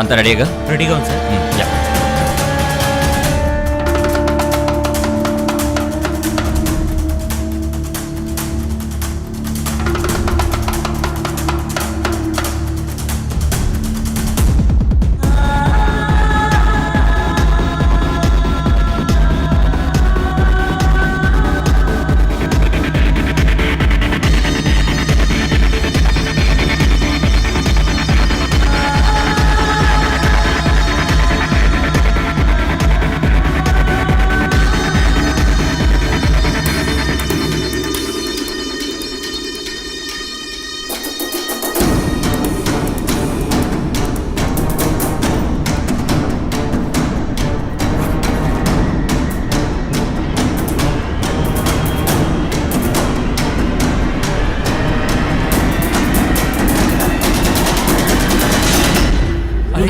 అంతా రెడీగా ఉంది సార్. యా.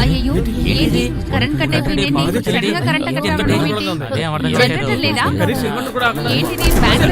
అయ్యో ఏంటి కరెంట్ కట్ అయిపోయింది. సడన్ గా కరెంట్ కట్ అవ్వడం ఏంటి? జనరేటర్ లేదా? ఏంటిది బ్యాంక్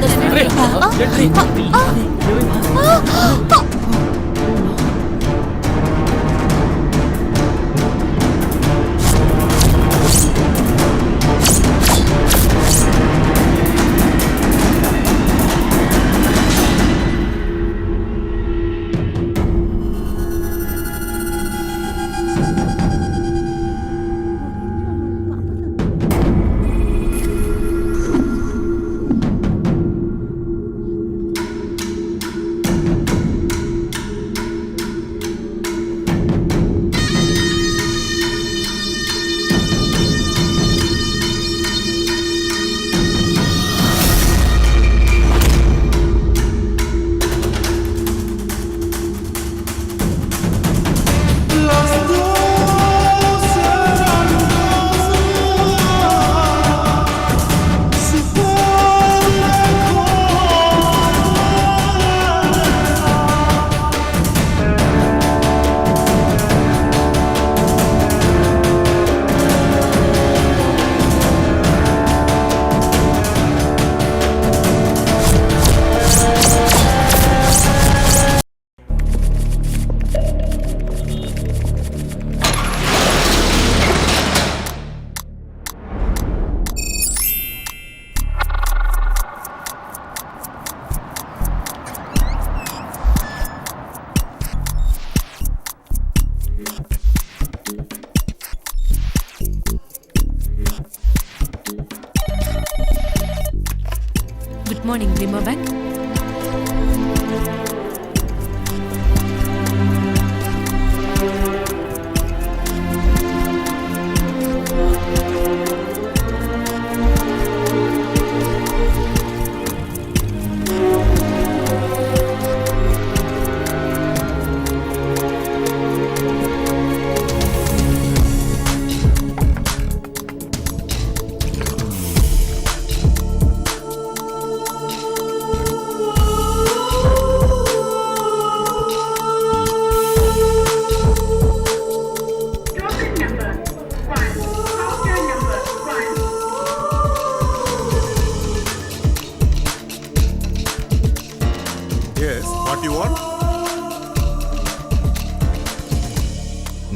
గుడ్ మార్నింగ్ రిమో బ్యాంక్.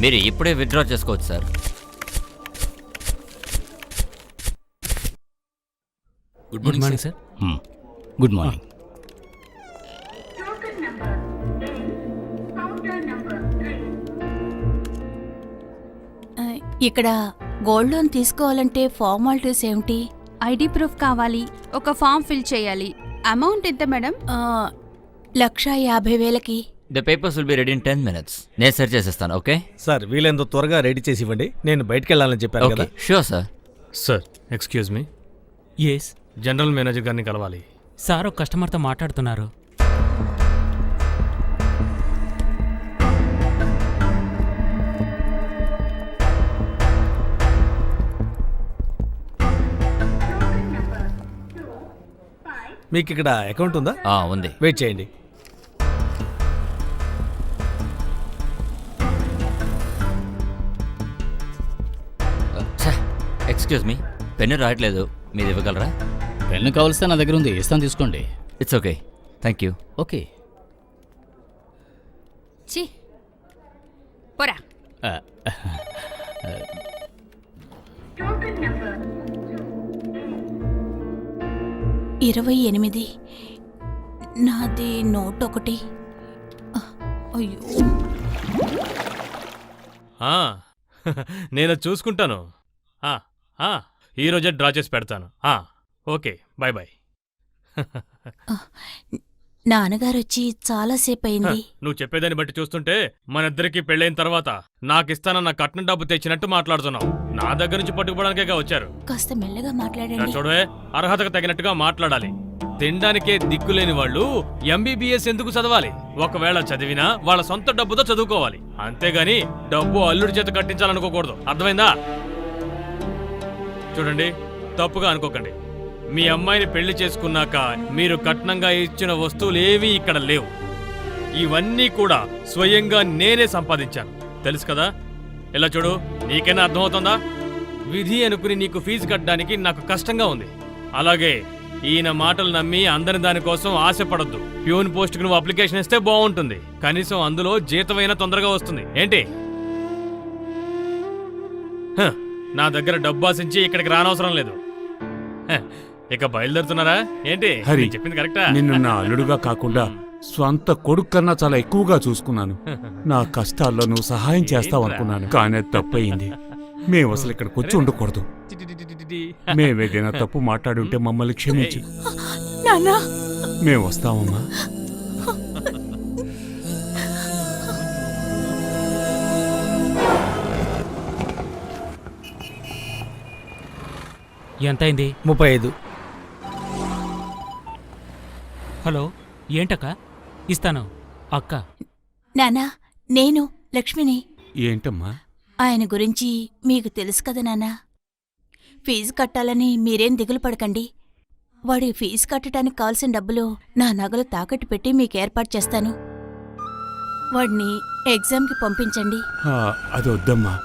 మీరు ఇప్పుడే విత్డ్రా చేసుకోవచ్చు sir. Good morning sir. Good morning. ఇక్కడ గోల్డ్ లోన్ తీసుకోవాలంటే ఫార్మాలిటీస్ ఏమిటి? ఐడి ప్రూఫ్ కావాలి, ఒక ఫామ్ ఫిల్ చేయాలి. అమౌంట్ ఎంత మేడం? 1,50,000కి. The papers will be ready in 10 minutes. నేను సెర్చ్ చేసేస్తాను. ఓకే సార్, వీలైనంత త్వరగా రెడీ చేసి ఇవ్వండి. నేను బయటికి వెళ్ళాలని చెప్పాను ఓకే కదా. Sure sir. Sir excuse me, yes general manager గారిని కలవాలి. సార్ ఒక కస్టమర్తో మాట్లాడుతున్నారు. మీకు ఇక్కడ అకౌంట్ ఉందా? ఉంది. వెయిట్ చేయండి. ఎక్స్క్యూజ్ మీ, పెన్ను రావట్లేదు, మీరు ఇవ్వగలరా? పెన్ను కావలిస్తే నా దగ్గర ఉంది, ఇస్తాను, తీసుకోండి. It's okay, thank you. Okay. చి పోరా. ఇరవై 28 నాది నోట్ 1. అయ్యో ఆ, నేను అది చూసుకుంటాను. ఈరోజే డ్రా చేసి పెడతాను. Okay, bye bye. నాన్నగారు వచ్చి చాలాసేపు అయింది. నువ్వు చెప్పేదాన్ని బట్టి చూస్తుంటే మనిద్దరికి పెళ్ళైన తర్వాత నాకిస్తానన్న కట్నం డబ్బు తెచ్చినట్టు మాట్లాడుతున్నావు. నా దగ్గర నుంచి పట్టుకుపోవడానికేగా వచ్చారు. కాస్త మెల్లగా ఇలా మాట్లాడండి. చూడవే, అర్హతకు తగినట్టుగా మాట్లాడాలి. తినడానికే దిక్కులేని వాళ్ళు ఎంబీబీఎస్ ఎందుకు చదవాలి? ఒకవేళ చదివినా వాళ్ళ సొంత డబ్బుతో చదువుకోవాలి. అంతేగాని డబ్బు అల్లుడి చేత కట్టించాలనుకోకూడదు. అర్థమైందా? చూడండి, తప్పుగా అనుకోకండి. మీ అమ్మాయిని పెళ్లి చేసుకున్నాక మీరు కట్నంగా ఇచ్చిన వస్తువులేవీ ఇక్కడ లేవు. ఇవన్నీ కూడా స్వయంగా నేనే సంపాదించాను. తెలుసు కదా? ఇలా చూడు, నీకైనా అర్థమవుతుందా? విధి అనుకుని నీకు ఫీజు కట్టడానికి నాకు కష్టంగా ఉంది. అలాగే ఈయన మాటలు నమ్మి అందరి దానికోసం ఆశపడొద్దు. ప్యూన్ పోస్ట్కి నువ్వు అప్లికేషన్ ఇస్తే బాగుంటుంది. కనీసం అందులో జీతమైనా తొందరగా వస్తుంది. ఏంటి? నా దగ్గర డబ్బు ఆశించి ఇక్కడికి రానవసరం లేదు. ఇక బయలుదేరుతున్నారా ఏంటి? హరి, నేను చెప్పింది కరెక్టా? నిన్ను నా అల్లుడుగా కాకుండా స్వంత కొడుకు కన్నా చాలా ఎక్కువగా చూసుకున్నాను. నా కష్టాల్లో నువ్వు సహాయం చేస్తావు అనుకున్నాను, కానీ అది తప్పయింది. మేము అసలు ఇక్కడికి వచ్చి ఉండకూడదు. మేమేదైనా తప్పు మాట్లాడుంటే మమ్మల్ని క్షమించు. నాన్నా మేము వస్తామమ్మా. ఎంతైంది? 35. హలో, ఏంటక్క? ఇస్తాను అక్క. నాన్నా, నేను లక్ష్మిని. ఏంటమ్మా? ఆయన గురించి మీకు తెలుసు కదా నాన్నా. ఫీజు కట్టాలని మీరేం దిగులు పడకండి. వాడి ఫీజు కట్టడానికి కావాల్సిన డబ్బులు నా నగలు తాకట్టు పెట్టి మీకు ఏర్పాటు చేస్తాను. వాడిని ఎగ్జామ్కి పంపించండి. అది వద్దమ్మా,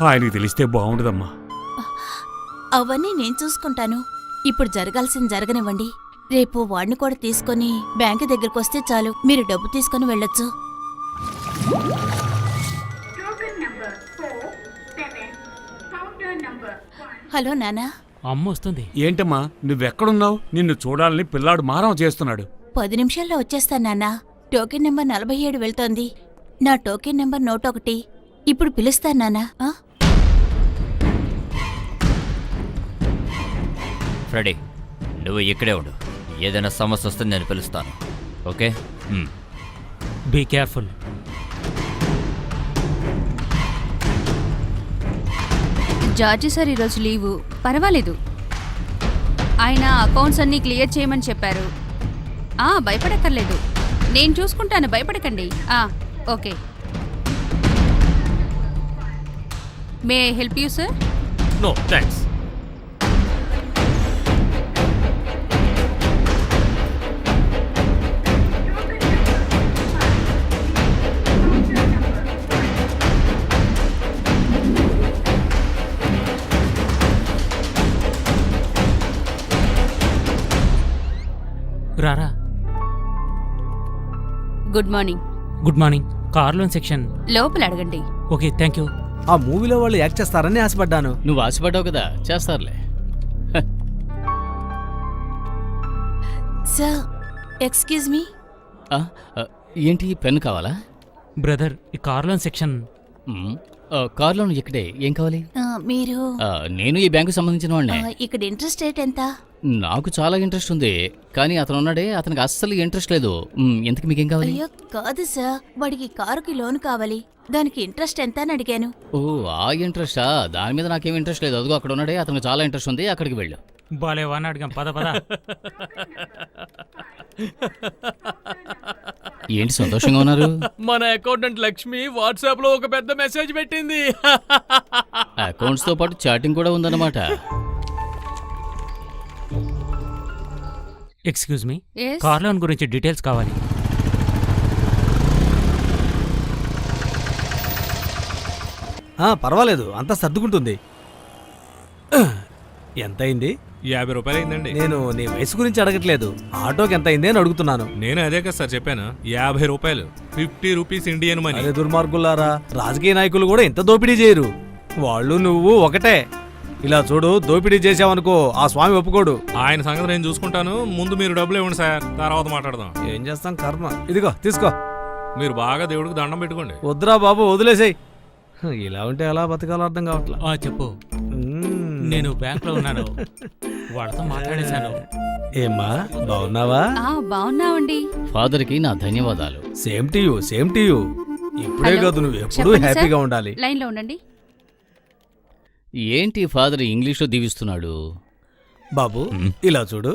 ఆయనకి తెలిస్తే బాగుండదమ్మా. అవన్నీ నేను చూసుకుంటాను. ఇప్పుడు జరగాల్సింది జరగనివ్వండి. రేపు వాడిని కూడా తీసుకొని బ్యాంకు దగ్గరకొస్తే చాలు, మీరు డబ్బు తీసుకొని వెళ్ళొచ్చు. హలో నానా. అమ్మ వస్తుంది. ఏంటమ్మా, నువ్వెక్కడున్నావు? నిన్ను చూడాలని పిల్లాడు మారం చేస్తున్నాడు. 10 నిమిషాల్లో వచ్చేస్తాను నాన్నా. టోకెన్ నెంబర్ 47 వెళ్తోంది. నా టోకెన్ నెంబర్ 101. ఇప్పుడు పిలుస్తాను నాన్నా. ఫ్రెడీ, నువ్వు ఇక్కడే ఉండు. ఏదైనా సమస్య వస్తే నేను పిలుస్తాను. Okay? Be careful. George sir ఈరోజు లీవు. పర్వాలేదు, ఆయన అకౌంట్స్ అన్నీ క్లియర్ చేయమని చెప్పారు. భయపడక్కర్లేదు, నేను చూసుకుంటాను, భయపడకండి. Okay. May I help you sir? No thanks. రారా. Good morning. Good morning. Car loan section లోపల అడగండి. Okay, thank you. ఆ మూవీలో వాళ్ళు యాక్ట్ చేస్తారని ఆశపడ్డాను. నువ్వు ఆశపడ్డావు కదా, చేస్తారులే. Sir, excuse me. ఏంటి, పెన్ కావాలా? బ్రదర్, ఈ కార్ లోన్ సెక్షన్. కార్లో ఇక్కడే. ఏం కావాలి? మీరు నేను ఈ బ్యాంకు సంబంధించిన వాడినే. ఇక్కడ ఇంట్రెస్ట్ రేట్ ఎంత? నాకు చాలా ఇంట్రెస్ట్ ఉంది, కానీ అతను ఉన్నాడే, అతనికి అస్సలు ఇంట్రెస్ట్ లేదు. ఎందుకు మీకేం కావాలి? అయ్యో కాదు సార్, వాడికి కారుకి లోన్ కావాలి. దానికి ఇంట్రెస్ట్ ఎంత అని అడిగాను. ఓ, ఆ ఇంట్రెస్టా? దాని మీద నాకేం ఇంట్రెస్ట్ లేదు. అదిగో అక్కడ ఉన్నాడే, అతనికి చాలా ఇంట్రెస్ట్ ఉంది, అక్కడికి వెళ్ళు. బాలేవాని అడిగాం, పద పద. ఏంటి సంతోషంగా ఉన్నారు? మన అకౌంటెంట్ లక్ష్మి వాట్సాప్ లో ఒక పెద్ద మెసేజ్ పెట్టింది. అకౌంట్స్ తో పాటు చాటింగ్ కూడా ఉందన్నమాట. Excuse me, Yes? Car loan గురించి డీటెయిల్స్ కావాలి. పర్వాలేదు, అంతా సర్దుకుంటుంది. ఎంత అయింది? 50 రూపాయలు అయిందండి. నేను నీ వయసు గురించి అడగట్లేదు, ఆటోకి ఎంత అయింది అని అడుగుతున్నాను. నేను అదే కదా సార్ చెప్పాను, 50 రూపాయలు, 50 రూపీస్ ఇండియన్ మనీ. అరే దుర్మార్గులారా, రాజకీయ నాయకులు కూడా ఇంత దోపిడీ చేయరు. వాళ్ళు నువ్వు ఒకటే. ఇలా చూడు, దోపిడీ చేసావనుకో ఆ స్వామి ఒప్పుకోడు. ఆయన సంగతి నేను చూసుకుంటాను, ముందు మీరు డబ్బులు ఇవ్వండి సార్, తర్వాత మాట్లాడదాం. ఏం చేస్తాం, కర్మ. ఇదిగో తీసుకో. మీరు బాగా దేవుడికి దండం పెట్టుకోండి. వద్దురా బాబు, వదిలేసాయి. ఇలా ఉంటే ఎలా బతకాలో అర్థం కావట్లా. చెప్పు. నేను బ్యాంక్ లో ఉన్నాను, వాళ్ళతో మాట్లాడేశాను. ఏమ్మా, బాగున్నావా? బాగున్నావండి. ఫాదర్కి నా ధన్యవాదాలు. Same to you, same to you. ఇప్పుడే హలో, కాదు, నువ్వు ఎప్పుడూ చెప్పండి సార్. హ్యాపీగా ఉండాలి. లైన్లో ఉండండి. ఏంటి ఫాదర్ ఇంగ్లీష్లో దీవిస్తున్నాడు? బాబు ఇలా చూడు,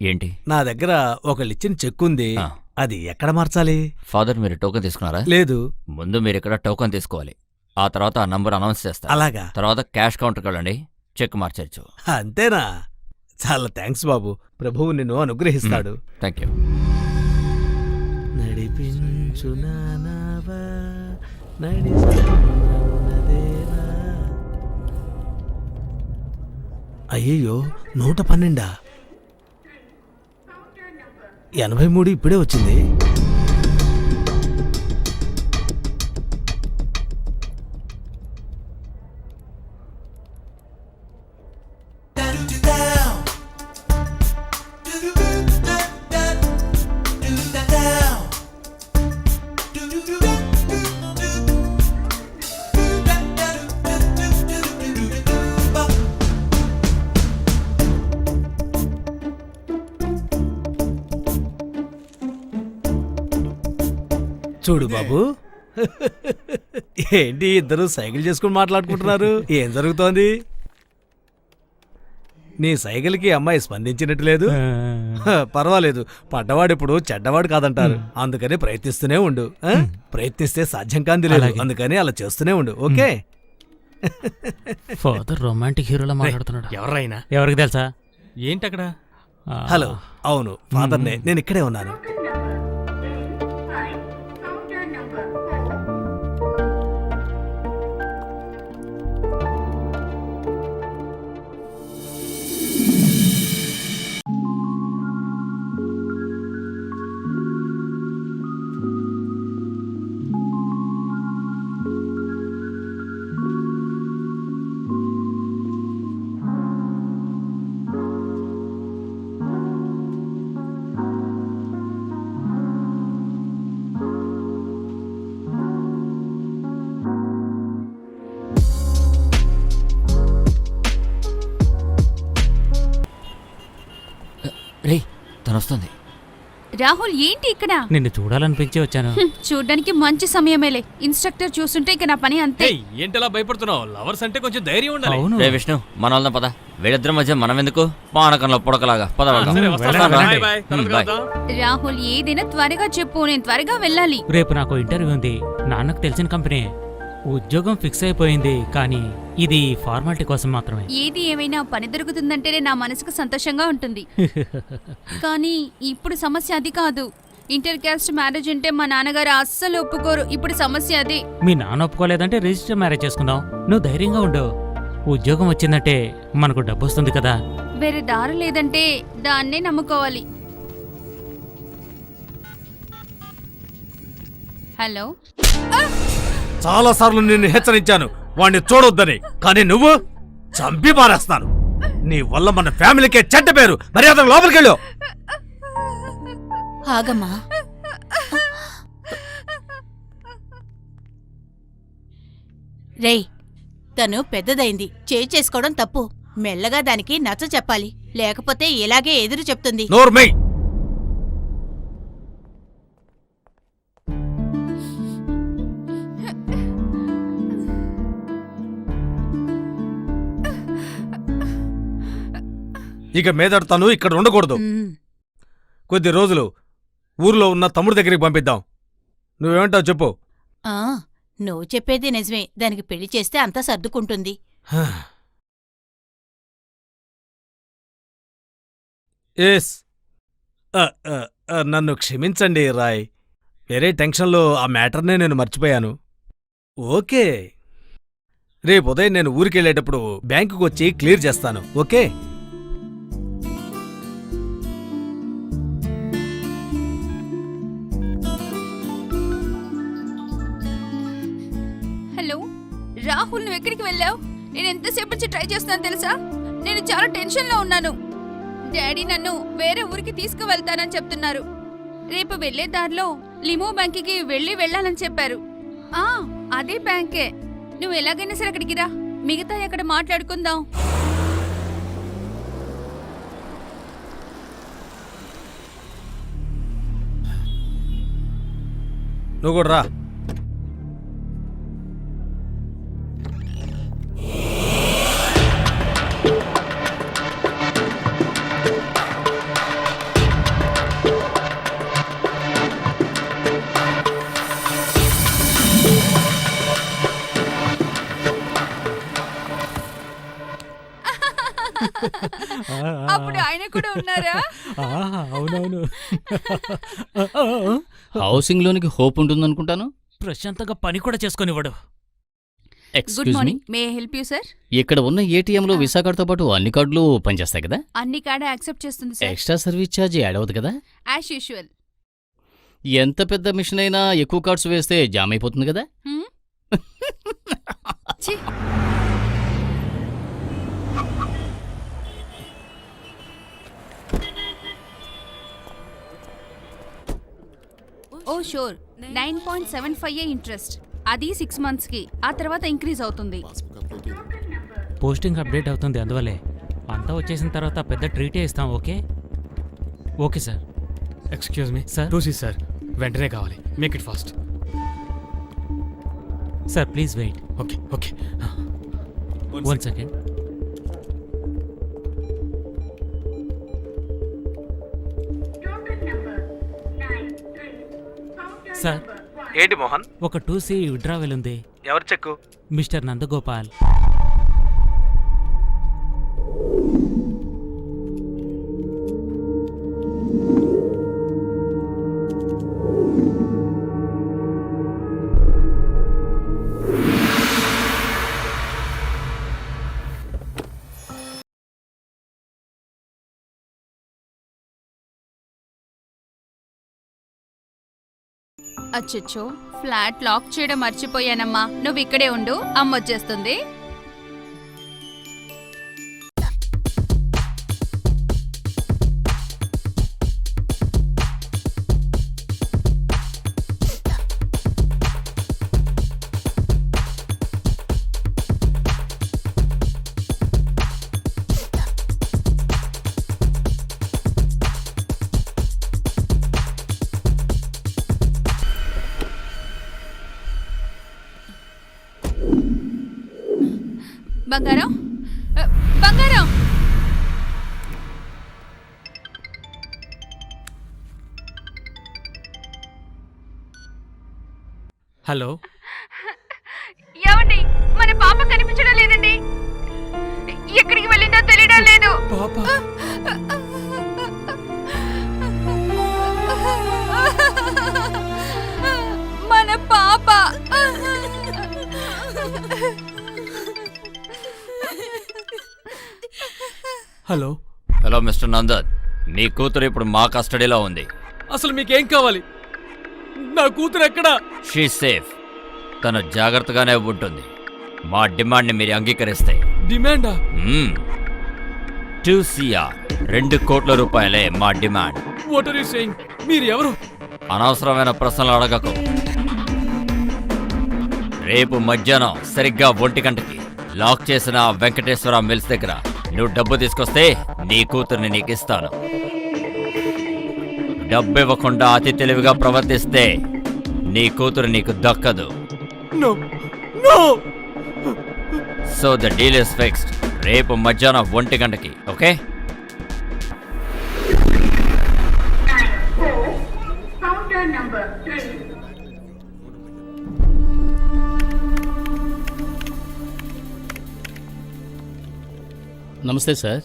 ఏంటి నా దగ్గర ఒకళ్ళిచ్చిన చెక్ ఉంది. ఆ. అది ఎక్కడ మార్చాలి? ఫాదర్ మీరు టోకెన్ తీసుకున్నారా? లేదు. ముందు మీరు ఇక్కడ టోకెన్ తీసుకోవాలి, ఆ తర్వాత ఆ నంబర్ అనౌన్స్ చేస్తారు. అలాగా? తర్వాత క్యాష్ కౌంటర్కి వెళ్ళండి, చెక్ మార్చచ్చు. అంతేనా? చాలా థ్యాంక్స్ బాబు, ప్రభువు నిన్ను అనుగ్రహిస్తాడు. Thank you. నడిపించు నానావా, నడిసానదేవా. అయ్యయ్యో, 112. 83 ఇప్పుడే వచ్చింది. చూడు బాబు, ఏంటి ఇద్దరు సైకిల్ చేసుకుని మాట్లాడుకుంటున్నారు? ఏం జరుగుతోంది? నీ సైకిల్కి అమ్మాయి స్పందించినట్టు లేదు. పర్వాలేదు, పడ్డవాడిప్పుడు చెడ్డవాడు కాదంటారు. అందుకని ప్రయత్నిస్తూనే ఉండు. ప్రయత్నిస్తే సాధ్యం కాంది లేదు, అందుకని అలా చేస్తూనే ఉండు. ఓకే? ఫాదర్ రొమాంటిక్ హీరోలా మాట్లాడుతున్నాడు. ఎవరైనా ఎవరికి తెలుసా? ఏంటి అక్కడ? హలో, అవును ఫాదర్నే, నేను ఇక్కడే ఉన్నాను. రే, తను వస్తుంది. రాహుల్ ఏంటి ఇక్కడ? నిన్ను చూడాలనిపించి వచ్చాను. చూడ్డానికి మంచి సమయమేలే. ఇన్స్ట్రక్టర్ చూస్తుంటే ఇక నా పని అంతే. ఏంటలా భయపడుతున్నావు? లవర్స్ అంటే కొంచెం ధైర్యం ఉండాలి. అవును. రే విష్ణు, మన వాళ్ళం పద. వీళ్ళిద్దరి మధ్య మనం ఎందుకు? పానకంలో పుడకలాగా పద వెళ్దాం. సరే, వస్తాను. వెళ్ళండి, బాయ్, వెళ్ళండి. బాయ్. తర్వాత బాయ్. కలుద్దాం. రాహుల్ ఏదైనా త్వరగా చెప్పు, నేను త్వరగా వెళ్ళాలి. రేపు నాకు ఇంటర్వ్యూ ఉంది. నాన్నకు తెలిసిన కంపెనీ. ఉద్యోగం ఫిక్స్ అయిపోయింది, కానీ ఇది ఫార్మాలిటీ కోసం మాత్రమే. ఏది ఏమైనా పని దొరుకుతుందంటేనే నా మనసుకు సంతోషంగా ఉంటుంది. కానీ ఇప్పుడు సమస్య అది కాదు. ఇంటర్ క్యాస్ట్ మ్యారేజ్ అంటే మా నాన్నగారు అస్సలు ఒప్పుకోరు. ఇప్పుడు సమస్య అదే. మీ నాన్న ఒప్పుకోలేదంటే రిజిస్టర్ మ్యారేజ్ చేసుకుందాం. నువ్వు ధైర్యంగా ఉండు. ఉద్యోగం వచ్చిందంటే మనకు డబ్బు వస్తుంది కదా. వేరే దారి లేదంటే దాన్నే నమ్ముకోవాలి. హలో, చాలా సార్లు నిన్ను హెచ్చరించాను వాణ్ణి చూడొద్దని, కానీ నువ్వు చంపి పారేస్తాను. నీ వల్ల మన ఫ్యామిలీకే చెడ్డ పేరు. మర్యాద లోపలికెళ్ళు. ఆగమ్మా. రేయ్, తను పెద్దదైంది, చేయి చేసుకోవడం తప్పు. మెల్లగా దానికి నచ్చ చెప్పాలి, లేకపోతే ఇలాగే ఎదురు చెప్తుంది. నోర్మై. ఇక మీదట తను ఇక్కడ ఉండకూడదు. కొద్ది రోజులు ఊర్లో ఉన్న తమ్ముడి దగ్గరికి పంపిద్దాం. నువ్వేమంటావు చెప్పు. నువ్వు చెప్పేది నిజమే. దానికి పెళ్లి చేస్తే అంతా సర్దుకుంటుంది. ఎస్. నన్ను క్షమించండి రాయ్, వేరే టెన్షన్లో ఆ మ్యాటర్నే నేను మర్చిపోయాను. ఓకే, రేపు ఉదయం నేను ఊరికెళ్ళేటప్పుడు బ్యాంకుకి వచ్చి క్లియర్ చేస్తాను, ఓకే? హలో రాహుల్, నువ్వు ఎక్కడికి వెళ్ళావు? నేను ఎంతసేపు నుంచి ట్రై చేస్తున్నాను తెలుసా? నేను చాలా టెన్షన్లో ఉన్నాను. డాడీ నన్ను వేరే ఊరికి తీసుకువెళ్తానని చెప్తున్నారు. రేపు వెళ్లే దారిలో లిమో బ్యాంక్కి వెళ్ళాలని చెప్పారు. అదే బ్యాంకే. నువ్వు ఎలాగైనా సరే అక్కడికి రా, మిగతా అక్కడ మాట్లాడుకుందాం. నువ్వు కూడా రా. అప్పుడు ఆయన కూడా ఉన్నారా? అవునవును. హౌసింగ్ లోనికి హోప్ ఉంటుందనుకుంటాను. ప్రశాంతంగా పని కూడా చేసుకొనివ్వడు. Good excuse me, morning, may help you sir? ఇక్కడ ఉన్న ఏటీఎంలో విసా కార్డ్తో పాటు అన్ని కార్డులు పనిచేస్తాయి కదా? అన్ని కార్డు యాక్సెప్ట్ చేస్తుంది sir, extra service charge add అవుతుంది కదా? As usual. ఎంత పెద్ద మిషన్ అయినా ఎక్కువ కార్డ్స్ వేస్తే జామ్ అయిపోతుంది కదా? ఛీ! Oh sure, 9.75 interest. అది 6 months కి, ఆ తర్వాత ఇంక్రీజ్ అవుతుంది. పోస్టింగ్ అప్డేట్ అవుతుంది, అందువల్లే. అంతా వచ్చేసిన తర్వాత పెద్ద ట్రీటే ఇస్తాం. Okay okay sir. Excuse me sir. 2C sir, వెంటనే కావాలి. Make it fast. Sir please wait. Okay okay. 1 second. Sir, ఏంటి మోహన్? ఒక 2C విడ్రావెల్ ఉంది. ఎవరు చెక్కు? మిస్టర్ నందగోపాల్. అచ్చచ్చో, ఫ్లాట్ లాక్ చేయడం మర్చిపోయానమ్మా. నువ్వు ఇక్కడే ఉండు, అమ్మ వచ్చేస్తుంది. బంగారం, బంగారం. హలో, ఏమండి, మన పాప కనిపించడం లేదండి. ఎక్కడికి వెళ్ళిందో తెలియడం లేదు. పాప మన పాప. హలో. హలో మిస్టర్ నందన్, మీ కూతురు ఇప్పుడు మా కస్టడీలో ఉంది. అసలు మీకేం కావాలి? నా కూతురు ఎక్కడా? She safe. తను జాగ్రత్తగానే ఉంటుంది. మా డిమాండ్ని మీరు అంగీకరిస్తే డిమాండా? 2CR, 2 కోట్ల రూపాయలే మా demand. What are you saying? మీరు ఎవరు? అనవసరమైన ప్రశ్నలు అడగకు. రేపు మధ్యాహ్నం సరిగ్గా 1 గంటకి లాక్ చేసిన వెంకటేశ్వర మిల్స్ దగ్గర నువ్వు డబ్బు తీసుకొస్తే నీ కూతుర్ని నీకు ఇస్తాను. డబ్బు ఇవ్వకుండా అతి తెలివిగా ప్రవర్తిస్తే నీ కూతురు నీకు దక్కదు. No no. So the deal is fixed. రేపు మధ్యాహ్నం 1 గంటకి, ఓకే? నమస్తే సార్.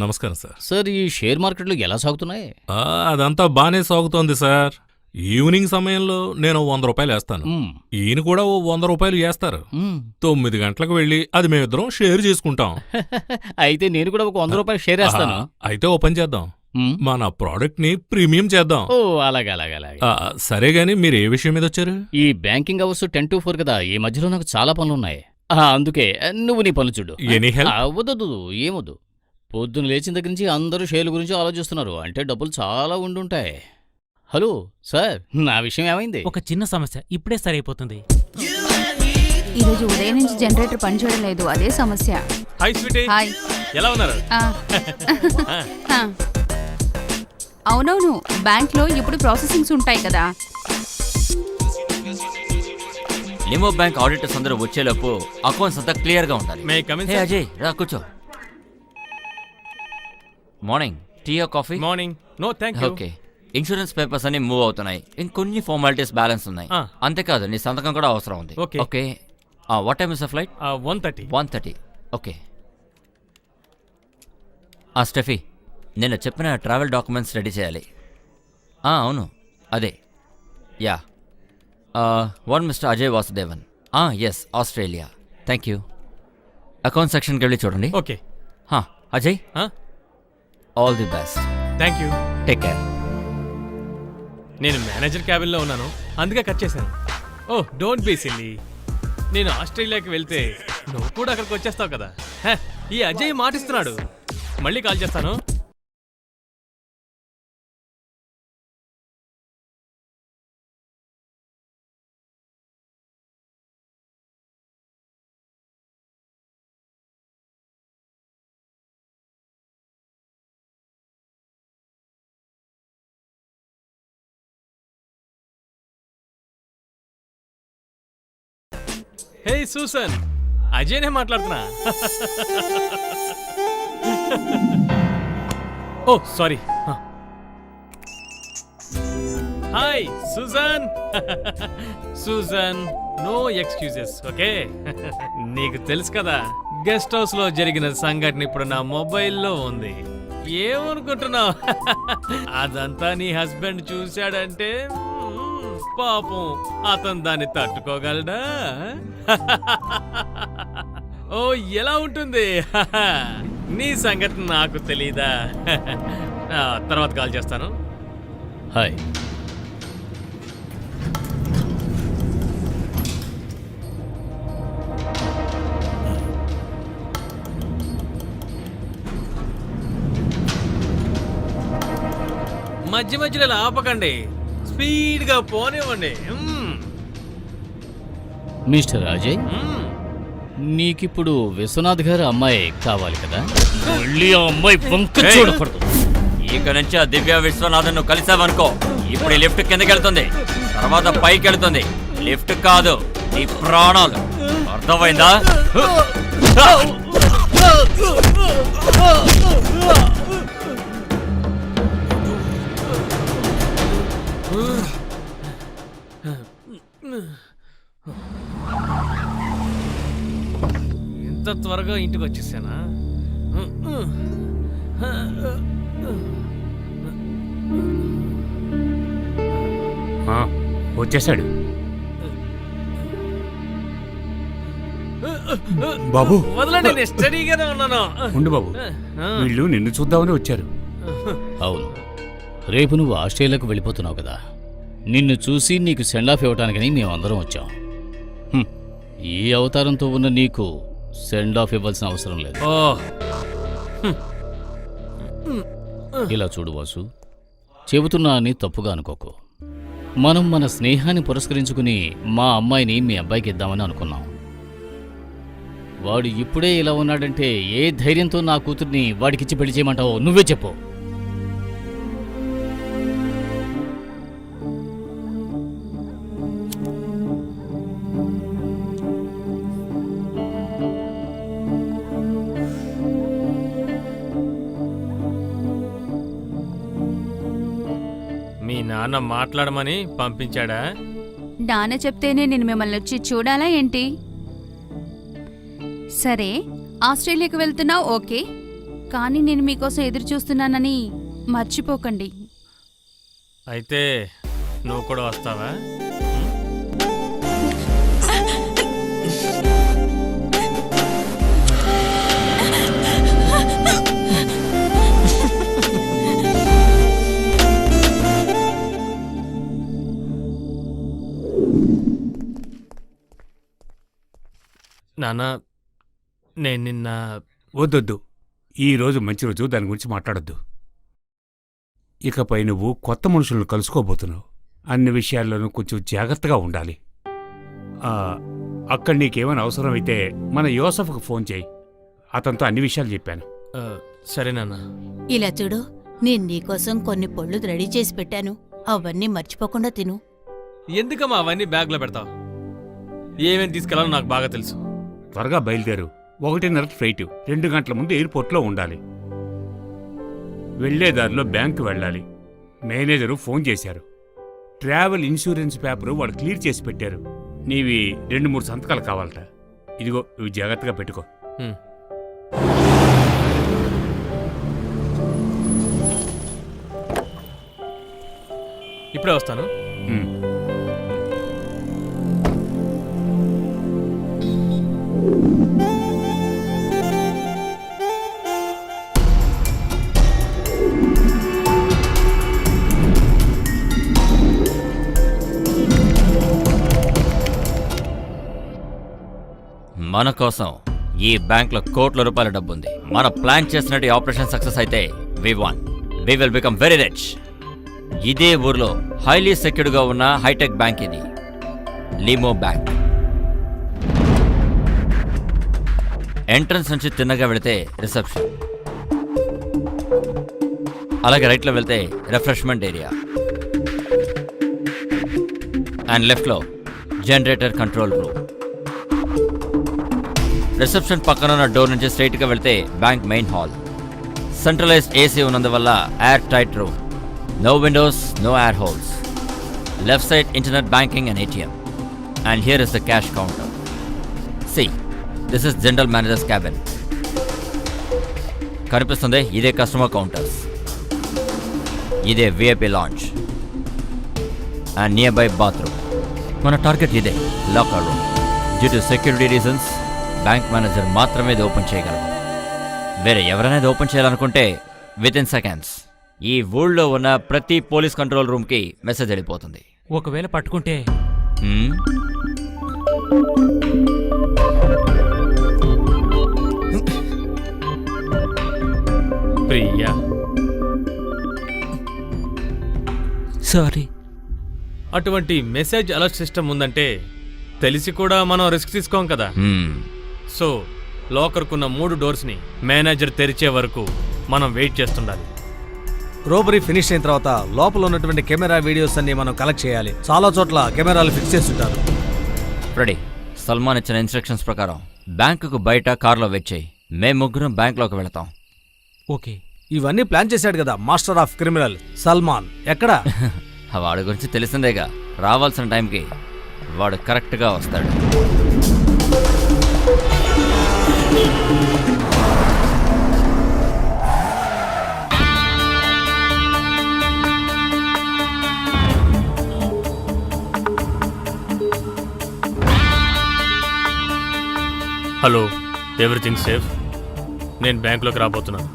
నమస్కారం సార్. సార్, ఈ షేర్ మార్కెట్లు ఎలా సాగుతున్నాయి? అదంతా బానే సాగుతోంది సార్. ఈవినింగ్ సమయంలో నేను 100 రూపాయలు వేస్తాను. మ్మ్. ఈయన కూడా ఓ 100 రూపాయలు వేస్తారు. మ్మ్. 9 గంటలకు వెళ్ళి అది మేమిద్దరం షేర్ చేసుకుంటాం. అయితే నేను కూడా ఒక 100 రూపాయలు షేర్ చేస్తాను. అయితే ఓ పని చేద్దాం, మ్మ్. మన ప్రోడక్ట్ ని ప్రీమియం చేద్దాం. ఓ అలాగే అలాగే అలాగే. సరే గాని మీరు ఏ విషయం మీద వచ్చారు? ఈ బ్యాంకింగ్ అవర్స్ 10 to 4 కదా, ఈ మధ్యలో నాకు చాలా పనులు ఉన్నాయి. అందుకే నువ్వు నీ పనులు చూడు. Any help? వద్దు ఏమొద్దు. పొద్దున్న లేచిన దగ్గర నుంచి అందరూ షేర్ల గురించి ఆలోచిస్తున్నారు. అంటే డబ్బులు చాలా ఉండుంటాయి. హలో సార్, నా విషయం ఏమైంది? ఒక చిన్న సమస్య, ఇప్పుడే సరైపోతుంది. ఈరోజు ఉదయం నుంచి జనరేటర్ పనిచేయడం లేదు, అదే సమస్య. Hi sweetie, hi. ఎలా ఉన్నారు? ఆ. ఆ. అవునవును, బ్యాంక్లో ఇప్పుడు ప్రాసెసింగ్స్ ఉంటాయి కదా. లిమో బ్యాంక్ ఆడిటర్స్ అందరూ వచ్చేలోపు అకౌంట్స్ అంతా క్లియర్ గా ఉండాలి. మే కమిన్ హే అజయ్, రా కూర్చో. Morning tea or coffee? Morning. No thank you. Okay. Insurance papers అన్ని మూవ్ అవుతున్నాయి, ఇంకొన్ని ఫార్మాలిటీస్ బ్యాలెన్స్ ఉన్నాయి. అంతేకాదు నీ సంతకం కూడా అవసరం ఉంది. Okay. What time is the flight? 1:30. 1:30. Okay. Steffi, నేను చెప్పిన ట్రావెల్ డాక్యుమెంట్స్ రెడీ చేయాలి. అవును అదే. Yeah. One mister Ajay Vasudevan. Yes, Australia. Thank you. Account సెక్షన్కి వెళ్ళి చూడండి. Okay. Ajay, all the best. Thank you. Take care. నేను మేనేజర్ క్యాబిన్లో ఉన్నాను, అందుకే కట్ చేశాను. Oh don't be silly. నేను ఆస్ట్రేలియాకి వెళ్తే నువ్వు కూడా అక్కడికి వచ్చేస్తావు కదా. ఈ అజయ్ మాటిస్తున్నాడు. మళ్ళీ కాల్ చేస్తాను. హే సూసన్, అజయ్నే మాట్లాడుతున్నా. Oh sorry. Hi Susan. Susan, no excuses, okay? నీకు తెలుసు కదా, గెస్ట్ హౌస్ లో జరిగిన సంఘటన ఇప్పుడు నా మొబైల్లో ఉంది. ఏమనుకుంటున్నావు? అదంతా నీ హస్బెండ్ చూశాడంటే పాపం అతను దాన్ని తట్టుకోగలడా? ఓ ఎలా ఉంటుంది? నీ సంగతి నాకు తెలీదా? తర్వాత కాల్ చేస్తాను. హాయ్. మధ్య మధ్యలో ఇలా ఆపకండి, స్పీడ్గా పోనివ్వండి. మిస్టర్ అజయ్, నీకిప్పుడు విశ్వనాథ్ గారు అమ్మాయి కావాలి కదా? మళ్ళీ ఆ అమ్మాయి వంక చూడకూడదు. ఇక నుంచి ఆ దివ్య విశ్వనాథన్ నువ్వు కలిసావనుకో, ఇప్పుడు ఈ లిఫ్ట్ కిందకి వెళ్తుంది, తర్వాత పైకి వెళ్తుంది. లిఫ్ట్ కాదు, నీ ప్రాణాలు. అర్థమైందా? ఇంత త్వరగా ఇంటికి వచ్చేసానా? వచ్చేసాడు. బాబు వదలండి, నేను స్టడీగానే ఉన్నాను. ఉండు బాబు, వీళ్ళు నిన్ను చూద్దామని వచ్చారు. అవును, రేపు నువ్వు ఆస్ట్రేలియాకు వెళ్ళిపోతున్నావు కదా, నిన్ను చూసి నీకు సెండ్ ఆఫ్ ఇవ్వటానికని మేమందరం వచ్చాం. ఈ అవతారంతో ఉన్న నీకు సెండ్ ఆఫ్ ఇవ్వాల్సిన అవసరం లేదు. ఇలా చూడు వాసు, చెబుతున్నా అని తప్పుగా అనుకోకు. మనం మన స్నేహాన్ని పురస్కరించుకుని మా అమ్మాయిని మీ అబ్బాయికి ఇద్దామని అనుకున్నాం. వాడు ఇప్పుడే ఇలా ఉన్నాడంటే ఏ ధైర్యంతో నా కూతుర్ని వాడికిచ్చి పెళ్లి చేయమంటావో నువ్వే చెప్పు. మీ నాన్న మాట్లాడమని పంపించాడా? నాన్న చెప్తేనే నేను మిమ్మల్ని వచ్చి చూడాలా ఏంటి? సరే, ఆస్ట్రేలియాకి వెళ్తున్నావు ఓకే, కానీ నేను మీకోసం ఎదురు చూస్తున్నానని మర్చిపోకండి. అయితే నువ్వు కూడా వస్తావా? నానా, నేను నిన్న వద్దొద్దు, ఈరోజు మంచి రోజు, దాని గురించి మాట్లాడొద్దు. ఇకపై నువ్వు కొత్త మనుషులను కలుసుకోబోతున్నావు. అన్ని విషయాల్లోనూ కొంచెం జాగ్రత్తగా ఉండాలి. అక్కడ నీకేమైనా అవసరమైతే మన యోసఫ్కు ఫోన్ చేయి. అతనితో అన్ని విషయాలు చెప్పాను. సరే నాన్న. ఇలా చూడు, నేను నీకోసం కొన్ని పళ్ళు రెడీ చేసి పెట్టాను. అవన్నీ మర్చిపోకుండా తిను. ఎందుకమ్మా అవన్నీ బ్యాగ్లో పెడతావు? ఏమేమి తీసుకెళ్లాలో నాకు బాగా తెలుసు. త్వరగా బయలుదేరు. 1:30 ఫ్లైట్, 2 గంటల ముందు ఎయిర్పోర్ట్లో ఉండాలి. వెళ్లేదారిలో బ్యాంకు వెళ్ళాలి. మేనేజరు ఫోన్ చేశారు. ట్రావెల్ ఇన్సూరెన్స్ పేపరు వాళ్ళు క్లియర్ చేసి పెట్టారు. నీవి 2-3 సంతకాలు కావాలట. ఇదిగో, ఇవి జాగ్రత్తగా పెట్టుకో. ఇప్పుడే వస్తాను. మన కోసం ఈ బ్యాంక్లో కోట్ల రూపాయల డబ్బుంది. మన ప్లాన్ చేసినట్టు ఆపరేషన్ సక్సెస్ అయితే we will become very rich. ఇదే ఊర్లో హైలీ సెక్యూర్డ్గా ఉన్న హైటెక్ బ్యాంక్ ఇది, లీమో బ్యాంక్. ఎంట్రన్స్ నుంచి తిన్నగా వెళితే రిసెప్షన్, అలాగే రైట్లో వెళ్తే రిఫ్రెష్మెంట్ ఏరియా, అండ్ లెఫ్ట్లో జనరేటర్ కంట్రోల్ రూమ్. రిసెప్షన్ పక్కన ఉన్న డోర్ నుంచి స్ట్రైట్గా వెళ్తే bank main hall. Centralised AC ఉన్నందువల్ల air tight room, no windows, no air holes. Left side internet banking and ATM. And here is the cash counter. See, this is general manager's cabin. కనిపిస్తుంది, ఇదే customer counters, ఇదే VIP lounge and nearby bathroom. మన target ఇదే, locker room. Due to security reasons bank manager మాత్రమే ఇది open చేయగలరు. వేరే ఎవరైనా ఇది ఓపెన్ చేయాలనుకుంటే వితిన్ సెకండ్స్ ఈ ఊళ్ళో ఉన్న ప్రతి పోలీస్ కంట్రోల్ రూమ్కి మెసేజ్ వెళ్ళిపోతుంది. ఒకవేళ పట్టుకుంటే ప్రియా, సారీ. అటువంటి మెసేజ్ అలర్ట్ సిస్టమ్ ఉందంటే తెలిసి కూడా మనం రిస్క్ తీసుకోం కదా. సో లాకర్కున్న 3 డోర్స్ని మేనేజర్ తెరిచే వరకు మనం వెయిట్ చేస్తుండాలి. రోబరీ ఫినిష్ అయిన తర్వాత లోపల ఉన్నటువంటి కెమెరా వీడియోస్ అన్ని మనం కలెక్ట్ చేయాలి. చాలా చోట్ల కెమెరాలు ఫిక్స్ చేస్తుంటారు. రెడీ. సల్మాన్ ఇచ్చిన ఇన్స్ట్రక్షన్స్ ప్రకారం బ్యాంకుకు బయట కార్లో వెయిట్ చేయి. మేము ముగ్గురం బ్యాంక్లోకి వెళతాం. ఓకే. ఇవన్నీ ప్లాన్ చేశాడు కదా మాస్టర్ ఆఫ్ క్రిమినల్ సల్మాన్. ఎక్కడా? వాడి గురించి తెలిసిందేగా, రావాల్సిన టైంకి వాడు కరెక్ట్గా వస్తాడు. Hello, everything safe? నేను బ్యాంకులోకి రాబోతున్నాను.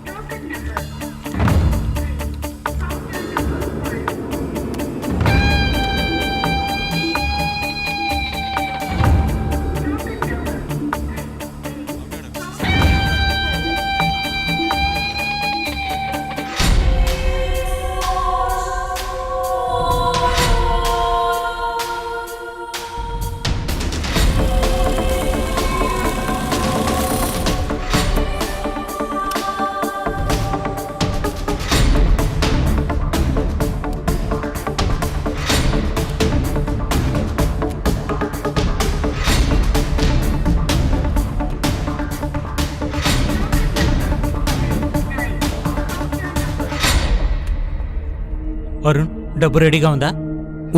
అరుణ్, డబ్బు రెడీగా ఉందా?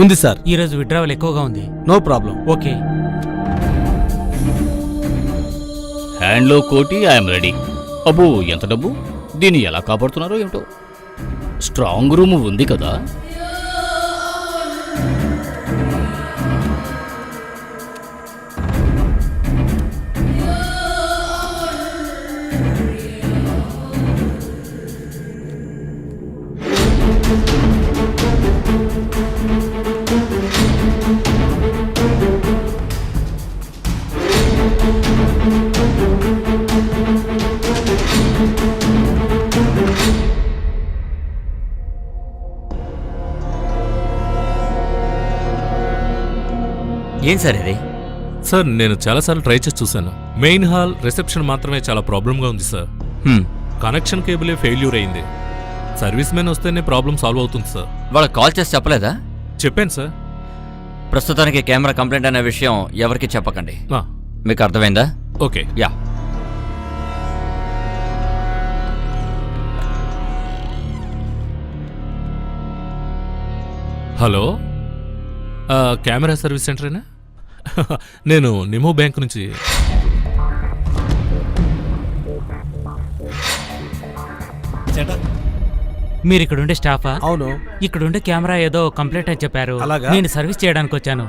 ఉంది సార్. ఈరోజు విడ్రావల్ ఎక్కువగా ఉంది. No problem. ఓకే. హ్యాండ్లో కోటి, ఐఎమ్ రెడీ. అబ్బో, ఎంత డబ్బు! దీన్ని ఎలా కాపాడుతున్నారో ఏమిటో. స్ట్రాంగ్ రూమ్ ఉంది కదా. ఏం సార్ ఇది? సార్ నేను చాలాసార్లు ట్రై చేసి చూశాను. మెయిన్ హాల్ రిసెప్షన్ మాత్రమే చాలా ప్రాబ్లంగా ఉంది సార్. కనెక్షన్ కేబులే ఫెయిల్యూర్ అయింది. సర్వీస్ మెన్ వస్తేనే ప్రాబ్లం సాల్వ్ అవుతుంది సార్. వాళ్ళకి కాల్ చేసి చెప్పలేదా? చెప్పాను సార్. ప్రస్తుతానికి కెమెరా కంప్లైంట్ అనే విషయం ఎవరికి చెప్పకండి. మీకు అర్థమైందా? Okay. Yeah. Hello, camera service సెంటరేనా? నేను నిమో బ్యాంక్ నుంచి. మీరు ఇక్కడ ఉండే స్టాఫా? అవును. ఇక్కడ ఉండే కెమెరా ఏదో కంప్లైంట్ అని చెప్పారు. అలాగా? నేను సర్వీస్ చేయడానికి వచ్చాను.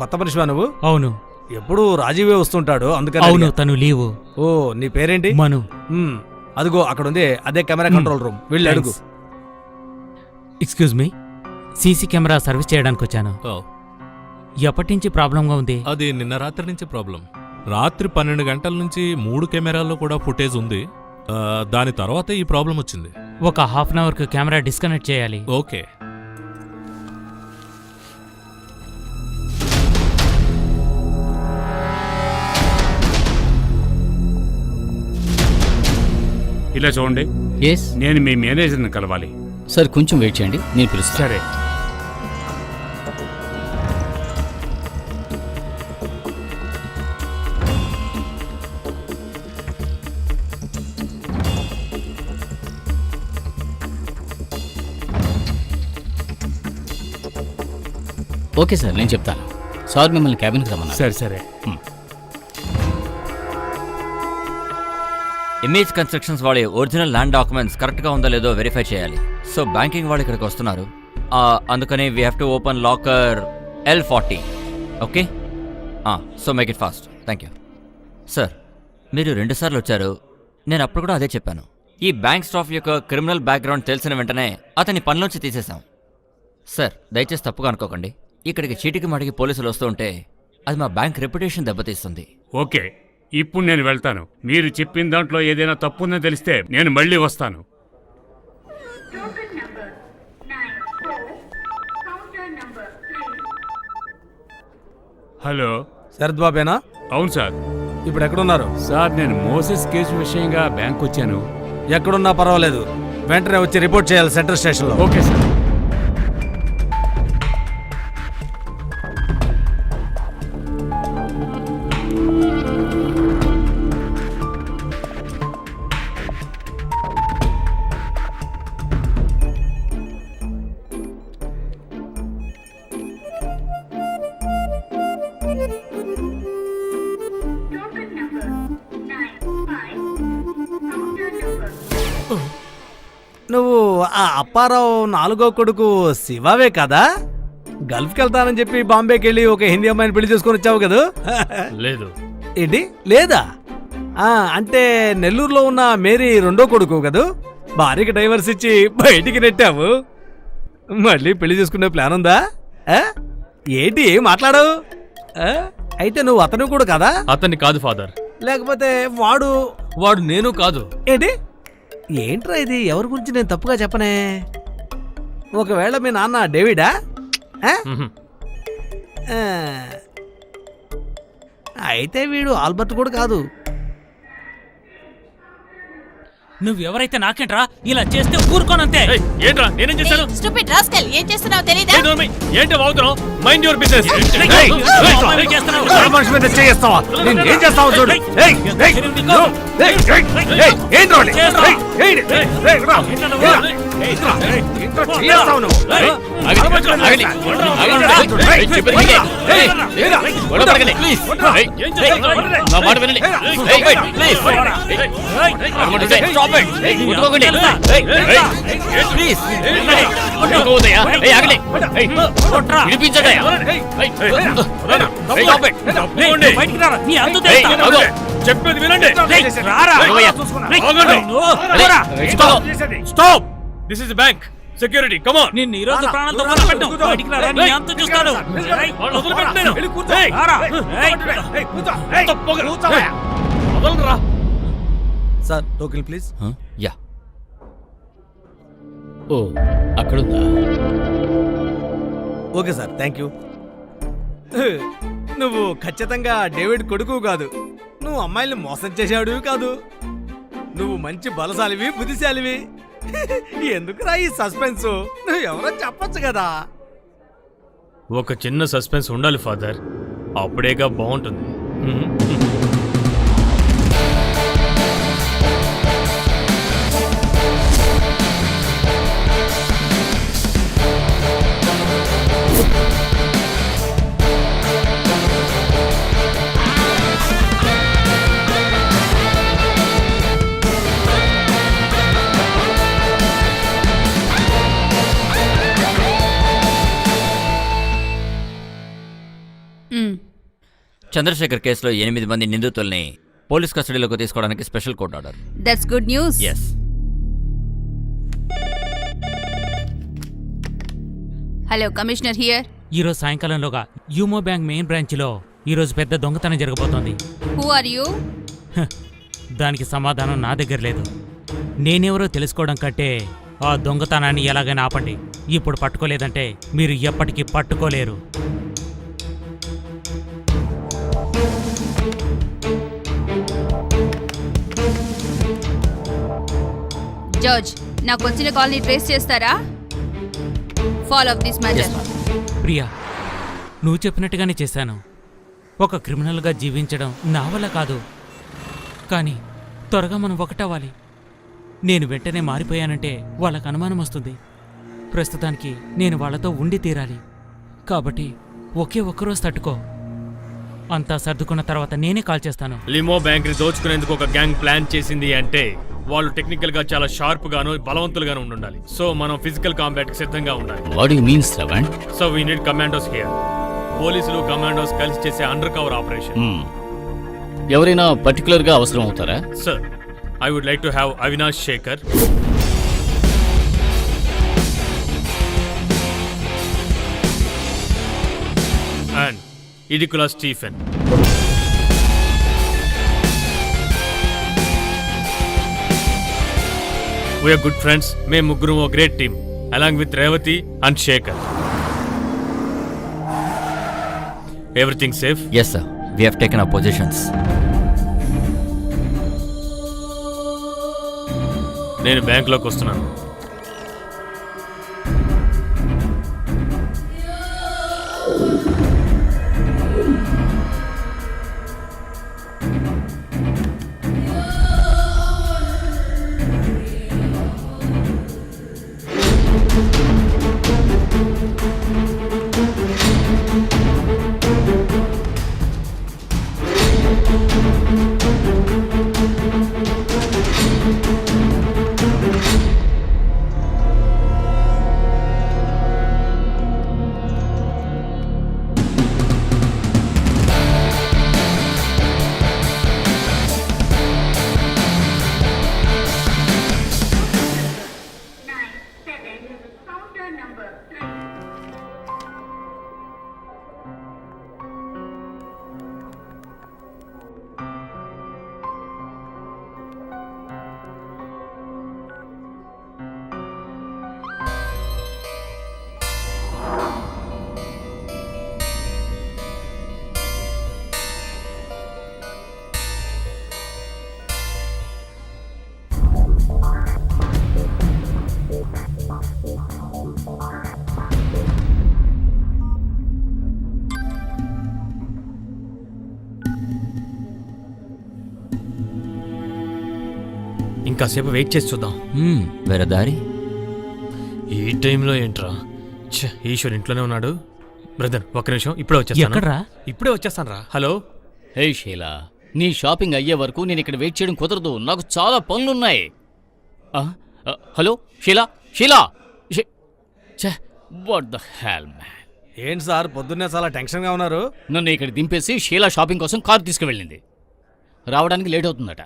కొత్త మనిషివా నువ్వు? అవును. ఎప్పుడు రాజీవే వస్తుంటాడు అందుకని. అవును, తను లీవు. ఓ, నీ పేరేంటి? మను. అదిగో అక్కడ ఉంది, అదే కెమెరా కంట్రోల్ రూమ్. వెళ్ళి అడుగు. Excuse me, CC camera service చేయడానికి వచ్చాను. ఎప్పటి నుంచి ప్రాబ్లంగా ఉంది? అది నిన్న రాత్రి నుంచి ప్రాబ్లం. రాత్రి 12 గంటల నుంచి 3 కెమెరాల్లో కూడా ఫుటేజ్ ఉంది. దాని తర్వాత ఈ ప్రాబ్లం వచ్చింది. ఒక హాఫ్ అన్ అవర్కి కెమెరా డిస్కనెక్ట్ చేయాలి. ఓకే. ఇలా చూడండి, ఎస్ నేను మీ మేనేజర్ని కలవాలి. సార్, కొంచెం వెయిట్ చేయండి, నేను పిలుస్తాను. సరే. ఓకే సార్, నేను చెప్తాను. సార్ మిమ్మల్ని క్యాబిన్కి రమ్మన్నారు. సరే సరే. ఇమేజ్ కన్స్ట్రక్షన్స్ వాళ్ళ ఒరిజినల్ ల్యాండ్ డాక్యుమెంట్స్ కరెక్ట్గా ఉందో లేదో వెరిఫై చేయాలి. సో బ్యాంకింగ్ వాళ్ళు ఇక్కడికి వస్తున్నారు. అందుకని we have to open locker L40. Okay, so make it fast. Thank you sir. మీరు 2 సార్లు వచ్చారు. నేను అప్పుడు కూడా అదే చెప్పాను. ఈ బ్యాంక్ స్టాఫ్ యొక్క క్రిమినల్ బ్యాక్గ్రౌండ్ తెలిసిన వెంటనే అతన్ని పనిలోంచి తీసేశాం. సార్, దయచేసి తప్పుగా అనుకోకండి. ఇక్కడికి చీటికి మాటికి పోలీసులు వస్తూ ఉంటే అది మా బ్యాంక్ రెప్యుటేషన్ దెబ్బతీస్తుంది. ఓకే, ఇప్పుడు నేను వెళ్తాను. మీరు చెప్పిన దాంట్లో ఏదైనా తప్పుందని తెలిస్తే నేను మళ్ళీ వస్తాను. హలో, శరత్ బాబేనా? అవును సార్. ఇప్పుడు ఎక్కడున్నారు? సార్, నేను మోసెస్ కేసు విషయంగా బ్యాంక్ వచ్చాను. ఎక్కడున్నా పర్వాలేదు, వెంటనే వచ్చి రిపోర్ట్ చేయాలి సెంట్రల్ స్టేషన్లో. Okay sir. నువ్వు ఆ అప్పారావు 4వ కొడుకు శివవే కదా? గల్ఫ్కి వెళ్తానని చెప్పి బాంబేకి వెళ్ళి ఒక హిందీ అమ్మాయిని పెళ్లి చేసుకొని వచ్చావు కదా? లేదు. ఏంటి లేదా? అంటే నెల్లూరులో ఉన్న మేరీ 2వ కొడుకు కదూ? భార్యకి డైవర్స్ ఇచ్చి బయటికి నెట్టావు. మళ్ళీ పెళ్లి చేసుకునే ప్లాన్ ఉందా? ఏంటి మాట్లాడవు? అయితే నువ్వు అతను కూడా కదా? అతన్ని కాదు ఫాదర్. లేకపోతే వాడు నేను కాదు. ఏంటి? ఏంట్రా ఇది? ఎవరి గురించి నేను తప్పుగా చెప్పనే? ఒకవేళ మీ నాన్న డేవిడా? అయితే వీడు ఆల్బర్ట్ కూడా కాదు. నువ్వెవరైతే నాకేంట్రా ఇలా చేస్తే ఊరుకోనంతే. ఏంట్రా నేనేం చేశాను? స్టూపిడ్ రాస్కల్, ఏం చేస్తున్నావు తెలీదా? ఏంటి వాగుతున్నావు? Mind your business. మనిషి మీద చేస్తావా? నేను ఏం చేస్తావు చూడు. నీ అంతు తెలుస్తా. చెప్పేది వినండి. రారా. Stop. This is bank security. Come on. నిన్ను ఈ రోజు ప్రాణాలతో వదిలిపెట్టను. బయటికి రారా, నీ అంతు చూస్తాను. వాళ్ళు వదిలిపెట్టు నేను. వదలరా. Sir token please. Yeah, oh అక్కడుందా? Okay sir, thank you. నువ్వు ఖచ్చితంగా డేవిడ్ కొడుకు కాదు. నువ్వు అమ్మాయిల్ని మోసం చేసేవాడివి కాదు. నువ్వు మంచి బలశాలివి, బుద్ధిశాలివి. ఎందుకురా ఈ సస్పెన్స్? నువ్వు ఎవరో చెప్పొచ్చు కదా. ఒక చిన్న సస్పెన్స్ ఉండాలి ఫాదర్, అప్పుడేగా బాగుంటుంది. చంద్రశేఖర్ కేసులో 8 మంది నిందితుల్ని పోలీస్ కస్టడీలోకి తీసుకోవడానికి special court order. That's good news. Yes. Hello commissioner here. ఈరోజు సాయంకాలంలోగా యూమో బ్యాంక్ మెయిన్ బ్రాంచ్లో ఈరోజు పెద్ద దొంగతనం జరగబోతోంది. Who are you? దానికి సమాధానం నా దగ్గర లేదు. నేనెవరో తెలుసుకోవడం కంటే ఆ దొంగతనాన్ని ఎలాగైనా ఆపండి. ఇప్పుడు పట్టుకోలేదంటే మీరు ఎప్పటికీ పట్టుకోలేరు. జడ్జ్, నాకు వచ్చిన కాల్ని ట్రేస్ చేస్తారా? Follow up this matter. Priya, నువ్వు చెప్పినట్టుగానే చేశాను. ఒక క్రిమినల్గా జీవించడం నా వల్ల కాదు, కానీ త్వరగా మనం ఒకటవ్వాలి. నేను వెంటనే మారిపోయానంటే వాళ్ళకు అనుమానం వస్తుంది. ప్రస్తుతానికి నేను వాళ్ళతో ఉండి తీరాలి. కాబట్టి ఒకే ఒక్కరోజు తట్టుకో. అంతా సర్దుకున్న తర్వాత నేనే కాల్ చేస్తాను. లిమో బ్యాంక్ ని దోచుకునేందుకు ఒక గ్యాంగ్ ప్లాన్ చేసింది అంటే వాళ్ళు టెక్నికల్ గా చాలా షార్ప్ గాను బలవంతులుగాను ఉండాలి. సో మనం ఫిజికల్ కాంబాట్ కి సిద్ధంగా ఉండాలి. What you mean Shravan? So we need commandos here. పోలీసులు కమాండోస్ కలిసి చేసే అండర్ కవర్ ఆపరేషన్. ఎవరైనా పర్టికులర్ గా అవసరం అవుతారా? Sir, I would like to have Avinash Shekhar, and Idicula Stephen. We are good friends. మేము ముగ్గురు ఓ great team along with Revathi and Shekhar. Everything safe? Yes, sir. We have taken our positions. నేను బ్యాంక్లోకి వస్తున్నాను. ఇంకాసేపు వెయిట్ చేసి చూద్దాం. వేరే దారి? ఈ టైంలో ఏంట్రా? ఈశ్వర్ ఇంట్లోనే ఉన్నాడు. బ్రదర్, ఒక్క నిమిషం, ఇప్పుడే వచ్చేస్తాను. ఎక్కడ్రా? ఇప్పుడే వచ్చేస్తాను రా. హలో. హే షీలా, నీ షాపింగ్ అయ్యే వరకు నేను ఇక్కడ వెయిట్ చేయడం కుదరదు. నాకు చాలా పనులున్నాయి. Hello Sheela, Sheela, what the hell man. ఏంటి సార్ పొద్దున్నే చాలా టెన్షన్గా ఉన్నారు? నన్ను ఇక్కడ దింపేసి షీలా షాపింగ్ కోసం కారు తీసుకువెళ్ళింది. రావడానికి లేట్ అవుతుందట.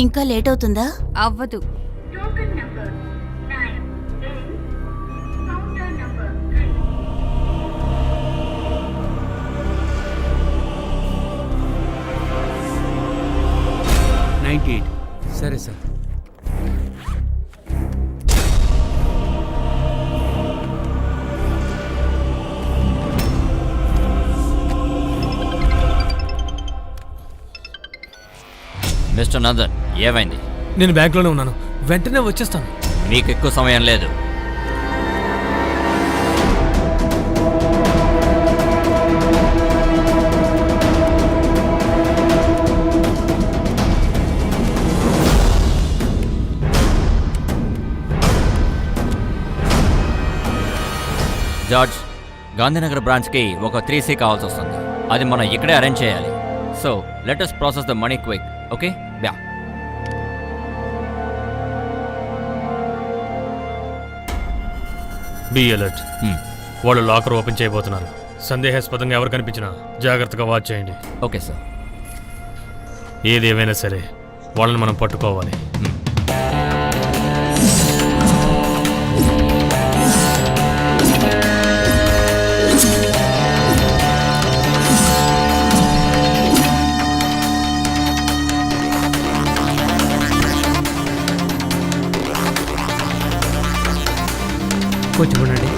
ఇంకా లేట్ అవుతుందా? అవ్వదు. సరే సార్. మిస్టర్ నందన్, ఏమైంది? నేను బ్యాంక్లోనే ఉన్నాను, వెంటనే వచ్చేస్తాను. మీకు ఎక్కువ సమయం లేదు. జార్జ్, గాంధీనగర్ బ్రాంచ్కి ఒక 3C కావాల్సి వస్తుంది. అది మనం ఇక్కడే అరేంజ్ చేయాలి. So let us process the money quick. Okay, బ్యా. Be alert. వాళ్ళు లాకర్ ఓపెన్ చేయబోతున్నారు. సందేహాస్పదంగా ఎవరు కనిపించినా జాగ్రత్తగా వాచ్ చేయండి. Okay sir. ఏది ఏమైనా సరే వాళ్ళని మనం పట్టుకోవాలి. కొంచెం ఉండండి.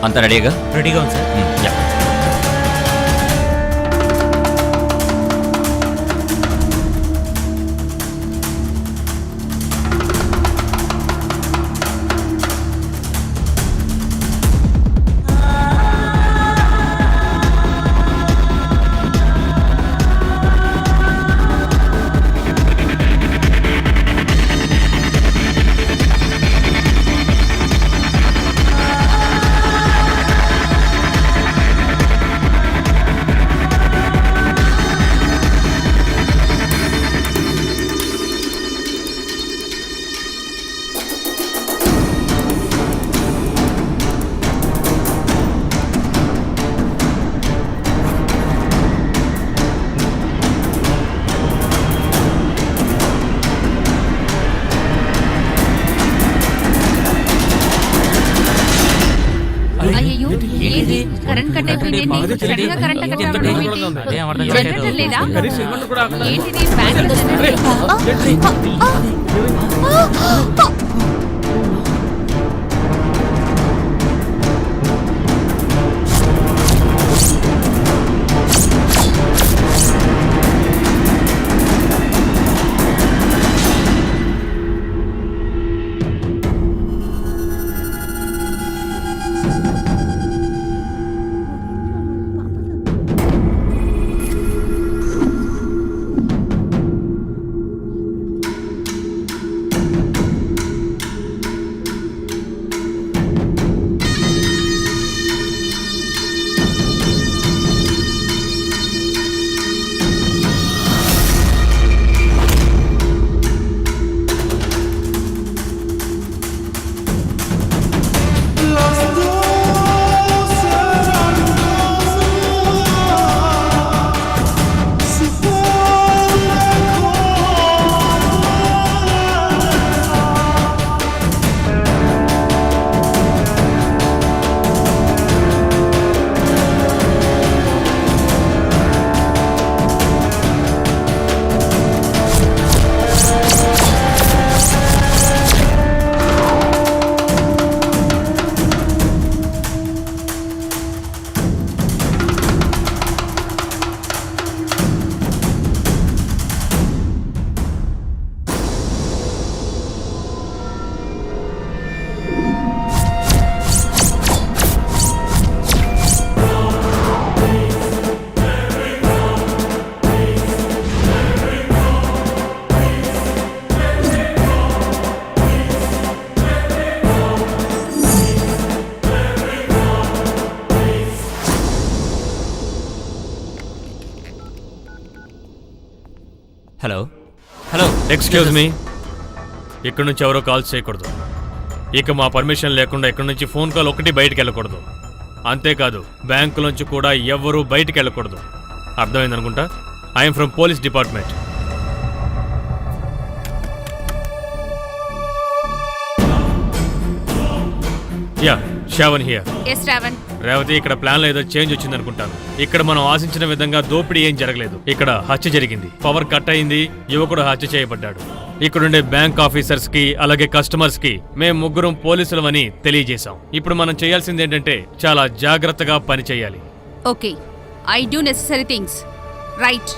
అంతా రెడీగా? రెడీగా ఉంది సార్. యా. అయ్యో, ఏంటి కరెంట్ కట్ అయిపోయింది? సడన్ గా కరెంట్ కట్ అవ్వడం ఏంటి? అదేం అర్థం జనరేటర్ కాలేదు. లేదా? కనీసం ఇన్వర్టర్ కూడా ఆపలేదు. ఏంటిది? Bank generator. Hello hello excuse me, ఇక్కడ నుంచి ఎవరో కాల్స్ చేయకూడదు. ఇక మా పర్మిషన్ లేకుండా ఇక్కడ నుంచి ఫోన్ కాల్ ఒకటి బయటికి వెళ్ళకూడదు. అంతేకాదు బ్యాంకులోంచి కూడా ఎవ్వరూ బయటికి వెళ్ళకూడదు. అర్థమైందనుకుంటా. I'm from police department. Yeah, Shravan here. Yes Ravan. Revathi, ఇక్కడ ప్లాన్ లో ఏదో చేంజ్ వచ్చిందనుకుంటాను. ఇక్కడ మనం ఆశించిన విధంగా దోపిడీ ఏం జరగలేదు. ఇక్కడ హత్య జరిగింది, పవర్ కట్ అయింది, యువకుడు హత్య చేయబడ్డాడు. ఇక్కడుండే బ్యాంక్ ఆఫీసర్స్ కి అలాగే కస్టమర్స్ కి మేము ముగ్గురం పోలీసులమని తెలియజేశాం. ఇప్పుడు మనం చేయాల్సింది ఏంటంటే చాలా జాగ్రత్తగా పని చేయాలి. Okay, I do necessary things. Right.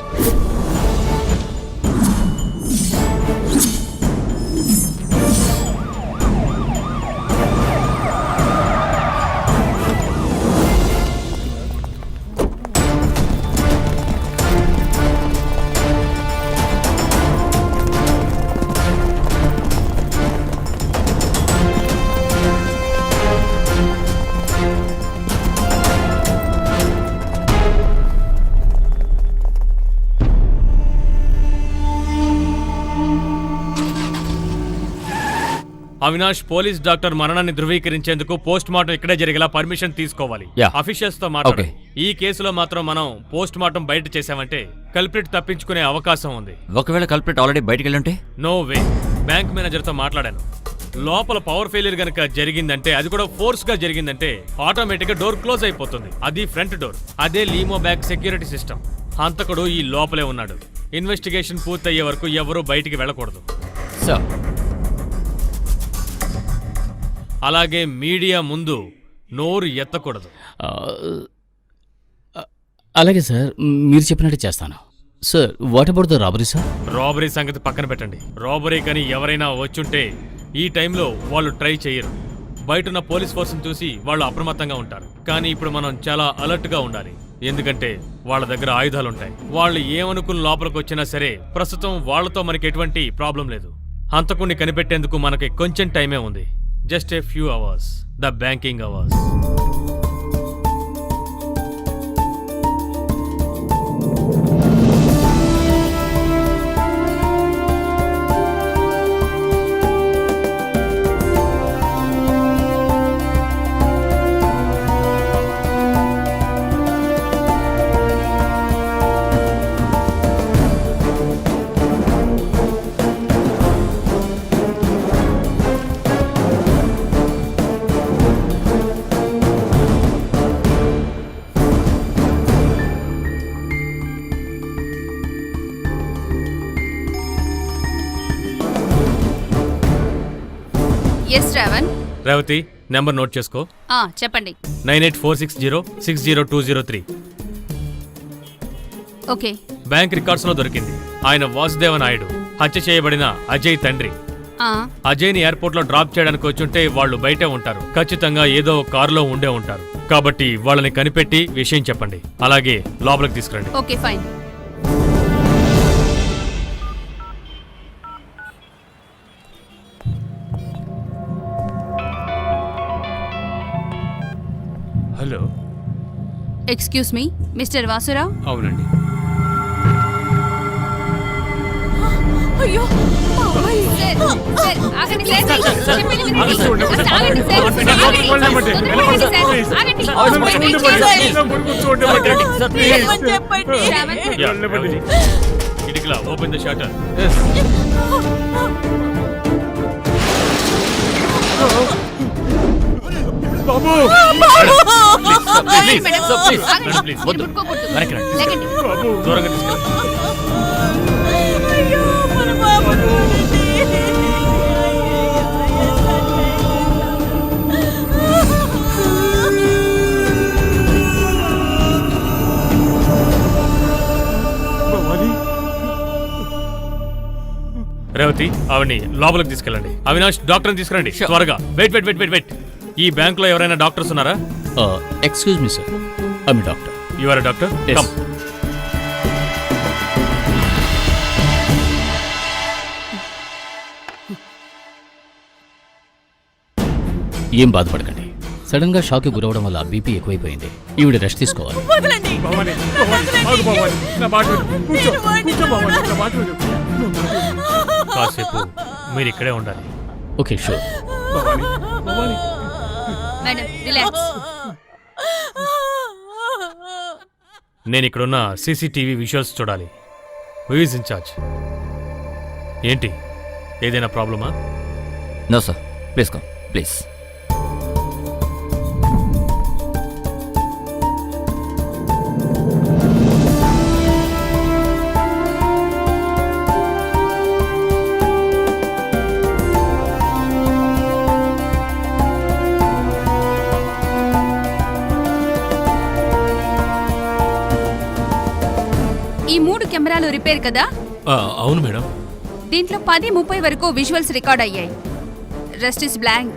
Avinash, police doctor మరణాన్ని ధృవీకరించేందుకు పోస్ట్ మార్టం ఇక్కడే జరిగేలా పర్మిషన్ తీసుకోవాలి. Yeah. అఫీషియల్స్ తో మాట్లాడాలి. Okay. ఈ కేసులో మాత్రం మనం పోస్ట్ మార్టం బయట చేసామంటే కల్ప్రిట్ తప్పించుకునే అవకాశం ఉంది. ఒకవేళ కల్ప్రిట్ ఆల్రెడీ బయటికి వెళ్ళుంటే? No way. బ్యాంక్ మేనేజర్ తో మాట్లాడాను. లోపల పవర్ ఫెయిలియర్ గనక జరిగిందంటే, అది కూడా ఫోర్స్ గా జరిగిందంటే ఆటోమేటిక్ గా డోర్ క్లోజ్ అయిపోతుంది. అది ఫ్రంట్ డోర్. అదే లీమో బ్యాక్ సెక్యూరిటీ సిస్టమ్. హంతకుడు ఈ లోపలే ఉన్నాడు. ఇన్వెస్టిగేషన్ పూర్తయ్యే వరకు ఎవరూ బయటికి వెళ్ళకూడదు. సార్, అలాగే మీడియా ముందు నోరు ఎత్తకూడదు. అలాగే సార్, మీరు చెప్పినట్టు చేస్తాను. Sir, what about the robbery sir? Robbery సంగతి పక్కన పెట్టండి. రాబరీ కానీ ఎవరైనా వచ్చుంటే ఈ టైంలో వాళ్ళు ట్రై చేయరు. బయటున్న పోలీస్ ఫోర్స్ని చూసి వాళ్ళు అప్రమత్తంగా ఉంటారు. కానీ ఇప్పుడు మనం చాలా అలర్ట్గా ఉండాలి. ఎందుకంటే వాళ్ళ దగ్గర ఆయుధాలు ఉంటాయి. వాళ్ళు ఏమనుకుని లోపలికి వచ్చినా సరే ప్రస్తుతం వాళ్ళతో మనకి ఎటువంటి ప్రాబ్లం లేదు. హంతకుణ్ణి కనిపెట్టేందుకు మనకి కొంచెం టైమే ఉంది. Just a few hours, the banking hours. Yes Ravan. Revathi, number note చేసుకో. చెప్పండి. 9846060203. ఓకే. బ్యాంక్ రికార్డ్స్ లో దొరికింది. ఆయన వాసుదేవ నాయుడు, హత్య చేయబడిన అజయ్ తండ్రి. అజయ్ని ఎయిర్పోర్ట్ లో డ్రాప్ చేయడానికి వచ్చుంటే వాళ్ళు బయటే ఉంటారు. ఖచ్చితంగా ఏదో కారులో ఉండే ఉంటారు. కాబట్టి వాళ్ళని కనిపెట్టి విషయం చెప్పండి. అలాగే లోపలికి తీసుకురండి. Okay, fine. Hello. Excuse me, mister Vasurao. అవునండి. అయ్యో, సార్, ఆగండి సార్. చెప్పండి వినండి. ఆగండి సార్. ఆగండి. చెప్పండి. ఇటుకలా ఓపెన్ ద షట్టర్. బాబు, దూరంగా తీసుకెళ్ళండి. అయ్యో, మన బాబు. రేవతి, ఆవిడ్ని లోపలికి తీసుకెళ్ళండి. అవినాష్, డాక్టర్ని తీసుకురండి త్వరగా. వెయిట్. ఈ బ్యాంక్ లో ఎవరైనా డాక్టర్స్ ఉన్నారా? Excuse me sir, I'm doctor. You are doctor? Come. ఏం బాధపడకండి, సడన్ గా షాక్ గురవడం వల్ల బీపీ ఎక్కువైపోయింది. ఈవిడ రెస్ట్ తీసుకోవాలి. వదలండి. భవాని, భవాని, ఆగు భవాని. నా మాట విను. కూర్చో, కూర్చో భవాని, నా మాట విను. కాసేపు మీరు ఇక్కడే ఉండాలి. Okay, sure. Bhavani, Bhavani. Madam relax. నేను ఇక్కడున్న సీసీటీవీ విజువల్స్ చూడాలి. Who is in charge? ఏంటి, ఏదైనా ప్రాబ్లమా? No sir, please come please. ఈ 3 కెమెరాలు రిపేర్ కదా? అవును మేడం. దీంట్లో 10:30 వరకు విజువల్స్ రికార్డ్ అయ్యాయి. Rest is blank.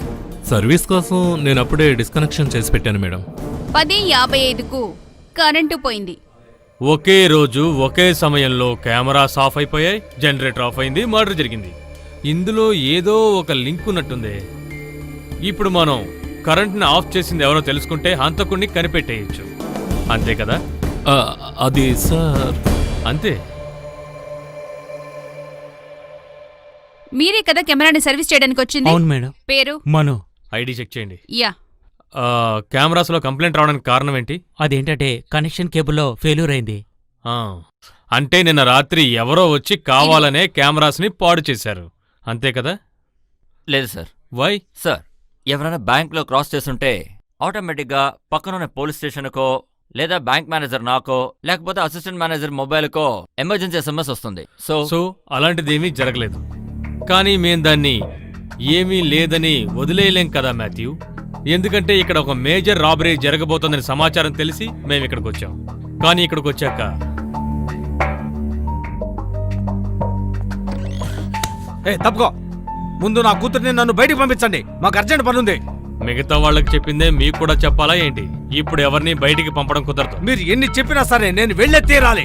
సర్వీస్ కోసం నేను అప్పుడే డిస్కనెక్షన్ చేసి పెట్టాను మేడం. 10:55కు కరెంటు పోయింది. ఒకే రోజు ఒకే సమయంలో కెమెరాస్ ఆఫ్ అయిపోయాయి, జనరేటర్ ఆఫ్ అయింది, మర్డర్ జరిగింది. ఇందులో ఏదో ఒక లింక్ ఉన్నట్టుంది. ఇప్పుడు మనం కరెంట్ని ఆఫ్ చేసింది ఎవరో తెలుసుకుంటే హంతకుడిని కనిపెట్టేయచ్చు. అంతే కదా? అది సార్. అంతే. మీరే కదా కెమెరాని సర్వీస్ చేయడానికి వచ్చింది? అవును మేడం. పేరు? మను. ఐడి చెక్ చేయండి. యా. కెమెరాస్లో కంప్లైంట్ రావడానికి కారణం ఏంటి? అదేంటంటే కనెక్షన్ కేబుల్లో ఫెయిల్యూర్ అయింది. అంటే నిన్న రాత్రి ఎవరో వచ్చి కావాలనే కెమెరాస్ని పాడు చేశారు. అంతే కదా? లేదు సార్. వై? సార్, ఎవరైనా బ్యాంక్లో క్రాస్ చేస్తుంటే ఆటోమేటిక్గా పక్కనున్న పోలీస్ స్టేషన్కో లేదా బ్యాంక్ మేనేజర్ నాకో లేకపోతే అసిస్టెంట్ మేనేజర్ మొబైల్కో ఎమర్జెన్సీ SMS వస్తుంది. సో అలాంటిదేమీ జరగలేదు. కానీ మేం దాన్ని ఏమీ లేదని వదిలేయలేం కదా మాథ్యూ. ఎందుకంటే ఇక్కడ ఒక మేజర్ రాబరీ జరగబోతోందని సమాచారం తెలిసి మేము ఇక్కడికి వచ్చాం. కానీ ఇక్కడికి వచ్చాక తప్పుకో. ముందు నా కూతుర్ని నన్ను బయటికి పంపించండి, మాకు అర్జెంట్ పనుంది. మిగతా వాళ్ళకి చెప్పిందే మీకు కూడా చెప్పాలా ఏంటి? ఇప్పుడు ఎవరిని బయటికి పంపడం కుదరదు. మీరు ఎన్ని చెప్పినా సరే నేను వెళ్ళే తీరాలి.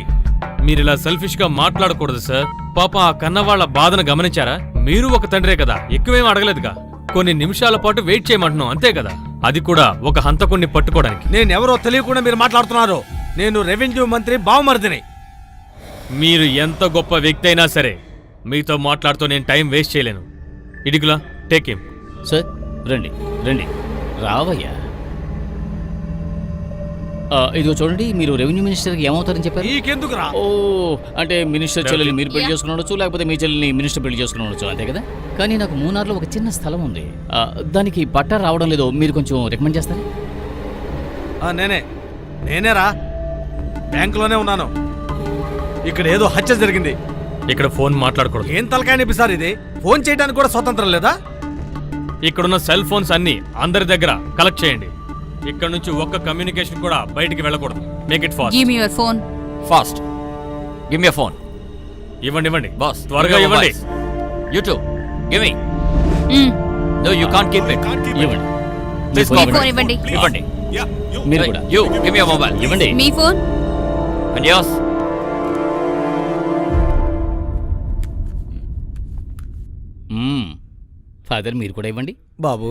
మీరు ఇలా సెల్ఫిష్ గా మాట్లాడకూడదు సార్. పాపం ఆ కన్నవాళ్ల బాధను గమనించారా? మీరు ఒక తండ్రే కదా, ఎక్కువేం అడగలేదుగా. కొన్ని నిమిషాల పాటు వెయిట్ చేయమంటున్నాం, అంతే కదా. అది కూడా ఒక హంతకుణ్ణి పట్టుకోవడానికి. నేనెవరో తెలియకుండా మీరు మాట్లాడుతున్నారు. నేను రెవెన్యూ మంత్రి బావమరిదిని. మీరు ఎంత గొప్ప వ్యక్తి అయినా సరే మీతో మాట్లాడుతూ నేను టైం వేస్ట్ చేయలేను. ఇడిగులా, టేక్ హిమ్. సార్ రండి రండి, రావయ్యా. ఇదిగో చూడండి, మీరు రెవెన్యూ మినిస్టర్కి ఏమవుతారని చెప్పారు? నీకెందుకురా? ఓ, అంటే మినిస్టర్ చెల్లెల్ని మీరు పెళ్లి చేసుకుని ఉండొచ్చు, లేకపోతే మీ చెల్లెల్ని మినిస్టర్ పెళ్లి చేసుకుని ఉండొచ్చు, అంతే కదా. కానీ నాకు మూనార్లో ఒక చిన్న స్థలం ఉంది, దానికి పట్టా రావడం లేదో, మీరు కొంచెం రికమెండ్ చేస్తారా? నేనేరా, బ్యాంకులోనే ఉన్నాను. ఇక్కడ ఏదో హత్య జరిగింది. ఇక్కడ ఫోన్ మాట్లాడకూడదు. ఏం తలకాయ నొప్పి సార్ ఇది? ఫోన్ చేయడానికి కూడా స్వతంత్రం లేదా? ఇక్కడున్న సెల్ ఫోన్స్ అన్ని అందరి దగ్గర కలెక్ట్ చేయండి. ఇక్కడ నుంచి ఒక్క కమ్యూనికేషన్ కూడా బయటికి వెళ్ళకూడదు. Make it fast. Give me your phone. Fast. Give me phone. ఇవ్వండి బాస్, త్వరగా ఇవ్వండి. You too give me. No, you can't keep it. ఇవ్వండి. ప్లీజ్ మీ ఫోన్ ఇవ్వండి. ఇవ్వండి. మీరు కూడా you give me your mobile. ఇవ్వండి. మీ ఫోన్. And yours. ఫాదర్, మీరు కూడా ఇవ్వండి. బాబు,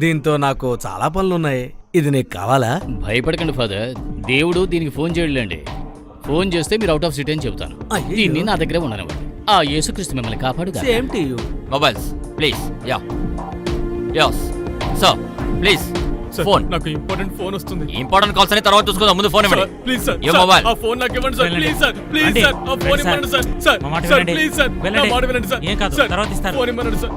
దీంతో నాకు చాలా పనులున్నాయి. ఇది నీకు కావాలా? భయపడకండి ఫాదర్, దేవుడు దీనికి ఫోన్ చేయలేండి. ఫోన్ చేస్తే మీరు అవుట్ ఆఫ్ సిటీ అని చెబుతాను. అయ్యయ్యో. దీన్ని నా దగ్గరే ఉండనివ్వండి. ఆ యేసుక్రీస్తు మిమ్మల్ని కాపాడుగా. Same to you. Mobiles please. Yeah. Yours. Sir please phone. నాకు ఇంపార్టెంట్ ఫోన్ వస్తుంది. ఇంపార్టెంట్ కాల్స్ అని తర్వాత చూసుకుందాం, ముందు ఫోన్ ఇవ్వండి. ప్లీజ్ సార్, ఏ మొబైల్? ఆ ఫోన్ నాకు ఇవ్వండి సార్. ప్లీజ్ సార్, ప్లీజ్ రండి. సార్, ఆ ఫోన్ రండి ఇవ్వండి సార్. సార్. సార్, మా మాట సార్, వినండి. ప్లీజ్ సార్, నా వెళ్ళండి. మాట వినండి సార్. ఏం కాదు, సార్, తర్వాత ఇస్తారు. ఫోన్ ఇవ్వండి సార్.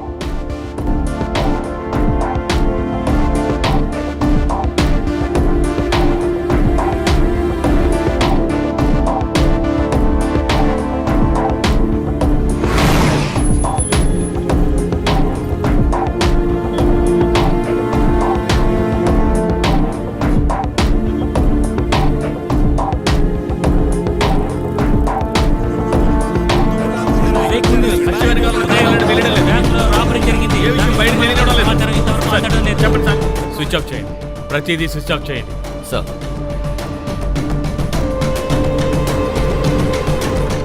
బ్యాంకులో రాబరీ జరిగింది. సమాచారం లేదు. చెప్పండి సార్. స్విచ్ ఆఫ్ చేయండి, ప్రతిదీ స్విచ్ ఆఫ్ చేయండి. సార్,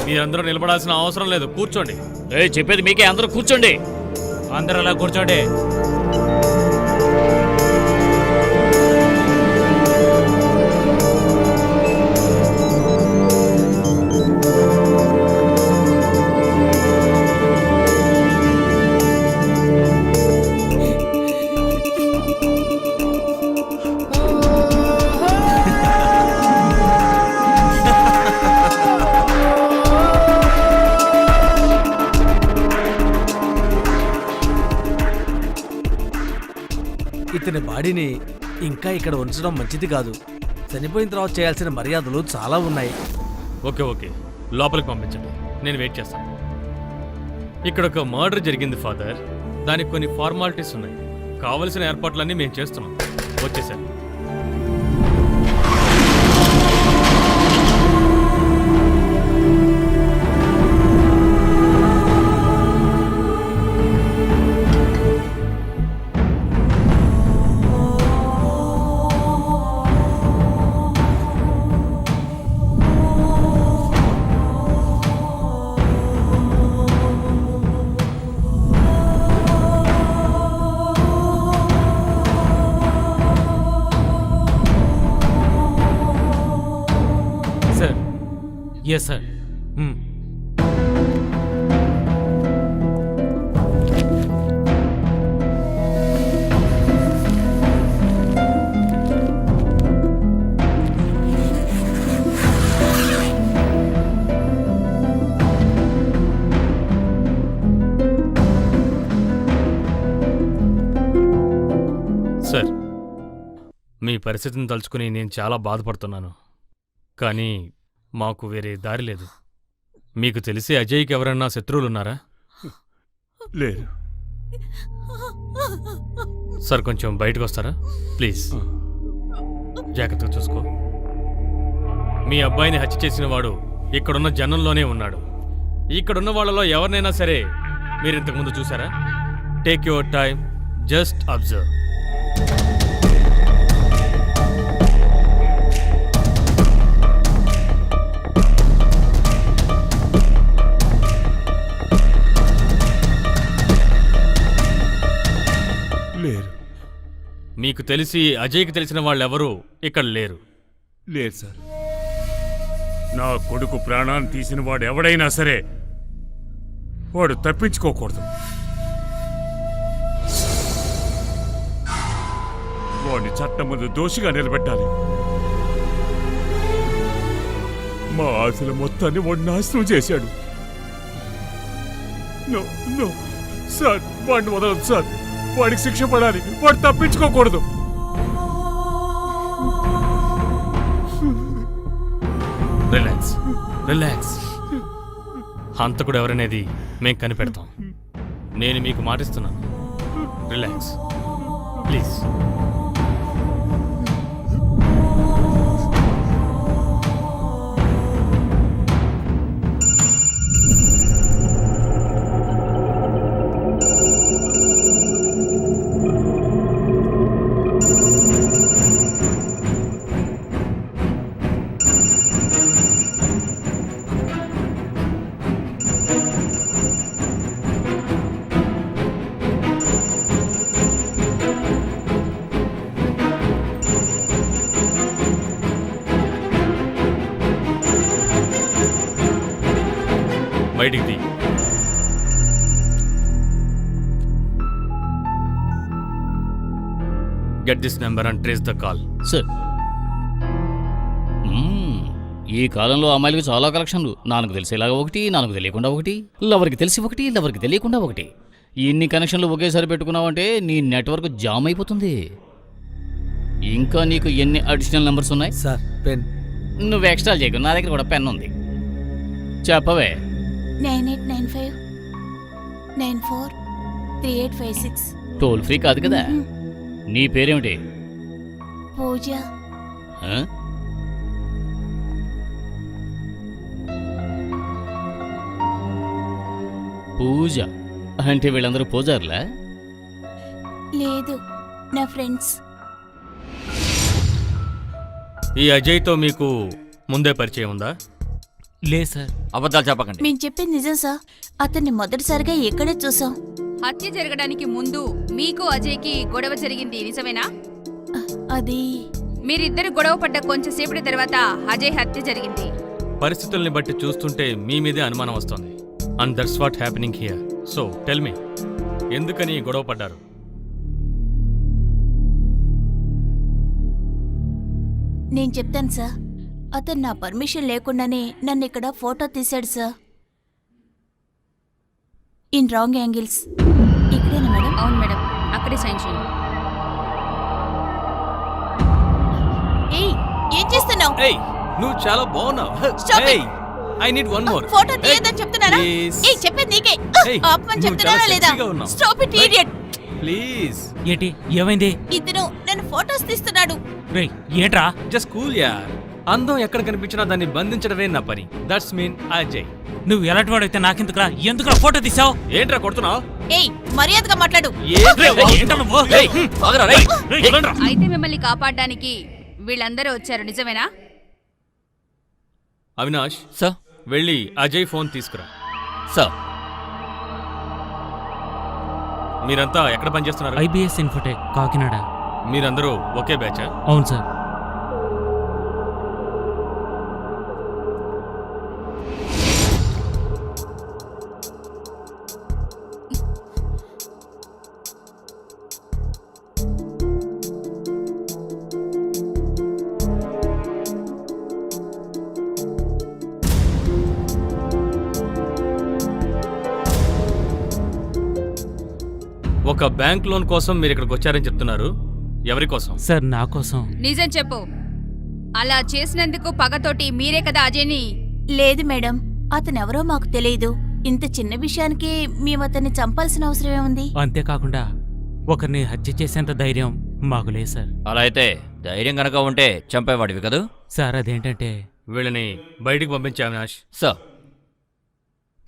మీరందరూ నిలబడాల్సిన అవసరం లేదు, కూర్చోండి. చెప్పేది మీకే, అందరూ కూర్చోండి. అందరూ అలా కూర్చోండి. ఇతని బాడీని ఇంకా ఇక్కడ ఉంచడం మంచిది కాదు. చనిపోయిన తర్వాత చేయాల్సిన మర్యాదలు చాలా ఉన్నాయి. ఓకే ఓకే, లోపలికి పంపించండి, నేను వెయిట్ చేస్తాను. ఇక్కడ ఒక మర్డర్ జరిగింది ఫాదర్, దానికి కొన్ని ఫార్మాలిటీస్ ఉన్నాయి. కావలసిన ఏర్పాట్లన్నీ మేము చేస్తున్నాం. వచ్చేసారు. సార్. Yes sir. సార్, మీ పరిస్థితిని తలుచుకుని నేను చాలా బాధపడుతున్నాను. కానీ మాకు వేరే దారి లేదు. మీకు తెలిసి అజయ్కి ఎవరన్నా శత్రువులున్నారా? లేదు. సార్, కొంచెం బయటకు వస్తారా ప్లీజ్? జాగ్రత్తగా చూసుకో. మీ అబ్బాయిని హత్య చేసిన వాడు ఇక్కడున్న జనంలోనే ఉన్నాడు. ఇక్కడున్న వాళ్ళలో ఎవరినైనా సరే మీరు ఇంతకుముందు చూసారా? Take your time, just observe. లేరు. మీకు తెలిసి అజయ్కి తెలిసిన వాళ్ళెవరూ ఇక్కడ లేరు. లేదు సార్. నా కొడుకు ప్రాణాన్ని తీసిన వాడు ఎవడైనా సరే వాడు తప్పించుకోకూడదు. వాడిని చట్టం ముందు దోషిగా నిలబెట్టాలి. మా ఆశల మొత్తాన్ని వాడు నాశనం చేశాడు. నో సార్, వాడిని వదలదు సార్. వాడికి శిక్ష పడాలి. వాడు తప్పించుకోకూడదు. Relax relax. హంతకుడు ఎవరనేది మేం కనిపెడతాం. నేను మీకు మాటిస్తున్నాను. Relax please. బయటికి తీ. Get this number and trace the call. Sir. ఈ కాలంలో అమ్మాయిలకు చాలా కలెక్షన్లు. నాకు తెలిసేలాగా ఒకటి, నాకు తెలియకుండా ఒకటి, లవర్కి తెలిసి ఒకటి, లవర్కి తెలియకుండా ఒకటి. ఇన్ని కనెక్షన్లు ఒకేసారి పెట్టుకున్నావంటే నీ నెట్వర్క్ జామ్ అయిపోతుంది. ఇంకా నీకు ఎన్ని అడిషనల్ నెంబర్స్ ఉన్నాయి? Sir, pen. నువ్వు ఎక్స్ట్రా చేయకు, నా దగ్గర కూడా పెన్ ఉంది. చెప్పవే. 9895 943856. టోల్ ఫ్రీ కాదు కదా. నీ పేరేమిటి? పూజ. ఆ? పూజ అంటే వీళ్ళందరూ పూజారులా? లేదు, నా ఫ్రెండ్స్. ఈ అజయ్తో మీకు ముందే పరిచయం ఉందా? లేదు సార్. అబద్ధాలు చెప్పకండి. మేము చెప్పింది నిజం సార్. అతన్ని మొదటిసారిగా ఇక్కడే చూసాం. హత్య జరగడానికి ముందు మీకు అజయ్కి గొడవ జరిగింది నిజమేనా? అది మీరిద్దరు గొడవ పడ్డ కొంచెంసేపటి తర్వాత అజయ్ హత్య జరిగింది. పరిస్థితుల్ని బట్టి చూస్తుంటే మీ మీదే అనుమానం వస్తుంది. And that's what happening here. So tell me, ఎందుకని గొడవ పడ్డారు? నేను చెప్తాను సార్. అతను నా పర్మిషన్ లేకుండానే నన్ను ఇక్కడ ఫోటో తీశాడు సార్. In wrong angles. ఇక్కడేనా మేడం? అవును మేడం, అక్కడే సైన్ చేయండి. ఏయ్ నువ్వు చాలా బాగున్నావు. Stop it. I need one more. Photo తీయదని చెప్తున్నారా? Please. ఏయ్ చెప్పేది నీకే. Hey, ఆపమని నువ్వు చెప్తున్నారా చాలా లేదా? sexy గా ఉన్నావు. Stop it idiot. ప్లీజ్ ఏంటి ఏమైంది? ఇతను నన్ను ఫోటోస్ తీస్తున్నాడు. రేయ్ ఏంట్రా? జస్ట్ కూల్ యార్. అందం ఎక్కడ కనిపించినా దాన్ని బంధించడమే నా పని. That's mean Ajay. నువ్వు ఎలాంటి వాడైతే నాకెందుకురా? ఎందుకురా ఫోటో తీసావు? ఏంట్రా కొడుతున్నావు? ఏయ్ మర్యాదగా మాట్లాడు. అయితే మిమ్మల్ని కాపాడడానికి వీళ్ళందరూ వచ్చారు, నిజమేనా? అవినాష్ సార్ వెళ్ళి అజయ్ ఫోన్ తీసుకురా. సార్ మీరంతా ఎక్కడ పనిచేస్తున్నారు? IBS Infotech Kakinada. మీరందరూ ఒకే బ్యాచా? అవును సార్. ఒక బ్యాంక్ లోన్ కోసం మీరు ఇక్కడికి వచ్చారని చెప్తున్నారు. ఎవరి కోసం? సార్ నా కోసం. నిజం చెప్పు. అలా చేసినందుకు పగతోటి మీరే కదా అజయ్ని? లేదు మేడం, అతనెవరో మాకు తెలియదు. ఇంత చిన్న విషయానికి మేము అతన్ని చంపాల్సిన అవసరమే ఉంది. అంతేకాకుండా ఒకరిని హత్య చేసేంత ధైర్యం మాకు లేదు సార్. అలా అయితే ధైర్యం కనుక ఉంటే చంపేవాడివి కదూ? సార్ అదేంటంటే వీళ్ళని బయటికి పంపించే అవినాష్. సార్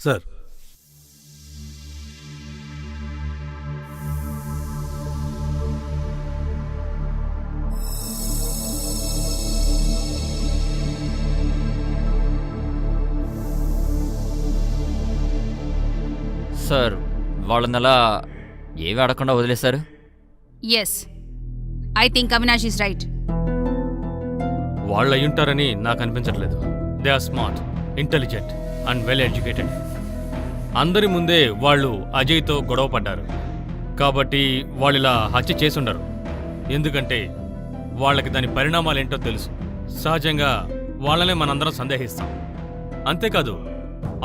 సార్ సార్ వాళ్ళని అలా ఏమీ అడగకుండా వదిలేశారు? Yes, I think Avinash is right. వాళ్ళు అయ్యుంటారని నాకు అనిపించట్లేదు. They are smart, intelligent and well educated. అందరి ముందే వాళ్ళు అజయ్తో గొడవ పడ్డారు కాబట్టి వాళ్ళు ఇలా హత్య చేసుండరు. ఎందుకంటే వాళ్ళకి దాని పరిణామాలేంటో తెలుసు. సహజంగా వాళ్ళనే మనందరం సందేహిస్తాం. అంతేకాదు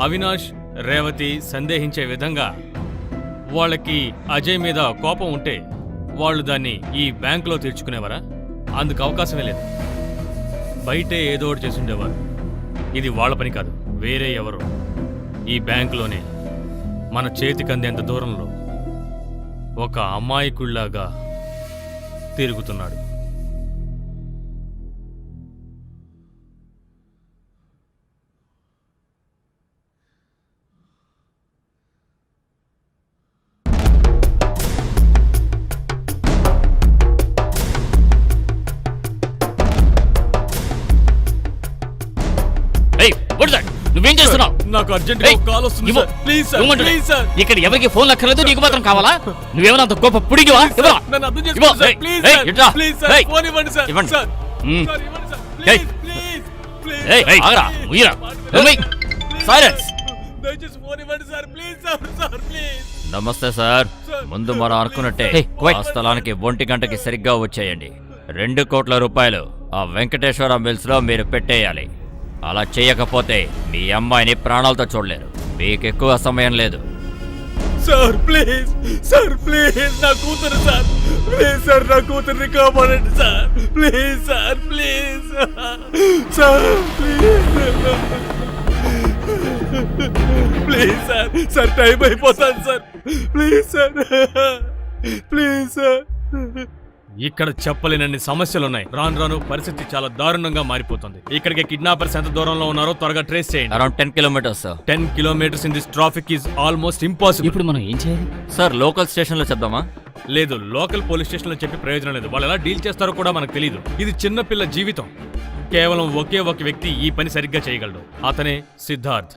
అవినాష్, రేవతి సందేహించే విధంగా వాళ్ళకి అజయ్ మీద కోపం ఉంటే వాళ్ళు దాన్ని ఈ బ్యాంకులో తీర్చుకునేవారా? అందుకు అవకాశమే లేదు. బయటే ఏదో ఒకటి చేసుండేవారు. ఇది వాళ్ళ పని కాదు, వేరే ఎవరు. ఈ బ్యాంకులోనే మన చేతికి అందేంత దూరంలో ఒక అమాయకుళ్లాగా తిరుగుతున్నాడు. నువ్వేం చేస్తున్నావు? నాకు అర్జెంట్ ఏయ్, కాల్ వస్తుంది ఇవ్వు. సార్. ప్లీజ్ సార్, ఇవ్వమంటే. Please sir. ఇక్కడ ఎవరికి ఫోన్ అక్కర్లేదు, నీకు మాత్రం కావాలా? నువ్వేమైనా అంత గొప్ప పుడిగివా? ఇవ్వరా? నన్ను అర్థం ఇవ్వు. చేసుకోండి సార్. ఏయ్, ప్లీజ్ ఏయ్, సార్. ఇట్రా. ప్లీజ్ సార్, ఏయ్, ఫోన్ ఇవ్వండి సార్. ఇవ్వండి. సార్, మ్మ్. సార్, ఇవ్వండి సార్. ఏయ్. ప్లీజ్, ప్లీజ్, ఏయ్, ప్లీజ్. ఆగరా, ఉయ్యరా. ఉమ్మి. సైలెన్స్. దయచేసి ఫోన్ ఇవ్వండి sir. Please sir, sir please. నమస్తే సార్. ముందు మనం అనుకున్నట్టే Hey, quiet. ఆ స్థలానికి 1 గంటకి సరిగ్గా వచ్చేయండి. 2 కోట్ల రూపాయలు ఆ వెంకటేశ్వర మిల్స్ లో మీరు పెట్టేయాలి. అలా చేయకపోతే మీ అమ్మాయిని ప్రాణాలతో చూడలేరు. మీకు ఎక్కువ సమయం లేదు. సార్ ప్లీజ్, సార్ ప్లీజ్, నా కూతురు సార్. ప్లీజ్ సార్, నా కూతుర్ని కాపాడండి sir. Please sir, please sir, please please sir. Sir time అయిపోతాను sir. Please sir, please sir. ఇక్కడ చెప్పలేనన్ని సమస్యలున్నాయి. రాను రాను పరిస్థితి చాలా దారుణంగా మారిపోతుంది. ఇక్కడికి కిడ్నాపర్స్ ఎంత దూరంలో ఉన్నారో త్వరగా ట్రేస్ చేయండి. Around 10 kilometres sir. 10 kilometers in this traffic is almost impossible. ఇప్పుడు మనం ఏం చేయాలి? సార్ లోకల్ స్టేషన్లో చెప్దామా? లేదు, లోకల్ పోలీస్ స్టేషన్ లో చెప్పి ప్రయోజనం లేదు. వాళ్ళు ఎలా డీల్ చేస్తారో కూడా మనకు తెలియదు. ఇది చిన్నపిల్ల జీవితం. కేవలం ఒకే ఒక వ్యక్తి ఈ పని సరిగ్గా చేయగలడు. అతనే సిద్ధార్థ్.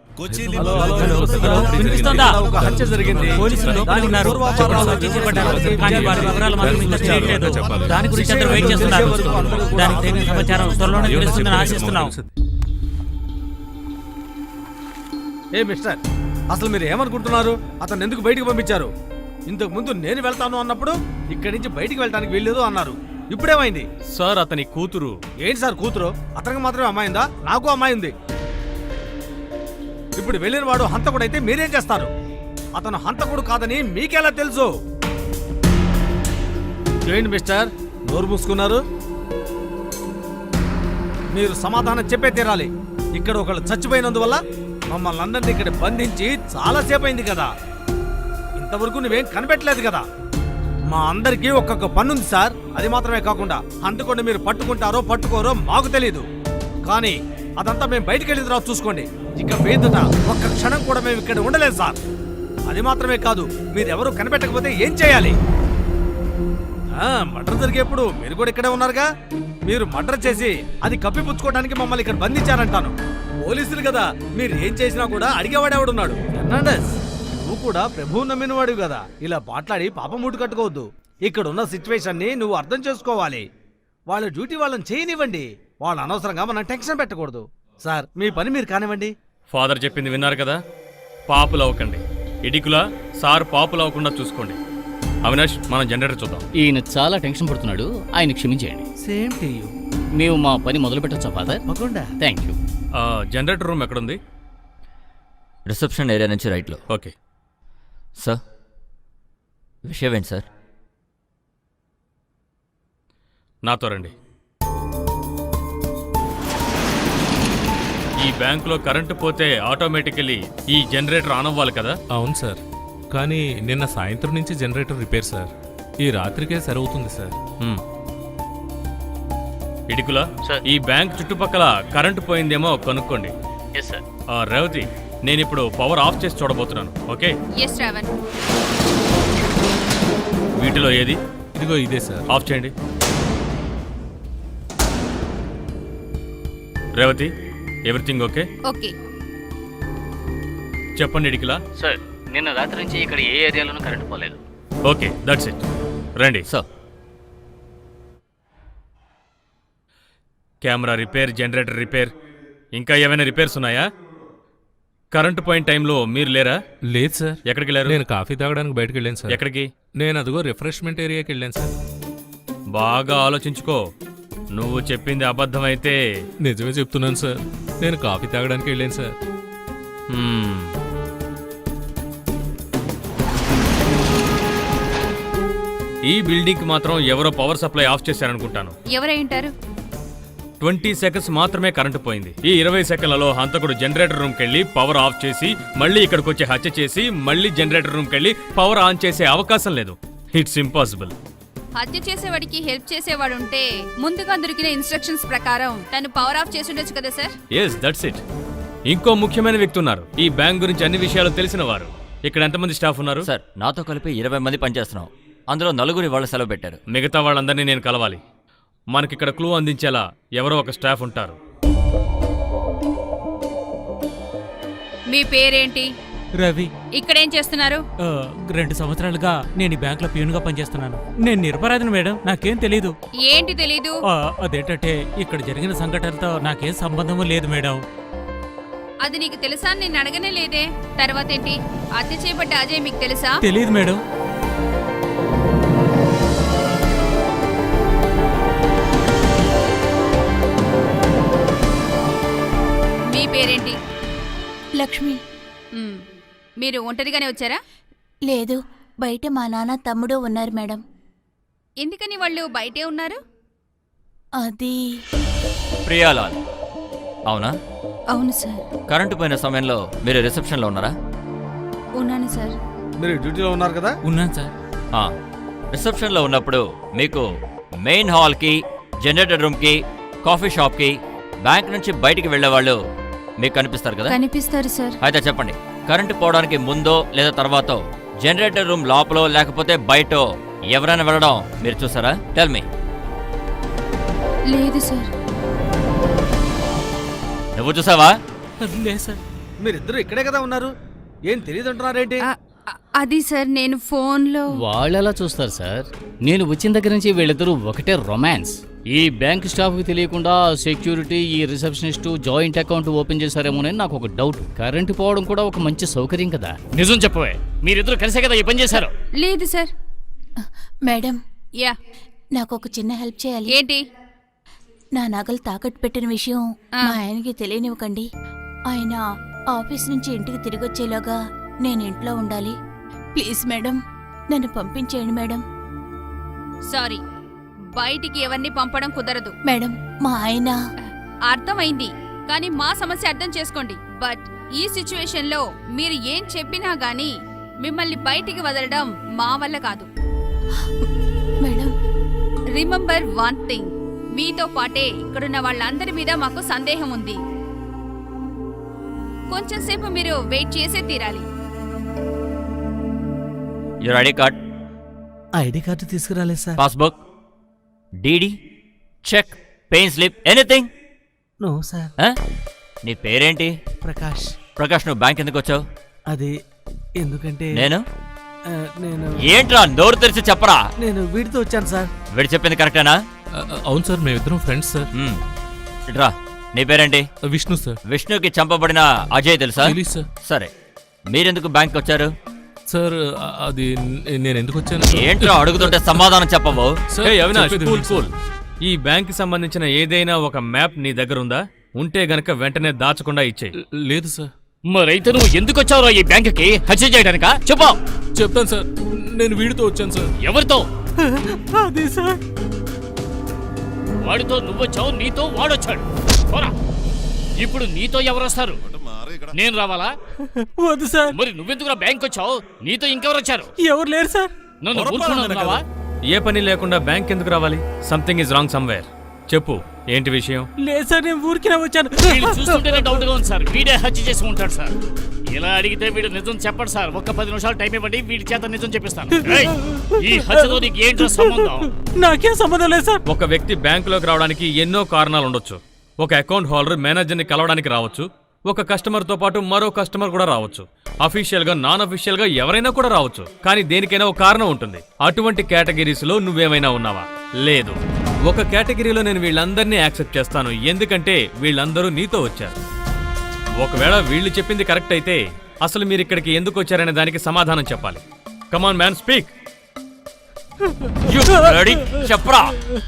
వినిపిస్తోందా? ఒక హత్య జరిగింది. పోలీసులు లోపల ఉన్నారు. చెప్పడం హత్య చేయబడ్డారు. కానీ వారి వివరాలు మాత్రం ఇంకా తెలియట్లేదు. దాని గురించి అందరూ వెయిట్ చేస్తున్నారు. దానికి తగిన సమాచారం త్వరలోనే తెలుస్తుందని ఆశిస్తున్నాం. ఏ మిస్టర్, అసలు మీరు ఏమనుకుంటున్నారు? అతను ఎందుకు బయటికి పంపించారు? ఇంతకు ముందు నేను వెళ్తాను అన్నప్పుడు ఇక్కడి నుంచి బయటికి వెళ్ళడానికి వీల్లేదు అన్నారు. ఇప్పుడేమైంది? సార్ అతని కూతురు. ఏంటి సార్ కూతురు? అతనికి మాత్రమే అమ్మాయి ఉందా? నాకు అమ్మాయి ఉంది. ఇప్పుడు వెళ్ళిన వాడు హంతకుడైతే మీరేం చేస్తారు? అతను హంతకుడు కాదని మీకెలా తెలుసు? ఏంటి మిస్టర్, నోరు మూసుకున్నారు? మీరు సమాధానం చెప్పే తీరాలి. ఇక్కడ ఒకళ్ళు చచ్చిపోయినందువల్ల మమ్మల్ని అందరినీ ఇక్కడ బంధించి చాలాసేపు అయింది కదా. ఇంతవరకు నువ్వేం కనిపెట్టలేదు కదా. మా అందరికీ ఒక్కొక్క పన్నుంది సార్. అది మాత్రమే కాకుండా అందుకొని మీరు పట్టుకుంటారో పట్టుకోరో మాకు తెలీదు. కానీ అదంతా మేము బయటికి వెళ్ళిన తర్వాత చూసుకోండి. ఇక మీదట ఒక్క క్షణం కూడా మేము ఇక్కడ ఉండలేదు సార్. అది మాత్రమే కాదు, మీరెవరూ కనిపెట్టకపోతే ఏం చేయాలి? మర్డర్ జరిగేప్పుడు మీరు కూడా ఇక్కడే ఉన్నారుగా. మీరు మర్డర్ చేసి అది కప్పిపుచ్చుకోవడానికి మమ్మల్ని ఇక్కడ బంధించారంటాను. పోలీసులు కదా, మీరు ఏం చేసినా కూడా అడిగేవాడెవడున్నాడు. ఫెర్నాండెస్, నువ్వు కూడా ప్రభువు నమ్మినవాడు కదా. ఇలా మాట్లాడి పాపం మూట కట్టుకోవద్దు. ఇక్కడున్న సిచ్యువేషన్ ని నువ్వు అర్థం చేసుకోవాలి. వాళ్ళ డ్యూటీ వాళ్ళని చేయనివ్వండి. వాళ్ళు అనవసరంగా మనం టెన్షన్ పెట్టకూడదు. సార్, మీ పని మీరు కానివ్వండి. ఫాదర్ చెప్పింది విన్నారు కదా, పాపులవ్వకండి. ఇడికులా సార్ పాపులవ్వకుండా చూసుకోండి. అవినాష్, మనం జనరేటర్ చూద్దాం. ఈయన చాలా టెన్షన్ పడుతున్నాడు, ఆయన క్షమించేయండి. Same to you. మేము మా పని మొదలు పెట్టొచ్చా father? Thank you. Generator room ఎక్కడుంది? రిసెప్షన్ ఏరియా నుంచి రైట్లో. ఓకే సార్, విషయం ఏంటి సార్? నాతో రండి. ఈ బ్యాంకులో కరెంటు పోతే ఆటోమేటికలీ ఈ జనరేటర్ ఆన్ అవ్వాలి కదా? అవును సార్, కానీ నిన్న సాయంత్రం నుంచి జనరేటర్ రిపేర్ సార్. ఈ రాత్రికే సరవుతుంది సార్. ఇడికులా, ఈ బ్యాంక్ చుట్టుపక్కల కరెంటు పోయిందేమో కనుక్కోండి. రేవతి, నేను ఇప్పుడు పవర్ ఆఫ్ చేసి చూడబోతున్నాను. ఓకే? ఎస్ శ్రావణ్. వీటిలో ఏది? ఇదిగో ఇదే సార్. ఆఫ్ చేయండి. Revathi, everything okay? ఓకే. చెప్పండి ఇడికిలా. సార్, నిన్న రాత్రి నుంచి ఇక్కడ ఏ ఏరియాలోనూ కరెంట్ పోలేదు. Okay, that's it. రండి. Sir, camera repair, generator repair, ఇంకా ఏమైనా రిపేర్స్ ఉన్నాయా? కరెంటు పోయిన టైంలో మీరు లేరా? లేదు సార్. ఎక్కడికి వెళ్ళారు? నేను కాఫీ తాగడానికి బయటకు వెళ్ళాను సార్. ఎక్కడికి? నేను అదిగో రిఫ్రెష్మెంట్ ఏరియాకి వెళ్ళాను సార్. బాగా ఆలోచించుకో. నువ్వు చెప్పింది అబద్ధమైతే నిజమే చెప్తున్నాను సార్. నేను కాఫీ తాగడానికి వెళ్ళాను సార్. ఈ బిల్డింగ్ కి మాత్రం ఎవరో పవర్ సప్లై ఆఫ్ చేశారనుకుంటాను. ఎవరై ఉంటారు? 20 సెకండ్స్ మాత్రమే కరెంటు పోయింది. ఈ 20 సెకండ్లలో హంతకుడు జనరేటర్ రూమ్కి వెళ్ళి పవర్ ఆఫ్ చేసి మళ్ళీ ఇక్కడికి వచ్చి హత్య చేసి మళ్ళీ జనరేటర్ రూమ్కి వెళ్ళి పవర్ ఆన్ చేసే అవకాశం లేదు. It's impossible. హత్య చేసేవాడికి హెల్ప్ చేసేవాడు ఉంటే ముందుగా దొరికిన ఇన్స్ట్రక్షన్స్ ప్రకారం తను పవర్ ఆఫ్ చేసి ఉండొచ్చు కదా సార్? Yes, that's it. ఇంకో ముఖ్యమైన వ్యక్తి ఉన్నారు. ఈ బ్యాంక్ గురించి అన్ని విషయాలు తెలిసిన వారు. ఇక్కడ ఎంతమంది స్టాఫ్ ఉన్నారు? సార్, నాతో కలిపి 20 మంది పనిచేస్తున్నాం. అందులో 4 వాళ్ళ సెలవు పెట్టారు. మిగతా వాళ్ళందరినీ నేను కలవాలి. మనకిక్కడ క్లూ అందించేలా ఎవరో ఒక స్టాఫ్ ఉంటారు. మీ పేరేంటి? రవి. ఇక్కడేం చేస్తున్నారు? 2 సంవత్సరాలుగా నేను ఈ బ్యాంకులో ప్యూన్గా పనిచేస్తున్నాను. నేను నిరపరాధిని మేడం, నాకేం తెలీదు. ఏంటి తెలీదు? అదేంటంటే ఇక్కడ జరిగిన సంఘటనతో నాకేం సంబంధము లేదు మేడం. అది నీకు తెలుసా? నేను అడగనే లేదే. తర్వాత ఏంటి? హత్య చేయబడ్డ అజయ్ మీకు తెలుసా? తెలీదు మేడం. మీ పేరేంటి? లక్ష్మి. మీరు ఒంటరిగానే వచ్చారా? లేదు, బయట మా నాన్న తమ్ముడు ఉన్నారు మేడం. ఎందుకని వాళ్ళు బయటే ఉన్నారు? అది ప్రియాలాల్, అవునా? అవును సార్. కరెంటు పోయిన సమయంలో మీరు రిసెప్షన్లో ఉన్నారా? ఉన్నాను సార్. మీరు డ్యూటీలో ఉన్నారు కదా? ఉన్నాను సార్. రిసెప్షన్లో ఉన్నప్పుడు మీకు మెయిన్ హాల్కి, జనరేటర్ రూమ్కి, కాఫీ షాప్కి, బ్యాంక్ నుంచి బయటికి వెళ్ళేవాళ్ళు మీకు కనిపిస్తారు కదా? కనిపిస్తారు సార్. అయితే చెప్పండి, కరెంటు పోవడానికి ముందో లేదా తర్వాతో జనరేటర్ రూమ్ లోపల లేకపోతే బయటో ఎవరైనా వెళ్ళడం మీరు చూసారా? Tell me. లేదు సార్. నువ్వు చూసావా? లేదు సార్. మీరిద్దరు ఇక్కడే కదా ఉన్నారు, ఏం తెలియదు అంటున్నారేంటి? అది సార్, నేను ఫోన్లో. వాళ్ళెలా చూస్తారు సార్? నేను వచ్చిన దగ్గర నుంచి వీళ్ళిద్దరూ ఒకటే రొమాన్స్. ఈ బ్యాంక్ స్టాఫ్కి తెలియకుండా సెక్యూరిటీ, ఈ రిసెప్షనిస్టు జాయింట్ అకౌంట్ ఓపెన్ చేశారేమోనని నాకు ఒక డౌట్. కరెంటు పోవడం కూడా ఒక మంచి సౌకర్యం కదా. నిజం చెప్పవే, మీరిద్దరు కలిసే కదా ఈ పని చేశారు? లేదు సార్. మేడం, యా, నాకు ఒక చిన్న హెల్ప్ చేయాలి. ఏంటి? నా నగలు తాకట్టు పెట్టిన విషయం మా ఆయనకి తెలియనివ్వకండి. ఆయన ఆఫీస్ నుంచి ఇంటికి తిరిగి వచ్చేలాగా నేను ఇంట్లో ఉండాలి. ప్లీజ్ మేడం, నన్ను పంపించేయండి మేడం. సారీ, బయటికి ఎవరిని పంపడం కుదరదు మేడం. మా ఆయన అర్థమైంది, కానీ మా సమస్య అర్థం చేసుకోండి. బట్ ఈ సిచ్యువేషన్ లో మీరు ఏం చెప్పినా గానీ మిమ్మల్ని బయటికి వదలడం మా వల్ల కాదు. మేడం, రిమెంబర్ వన్ థింగ్, మీతో పాటే ఇక్కడున్న వాళ్ళందరి మీద మాకు సందేహం ఉంది. కొంచెం సేపు మీరు వెయిట్ చేసే తీరాలి. Your ID card, ID card తీసుకురాలేదు sir. Passbook, DD, cheque, pay in slip, anything. No sir. నీ పేరేంటి? ప్రకాష్. ప్రకాష్, నువ్వు బ్యాంక్ ఎందుకు వచ్చావు? అది ఎందుకంటే నేను నేను ఏంట్రా నోరు తెరిచి చెప్పరా? నేను వీడితో వచ్చాను సార్. వీడు చెప్పింది కరెక్టేనా? అవును సార్, మేమిద్దరం ఫ్రెండ్స్ సార్. ఇట్రా, నీ పేరేంటి? విష్ణు సార్. విష్ణుకి చంపబడిన అజయ్ తెలుసా? తెలీదు సార్. సరే, మీరెందుకు బ్యాంక్ వచ్చారు? సార్ అది నేను ఎందుకు వచ్చాను? ఏంట్రా అడుగుతుంటే సమాధానం చెప్పవు? సార్, హే అవినాష్, చెప్పేది కూల్ వినండి కూల్. ఈ బ్యాంక్ కి సంబంధించిన ఏదైనా ఒక మ్యాప్ నీ దగ్గర ఉందా? ఉంటే గనక వెంటనే దాచకుండా ఇచ్చేయి. సార్. లేదు సార్. మరైతే నువ్వు ఎందుకు వచ్చావురా ఈ బ్యాంకుకి? హత్య చేయడానికా? చెప్పు. చెప్తాను సార్, నేను వీడితో వచ్చాను సార్. ఎవరితో? అది సార్. వాడితో నువ్వొచ్చావు, నీతో వాడొచ్చాడు. పోరా. ఇప్పుడు నీతో ఎవరు వస్తారు? నేను రావాలా? వద్దు సార్. మరి నువ్వెందుకురా బ్యాంక్ వచ్చావు? నీతో ఇంకెవరు వచ్చారు? ఎవరు లేరు సార్. నన్ను ఊరుకున్నావా? ఏ పని లేకుండా బ్యాంక్ ఎందుకు రావాలి? Something is wrong somewhere. చెప్పు, ఏంటి విషయం? లేదు సార్, నేను ఊరికినే వచ్చాను. వీడు చూస్తుంటేనే డౌట్ గా ఉంది సార్. వీడే హత్య చేసి ఉంటాడు సార్. ఇలా అడిగితే వీడు నిజం చెప్పడు సార్. ఒక్క 10 నిమిషాలు టైం ఇవ్వండి, వీడి చేత నిజం చెప్పిస్తాను. ఏయ్, ఈ హత్యతో నీకు ఏంటో సంబంధం? నాకేం సంబంధం లేదు సార్. ఒక వ్యక్తి బ్యాంకులోకి రావడానికి ఎన్నో కారణాలు ఉండొచ్చు. ఒక అకౌంట్ హోల్డర్ మేనేజర్ని కలవడానికి రావచ్చు. ఒక కస్టమర్ తో పాటు మరో కస్టమర్ కూడా రావచ్చు. అఫీషియల్ గా, నాన్ అఫీషియల్ గా ఎవరైనా కూడా రావచ్చు. కానీ దేనికైనా ఒక కారణం ఉంటుంది. అటువంటి కేటగిరీస్ లో నువ్వేమైనా ఉన్నావా? లేదు. ఒక కేటగిరీలో నేను వీళ్ళందరినీ యాక్సెప్ట్ చేస్తాను, ఎందుకంటే వీళ్ళందరూ నీతో వచ్చారు. ఒకవేళ వీళ్ళు చెప్పింది కరెక్ట్ అయితే అసలు మీరు ఇక్కడికి ఎందుకు వచ్చారనే దానికి సమాధానం చెప్పాలి. Come on man, speak. చెప్పరా,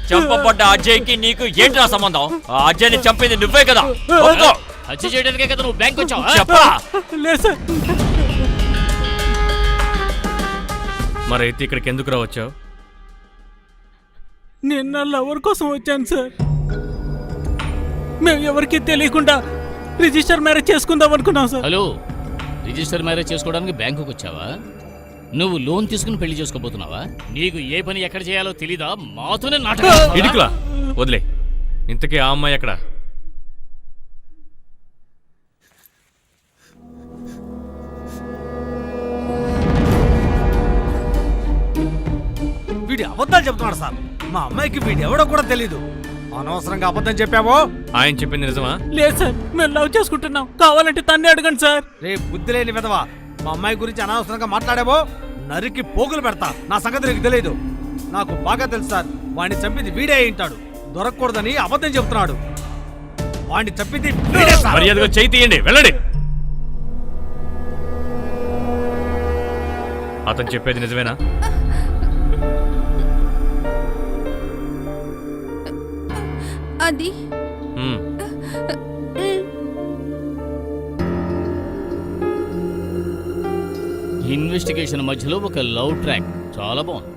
చంపబడ్డ అజయ్కి నీకు ఏంటి నా సంబంధం? ఆ అజయ్ని చంపింది నువ్వే కదా? ఒప్పుకో. హత్య చేయడానికే కదా నువ్వు బ్యాంక్ వచ్చావు? చెప్పరా. లేదు సార్. మరైతే ఇక్కడికి ఎందుకు రావచ్చావు? నేను నా లవర్ కోసం వచ్చాను సార్. మేము ఎవరికి తెలియకుండా రిజిస్టర్ మ్యారేజ్ చేసుకుందాం అనుకున్నాం సార్. హలో, రిజిస్టర్ మ్యారేజ్ చేసుకోవడానికి బ్యాంకుకి వచ్చావా? నువ్వు లోన్ తీసుకుని పెళ్లి చేసుకోబోతున్నావా? నీకు ఏ పని ఎక్కడ చేయాలో తెలీదా? మాతోనే నాటకం. ఇడికులా వదిలే. ఇంతకీ ఆ అమ్మాయి ఎక్కడ? వీడి అబద్ధాలు చెప్తున్నాడు సార్. మా అమ్మాయికి వీడు ఎవడో కూడా తెలీదు. అనవసరంగా అబద్ధం చెప్పావో. ఆయన చెప్పింది నిజమా? లేదు సార్, మేము లవ్ చేసుకుంటున్నాం. కావాలంటే తన్నే అడగండి సార్. రే బుద్ధి లేని విధవా, మా అమ్మాయి గురించి అనవసరంగా మాట్లాడావో నరికి పోగులు పెడతా. నా సంగతి నీకు తెలియదు. నాకు బాగా తెలుసు సార్. వాడిని చంపింది వీడే అయి ఉంటాడు. దొరకకూడదని అబద్ధం చెప్తున్నాడు. వాడిని చంపింది వీడే సార్. మర్యాదగా చేయి తీయండి, వెళ్ళండి. అతను చెప్పేది నిజమేనా? అది ఇన్వెస్టిగేషన్ మధ్యలో ఒక లవ్ ట్రాక్ చాలా బాగుంది.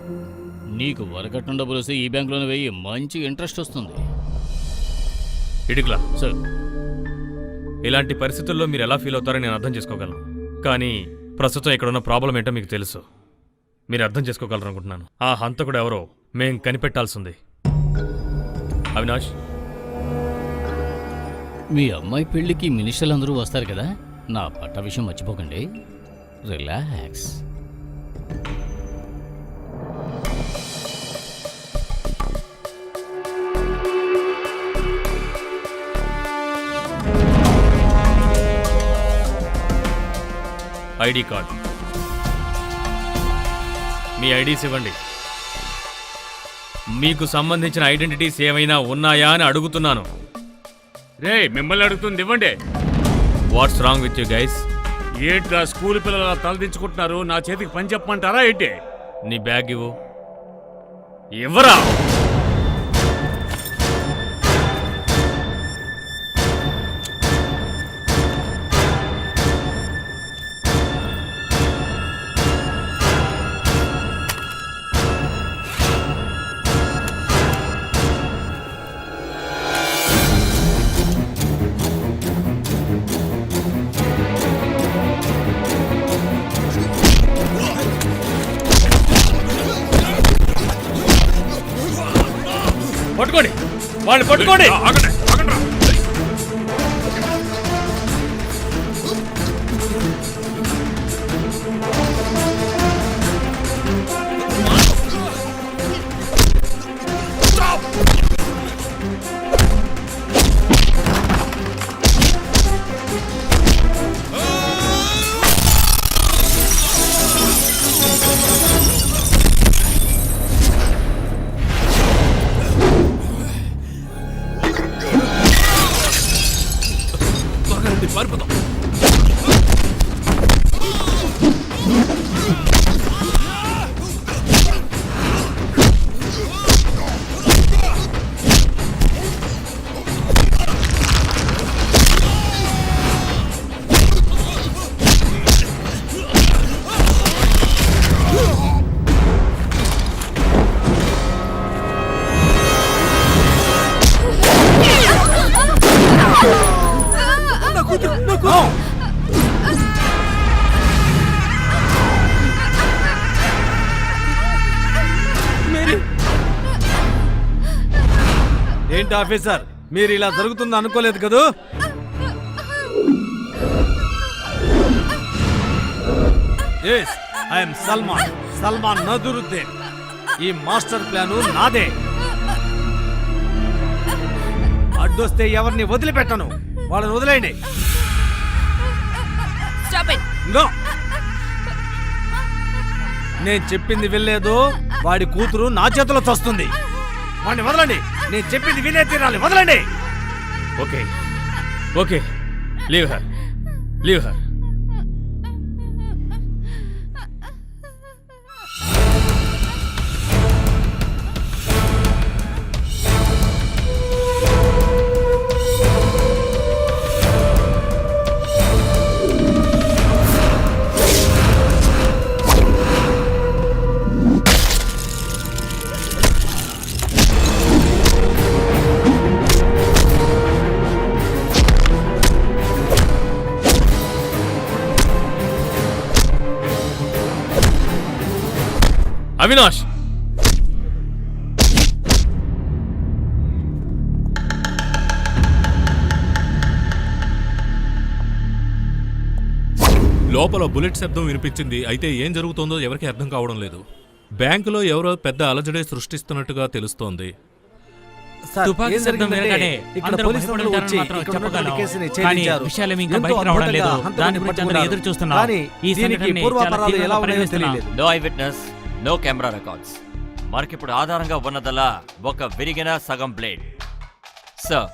నీకు వరకట్నం డబ్బులు వస్తే ఈ బ్యాంకులోనే వెయ్యి, మంచి ఇంట్రెస్ట్ వస్తుంది. ఇడికులా సార్, ఇలాంటి పరిస్థితుల్లో మీరు ఎలా ఫీల్ అవుతారో నేను అర్థం చేసుకోగలను. కానీ ప్రస్తుతం ఇక్కడున్న ప్రాబ్లం ఏంటో మీకు తెలుసు. మీరు అర్థం చేసుకోగలరు అనుకుంటున్నాను. ఆ హంతకుడు ఎవరో మేం కనిపెట్టాల్సింది. అవినాష్, మీ అమ్మాయి పెళ్లికి మినిస్టర్లు అందరూ వస్తారు కదా, నా పట్ట విషయం మర్చిపోకండి. రిలాక్స్. ఐడి కార్డ్, మీ ఐడీస్ ఇవ్వండి. మీకు సంబంధించిన ఐడెంటిటీస్ ఏమైనా ఉన్నాయా అని అడుగుతున్నాను. రే, మిమ్మల్ని అడుగుతుంది ఇవ్వండి. What's wrong with you guys? ఏంట్రా స్కూల్ పిల్లల తలదించుకుంటున్నారు? నా చేతికి పని చెప్పమంటారా ఏంటి? నీ బ్యాగ్ ఇవ్వు. ఇవ్వరా? పట్టుకోండి వాళ్ళు పట్టుకోండి. ఏంటి ఆఫీసర్, మీరు ఇలా జరుగుతుంది అనుకోలేదు కదూ? Yes, I'm Salman Naduruddin. ఈ మాస్టర్ ప్లాను నాదే. అడ్డొస్తే ఎవరిని వదిలిపెట్టను. వాళ్ళని వదిలేయండి. Stop it. నో, నేను చెప్పింది వినలేదు. వాడి కూతురు నా చేతిలో చస్తుంది. వాడిని వదలండి. నేను చెప్పింది వినే తీరాలి. వదలండి. Okay okay, leave her, leave her. Avinash, లోపల బుల్లెట్ శబ్దం వినిపించింది. అయితే ఏం జరుగుతోందో ఎవరికి అర్థం కావడం లేదు. బ్యాంకులో ఎవరో పెద్ద అలజడే సృష్టిస్తున్నట్టుగా తెలుస్తోంది. తుపాకీ శబ్దం వినగానే అందరూ భయపడుంటారని మాత్రం చెప్పగలం. కానీ విషయాలేమీ ఇంకా బయటకు రావడం లేదు. దాని గురించి అందరూ ఎదురు చూస్తున్నారు. ఈ సంఘటనని చాలా తీవ్రంగా పరిగణిస్తున్నాం. No eyewitness, no camera records. మనకిప్పుడు ఆధారంగా ఉన్నదల్లా ఒక విరిగిన సగం బ్లేడ్. సార్,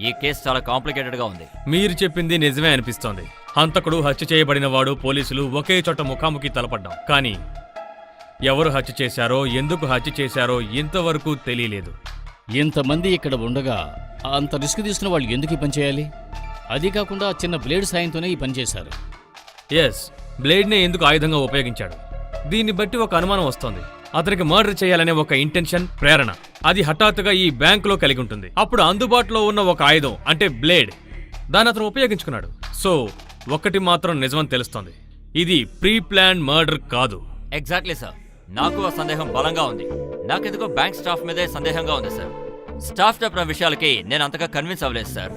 ఈ కేసు చాలా కాంప్లికేటెడ్గా ఉంది. మీరు చెప్పింది నిజమే అనిపిస్తోంది. హంతకుడు హత్య చేయబడిన వాడు, పోలీసులు ఒకే చోట ముఖాముఖి తలపడ్డాం. కానీ ఎవరు హత్య చేశారో, ఎందుకు హత్య చేశారో ఇంతవరకు తెలియలేదు. ఇంతమంది ఇక్కడ ఉండగా అంత రిస్క్ తీసుకున్న వాళ్ళు ఎందుకు ఈ పని చేయాలి? అది కాకుండా చిన్న బ్లేడ్ సాయంతోనే ఈ పని చేశారు. ఎస్, బ్లేడ్నే ఎందుకు ఆయుధంగా ఉపయోగించాడు? దీన్ని బట్టి ఒక అనుమానం వస్తోంది. అతనికి మర్డర్ చేయాలనే ఒక ఇంటెన్షన్, ప్రేరణ, అది హఠాత్తుగా ఈ బ్యాంకులో కలిగి ఉంటుంది. అప్పుడు అందుబాటులో ఉన్న ఒక ఆయుధం అంటే బ్లేడ్, దాన్ని అతను ఉపయోగించుకున్నాడు. సో ఒకటి మాత్రం నిజమని తెలుస్తోంది, ఇది ప్రీ ప్లాన్ మర్డర్ కాదు. ఎగ్జాక్ట్లీ సార్, నాకు ఆ సందేహం బలంగా ఉంది. నాకెందుకో బ్యాంక్ స్టాఫ్ మీదే సందేహంగా ఉంది సార్. స్టాఫ్ చెప్పిన విషయాలకి నేను అంతగా కన్విన్స్ అవ్వలేదు సార్.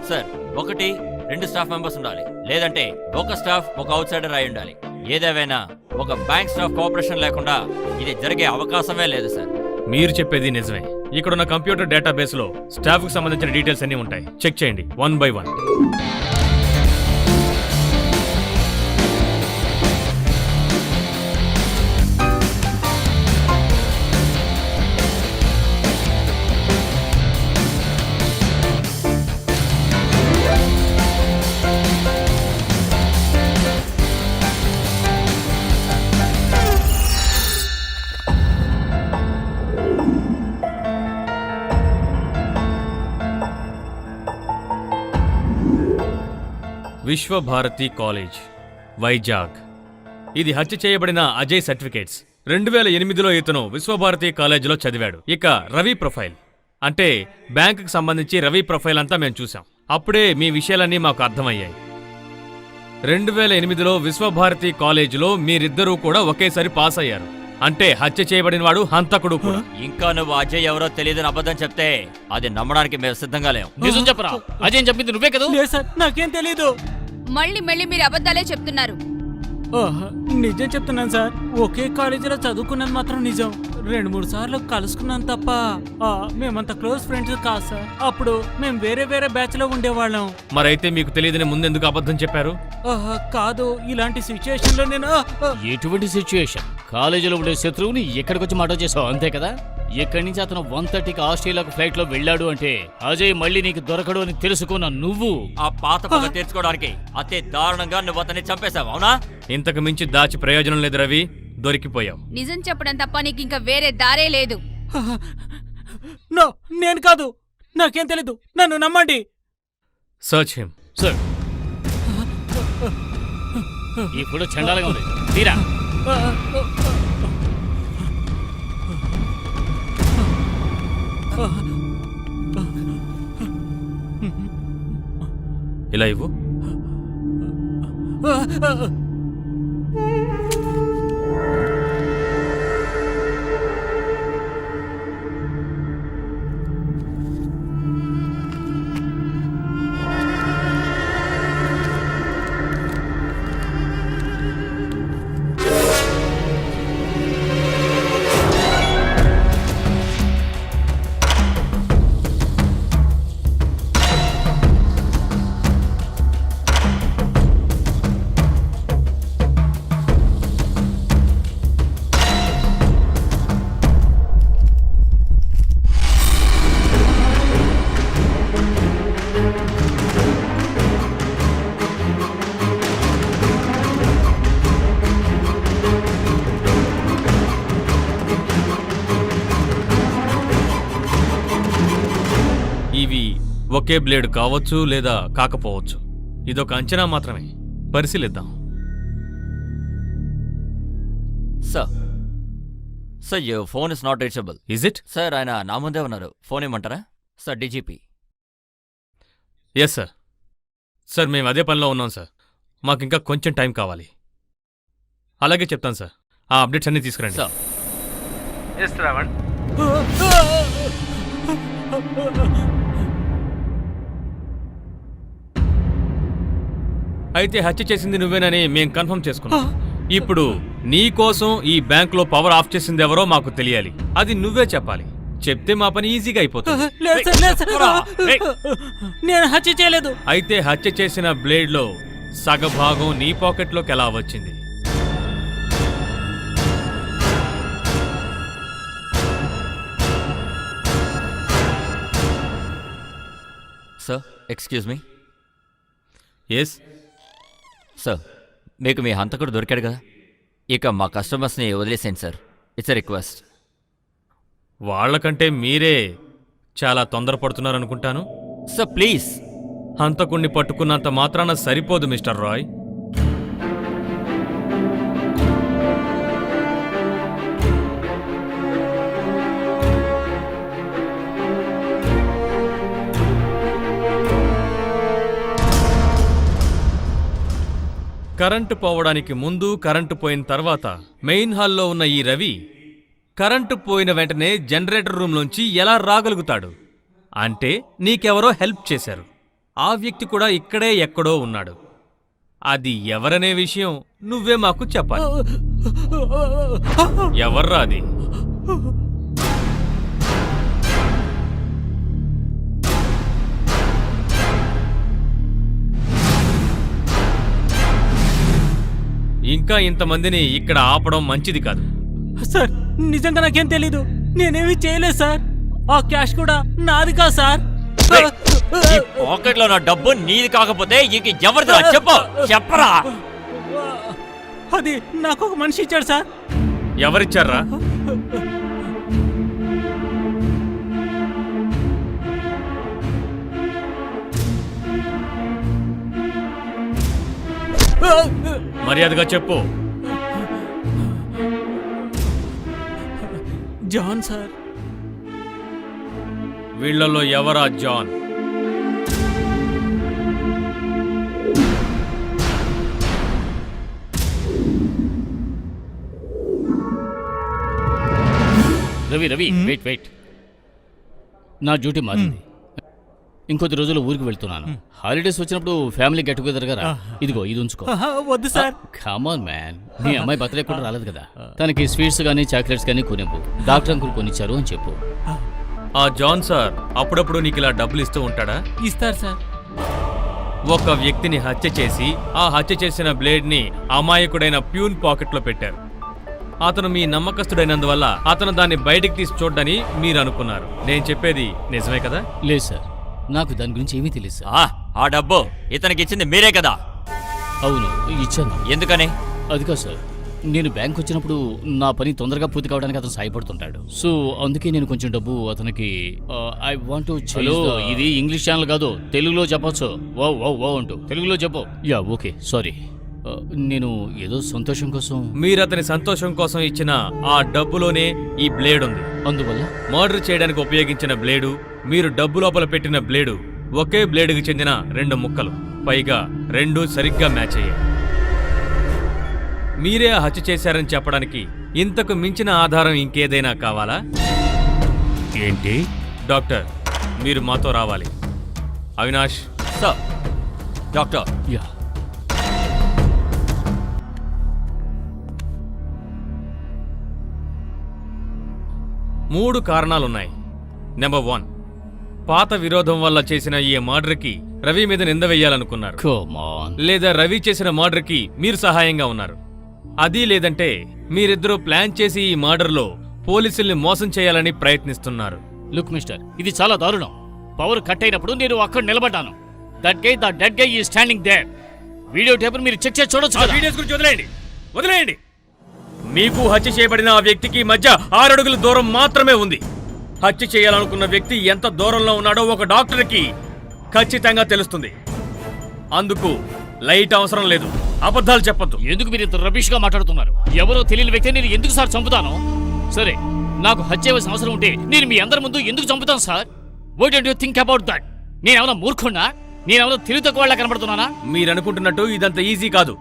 సార్, 1-2 స్టాఫ్ మెంబర్స్ ఉండాలి, లేదంటే ఒక స్టాఫ్ ఒక అవుట్ సైడర్ అయి ఉండాలి. ఏదేవైనా ఒక బ్యాంక్ స్టాఫ్ కోఆపరేషన్ లేకుండా ఇది జరిగే అవకాశమే లేదు సార్. మీరు చెప్పేది నిజమే. ఇక్కడున్న కంప్యూటర్ డేటాబేస్ లో స్టాఫ్ కు సంబంధించిన డీటెయిల్స్ అన్ని ఉంటాయి. చెక్ చేయండి 1 by 1. విశ్వభారతి కాలేజ్, వైజాగ్. ఇది హత్య చేయబడిన అజయ్ సర్టిఫికేట్స్. 2008లో ఇతను విశ్వభారతి కాలేజీలో చదివాడు. ఇక రవి ప్రొఫైల్ అంటే బ్యాంకుకి సంబంధించి రవి ప్రొఫైల్ అంతా మేము చూసాం. అప్పుడే మీ విషయాలన్నీ మాకు అర్థమయ్యాయి. 2008లో విశ్వభారతి కాలేజీలో మీరిద్దరూ కూడా ఒకేసారి పాస్ అయ్యారు. అంటే హత్య చేయబడిన వాడు హంతకుడు కూడా. ఇంకా నువ్వు అజయ్ ఎవరో తెలియదని అబద్ధం చెప్తే అది నమ్మడానికి మేము సిద్ధంగా లేం. నిజం చెప్పరా? అజయ్ చెప్పింది నువ్వే కదా? లేదు సార్, నాకేం తెలీదు. మళ్ళీ మళ్ళీ మీరు అబద్ధాలే చెప్తున్నారు. నిజం చెప్తున్నాను సార్. ఒకే కాలేజీలో చదువుకున్నది మాత్రం నిజం. 2-3 సార్లు కలుసుకున్నాను తప్ప మేమంత క్లోజ్ ఫ్రెండ్స్ కాదు సార్. అప్పుడు మేము వేరే వేరే బ్యాచ్ లో ఉండేవాళ్ళం. మరైతే మీకు తెలియదని ముందెందుకు అబద్ధం చెప్పారు? కాదు, ఇలాంటి సిచ్యుయేషన్ లో నేను ఎటువంటి సిచ్యుయేషన్? కాలేజీలో ఉండే శత్రువుని ఎక్కడికి వచ్చి మాట చేసావు అంతే కదా? ఇక్కడి నుంచి అతను 1:30కి ఆస్ట్రేలియాకు ఫ్లైట్ లో వెళ్ళాడు అంటే అజయ్ మళ్ళీ నీకు దొరకడు అని తెలుసుకున్న నువ్వు ఆ పాత పగ తీర్చుకోవడానికి అతి దారుణంగా నువ్వు అతన్ని చంపేశావు, అవునా? ఇంతకు మించి దాచి ప్రయోజనం లేదు రవి, దొరికిపోయావు. నిజం చెప్పడం తప్ప నీకు ఇంకా వేరే దారే లేదు. నో, నేను కాదు, నాకేం తెలీదు, నన్ను నమ్మండి. Search him. సార్, ఈ ఫోటో చండాలంగా ఉంది, తీరా. ఇలా ఇవ్వు. ఇవి ఒకే బ్లేడ్ కావచ్చు లేదా కాకపోవచ్చు. ఇదొక అంచనా మాత్రమే. పరిశీలిద్దాం. Sir your phone is not reachable. Is it? Sir ఆయన నా ముందే ఉన్నారు. ఫోన్ ఇవ్వమంటారా? Sir DGP. Yes sir. Sir మేము అదే పనిలో ఉన్నాం సార్. మాకు ఇంకా కొంచెం టైం కావాలి. అలాగే చెప్తాను సార్. ఆ అప్డేట్స్ అన్నీ తీసుకురండి. సార్ అయితే హత్య చేసింది నువ్వేనని మేం కన్ఫర్మ్ చేసుకున్నాం. ఇప్పుడు నీ కోసం ఈ బ్యాంకులో పవర్ ఆఫ్ చేసింది ఎవరో మాకు తెలియాలి. అది నువ్వే చెప్పాలి. చెప్తే మా పని ఈజీగా అయిపోతుంది. నేను హత్య చేయలేదు. అయితే హత్య చేసిన బ్లేడ్లో సగభాగం నీ పాకెట్లోకి ఎలా వచ్చింది? Sir excuse me. Yes sir, మీకు మీ హంతకుడు దొరికాడు కదా, ఇక మా కస్టమర్స్ని వదిలేసేయండి సార్. It's a request. వాళ్ళకంటే మీరే చాలా తొందరపడుతున్నారనుకుంటాను. Sir please. హంతకుణ్ణి పట్టుకున్నంత మాత్రాన సరిపోదు మిస్టర్ రాయ్. కరెంటు పోవడానికి ముందు, కరెంటు పోయిన తర్వాత మెయిన్ హాల్లో ఉన్న ఈ రవి కరెంటు పోయిన వెంటనే జనరేటర్ రూమ్లోంచి ఎలా రాగలుగుతాడు? అంటే నీకెవరో హెల్ప్ చేశారు. ఆ వ్యక్తి కూడా ఇక్కడే ఎక్కడో ఉన్నాడు. అది ఎవరనే విషయం నువ్వే మాకు చెప్పాలి. ఎవర్రా అది? ఇంకా ఇంతమందిని ఇక్కడ ఆపడం మంచిది కాదు. సార్, నిజంగా నాకేం తెలీదు. నేనేమీ చేయలేదు సార్. ఆ క్యాష్ కూడా నాది కాదు సార్. ఈ పాకెట్లో నా డబ్బు నీది కాకపోతే ఇక ఎవరిదా చెప్పు, చెప్పరా. అది నాకు ఒక మనిషి ఇచ్చాడు సార్. ఎవరిచ్చారా? మర్యాదగా చెప్పు. John sir. వీళ్లలో ఎవరా John? Ravi Ravi wait wait. నా డ్యూటీ మారింది. ఇంకొద్ది రోజులు ఊరికి వెళ్తున్నాను. హాలిడేస్ వచ్చినప్పుడు ఫ్యామిలీ గెట్ టుగెదర్ గా రా. ఇదిగో ఇది ఉంచుకో. వద్దు సార్. కమాన్ మ్యాన్, నీ అమ్మాయి బర్త్డే కూడా రాలేదు కదా, తనకి స్వీట్స్ కానీ చాక్లెట్స్ కానీ కొనివ్వు. డాక్టర్ అంకుల్ కొనిచ్చారు అని చెప్పు. ఆ జాన్ సార్ అప్పుడప్పుడు నీకు ఇలా డబ్బులు ఇస్తూ ఉంటాడా? ఇస్తారు సార్. ఒక వ్యక్తిని హత్య చేసి ఆ హత్య చేసిన బ్లేడ్ని అమాయకుడైన ప్యూన్ పాకెట్లో పెట్టారు. అతను మీ నమ్మకస్తుడైనందువల్ల అతను దాన్ని బయటికి తీసి చూడ్డని మీరు అనుకున్నారు. నేను చెప్పేది నిజమే కదా? లేదు సార్, నాకు దాని గురించి ఏమీ తెలియదు సార్. ఆ డబ్బు ఇతనికి ఇచ్చింది మీరే కదా? అవును, ఇచ్చాను. ఎందుకని? అది కాదు సార్, నేను బ్యాంక్ వచ్చినప్పుడు నా పని తొందరగా పూర్తి కావడానికి అతను సాయపడుతుంటాడు. సో అందుకే నేను కొంచెం డబ్బు అతనికి ఐ వాంట్ టు. ఇది ఇంగ్లీష్ ఛానల్ కాదు, తెలుగులో చెప్పొచ్చు. ఓ ఓ ఓ అంటూ తెలుగులో చెప్పు. Yeah okay, sorry. నేను ఏదో సంతోషం కోసం. మీరు అతని సంతోషం కోసం ఇచ్చిన ఆ డబ్బులోనే ఈ బ్లేడ్ ఉంది. అందువల్ల మర్డర్ చేయడానికి ఉపయోగించిన బ్లేడు, మీరు డబ్బు లోపల పెట్టిన బ్లేడు ఒకే బ్లేడుకి చెందిన 2 ముక్కలు. పైగా 2 సరిగ్గా మ్యాచ్ అయ్యాయి. మీరే ఆ హత్య చేశారని చెప్పడానికి ఇంతకు మించిన ఆధారం ఇంకేదైనా కావాలా? ఏంటి? డాక్టర్, మీరు మాతో రావాలి. అవినాష్. సార్. డాక్టర్. యా. మూడు కారణాలున్నాయి. నెంబర్ 1, పాత విరోధం వల్ల చేసిన ఈ మర్డర్కి రవి మీద నింద వెయ్యాలనుకున్నారు. Come on. లేదా రవి చేసిన మర్డర్కి మీరు సహాయంగా ఉన్నారు. అది లేదంటే మీరిద్దరూ ప్లాన్ చేసి ఈ మర్డర్లో పోలీసుల్ని మోసం చేయాలని ప్రయత్నిస్తున్నారు. లుక్ మిస్టర్, ఇది చాలా దారుణం. పవర్ కట్ అయినప్పుడు నేను అక్కడ నిలబడ్డాను. That guy, the dead guy is standing there. Video tape మీరు చెక్ చేసి చూడొచ్చు. వీడియోస్ గురించి వదిలేయండి. మీకు హత్య చేయబడిన ఆ వ్యక్తికి మధ్య 6 అడుగుల దూరం మాత్రమే ఉంది. హత్య చేయాలనుకున్న వ్యక్తి ఎంత దూరంలో ఉన్నాడో ఒక డాక్టర్కి ఖచ్చితంగా తెలుస్తుంది. అందుకు లైట్ అవసరం లేదు. అబద్ధాలు చెప్పొద్దు. ఎందుకు మీరు ఇంత రబిష్ గా మాట్లాడుతున్నారు? ఎవరో తెలియని వ్యక్తి నేను ఎందుకు సార్ చంపుతాను? సరే, నాకు హత్య చేయవలసిన అవసరం ఉంటే నేను మీ అందరి ముందు ఎందుకు చంపుతాను sir? What do you think about that? నేనేమన్నా మూర్ఖున్నా? నేనేమన్నా తెలివి తక్కువ వాళ్ళ కనబడుతున్నానా? మీరనుకుంటున్నట్టు ఇదంత ఈజీ కాదు.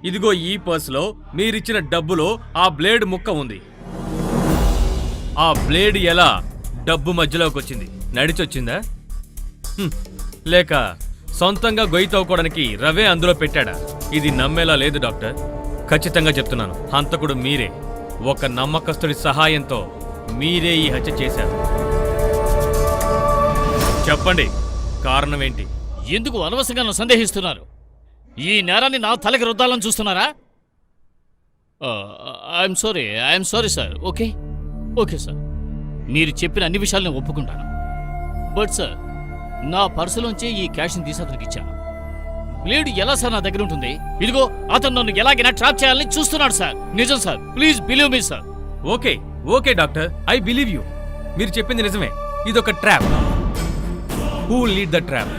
ఇదిగో ఈ పర్సులో మీరిచ్చిన డబ్బులో ఆ బ్లేడ్ ముక్క ఉంది. ఆ బ్లేడ్ ఎలా డబ్బు మధ్యలోకి వచ్చింది? నడిచొచ్చిందా? లేక సొంతంగా గొయ్యి తవ్వుకోవడానికి రవే అందులో పెట్టాడా? ఇది నమ్మేలా లేదు డాక్టర్. ఖచ్చితంగా చెప్తున్నాను, హంతకుడు మీరే. ఒక నమ్మకస్తుడి సహాయంతో మీరే ఈ హత్య చేశారు. చెప్పండి, కారణం ఏంటి? ఎందుకు అనవసరంగా నన్ను సందేహిస్తున్నారు? ఈ నేరాన్ని నా తలకి రుద్దాలని చూస్తున్నారా? I'm sorry sir. Okay sir, మీరు చెప్పిన అన్ని విషయాలు నేను ఒప్పుకుంటాను. బట్ సార్, నా పర్సులోంచి ఈ క్యాష్ని తీసి అతనికి ఇచ్చాను. బ్లేడ్ ఎలా సార్ నా దగ్గర ఉంటుంది? ఇదిగో అతను నన్ను ఎలాగైనా ట్రాప్ చేయాలని చూస్తున్నాడు సార్. నిజం sir, please believe me sir. Okay doctor, I believe you. మీరు చెప్పింది నిజమే. ఇదొక trap. Who will lead the trap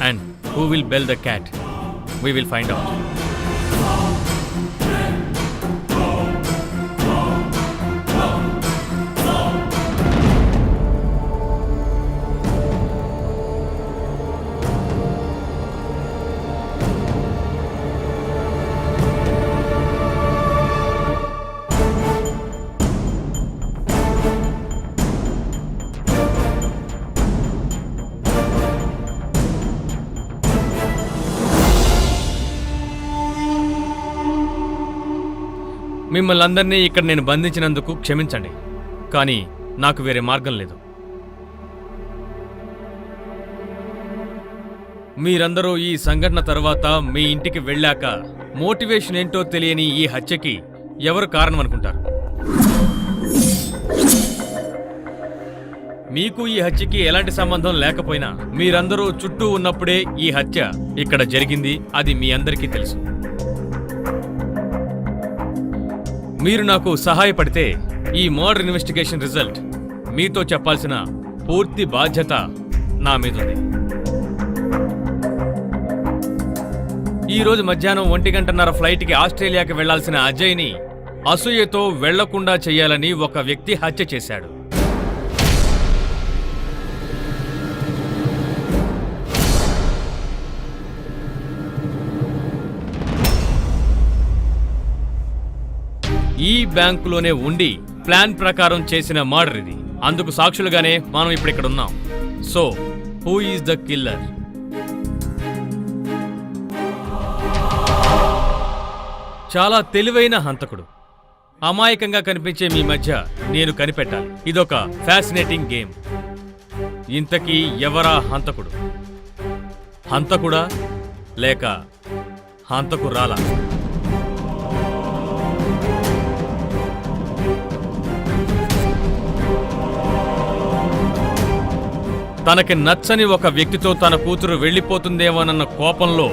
and who will bell the cat? We will find out. మిమ్మల్ని అందరినీ ఇక్కడ నేను బంధించినందుకు క్షమించండి, కానీ నాకు వేరే మార్గం లేదు. మీరందరూ ఈ సంఘటన తర్వాత మీ ఇంటికి వెళ్ళాక మోటివేషన్ ఏంటో తెలియని ఈ హత్యకి ఎవరు కారణం అనుకుంటారు? మీకు ఈ హత్యకి ఎలాంటి సంబంధం లేకపోయినా మీరందరూ చుట్టూ ఉన్నప్పుడే ఈ హత్య ఇక్కడ జరిగింది. అది మీ అందరికీ తెలుసు. మీరు నాకు సహాయపడితే ఈ మర్డర్ ఇన్వెస్టిగేషన్ రిజల్ట్ మీతో చెప్పాల్సిన పూర్తి బాధ్యత నా మీద ఉంది. ఈరోజు మధ్యాహ్నం 1:30 ఫ్లైట్కి ఆస్ట్రేలియాకి వెళ్లాల్సిన అజయ్ని అసూయతో వెళ్లకుండా చేయాలని ఒక వ్యక్తి హత్య చేశాడు. ఈ బ్యాంకులోనే ఉండి ప్లాన్ ప్రకారం చేసిన మర్డర్ ఇది. అందుకు సాక్షులుగానే మనం ఇప్పుడు ఇక్కడ ఉన్నాం. So who is the killer? చాలా తెలివైన హంతకుడు. అమాయకంగా కనిపించే మీ మధ్య నేను కనిపెట్టాలి. ఇదొక ఫ్యాసినేటింగ్ గేమ్. ఇంతకీ ఎవరా హంతకుడు? హంతకుడా లేక హంతకురాలా? తనకి నచ్చని ఒక వ్యక్తితో తన కూతురు వెళ్ళిపోతుందేమోనన్న కోపంలో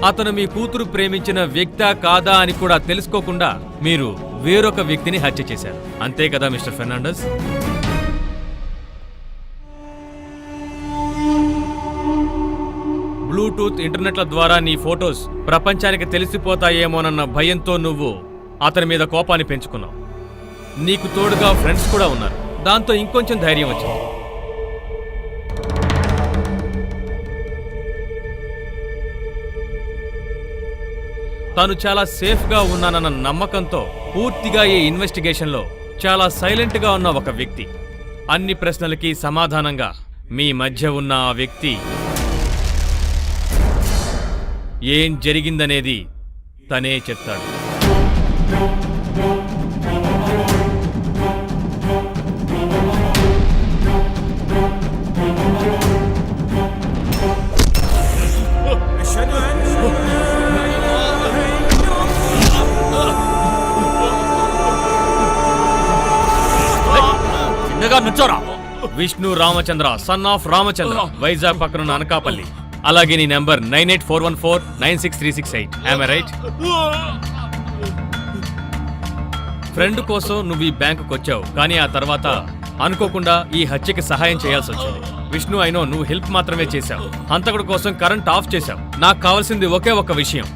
అతను మీ కూతురు ప్రేమించిన వ్యక్తా కాదా అని కూడా తెలుసుకోకుండా మీరు వేరొక వ్యక్తిని హత్య చేశారు. అంతే కదా మిస్టర్ ఫెర్నాండస్? బ్లూటూత్ ఇంటర్నెట్ల ద్వారా నీ ఫొటోస్ ప్రపంచానికి తెలిసిపోతాయేమోనన్న భయంతో నువ్వు అతని మీద కోపాన్ని పెంచుకున్నావు. నీకు తోడుగా ఫ్రెండ్స్ కూడా ఉన్నారు. దాంతో ఇంకొంచెం ధైర్యం వచ్చింది. తాను చాలా సేఫ్గా ఉన్నానన్న నమ్మకంతో పూర్తిగా ఈ ఇన్వెస్టిగేషన్లో చాలా సైలెంట్గా ఉన్న ఒక వ్యక్తి, అన్ని ప్రశ్నలకి సమాధానంగా మీ మధ్య ఉన్న ఆ వ్యక్తి ఏం జరిగిందనేది తనే చెప్తాడు. విష్ణు రామచంద్ర, సన్ ఆఫ్ రామచంద్ర, వైజాగ్ పక్కనున్న అనకాపల్లి. అలాగే నీ number 9841496368. Am I right? Friend కోసం నువ్వు ఈ బ్యాంకుకి వచ్చావు, కానీ ఆ తర్వాత అనుకోకుండా ఈ హత్యకి సహాయం చేయాల్సి వచ్చింది. విష్ణు, అయినో నువ్వు హెల్ప్ మాత్రమే చేశావు. హంతకుడి కోసం కరెంట్ ఆఫ్ చేశావు. నాకు కావాల్సింది ఒకే ఒక విషయం,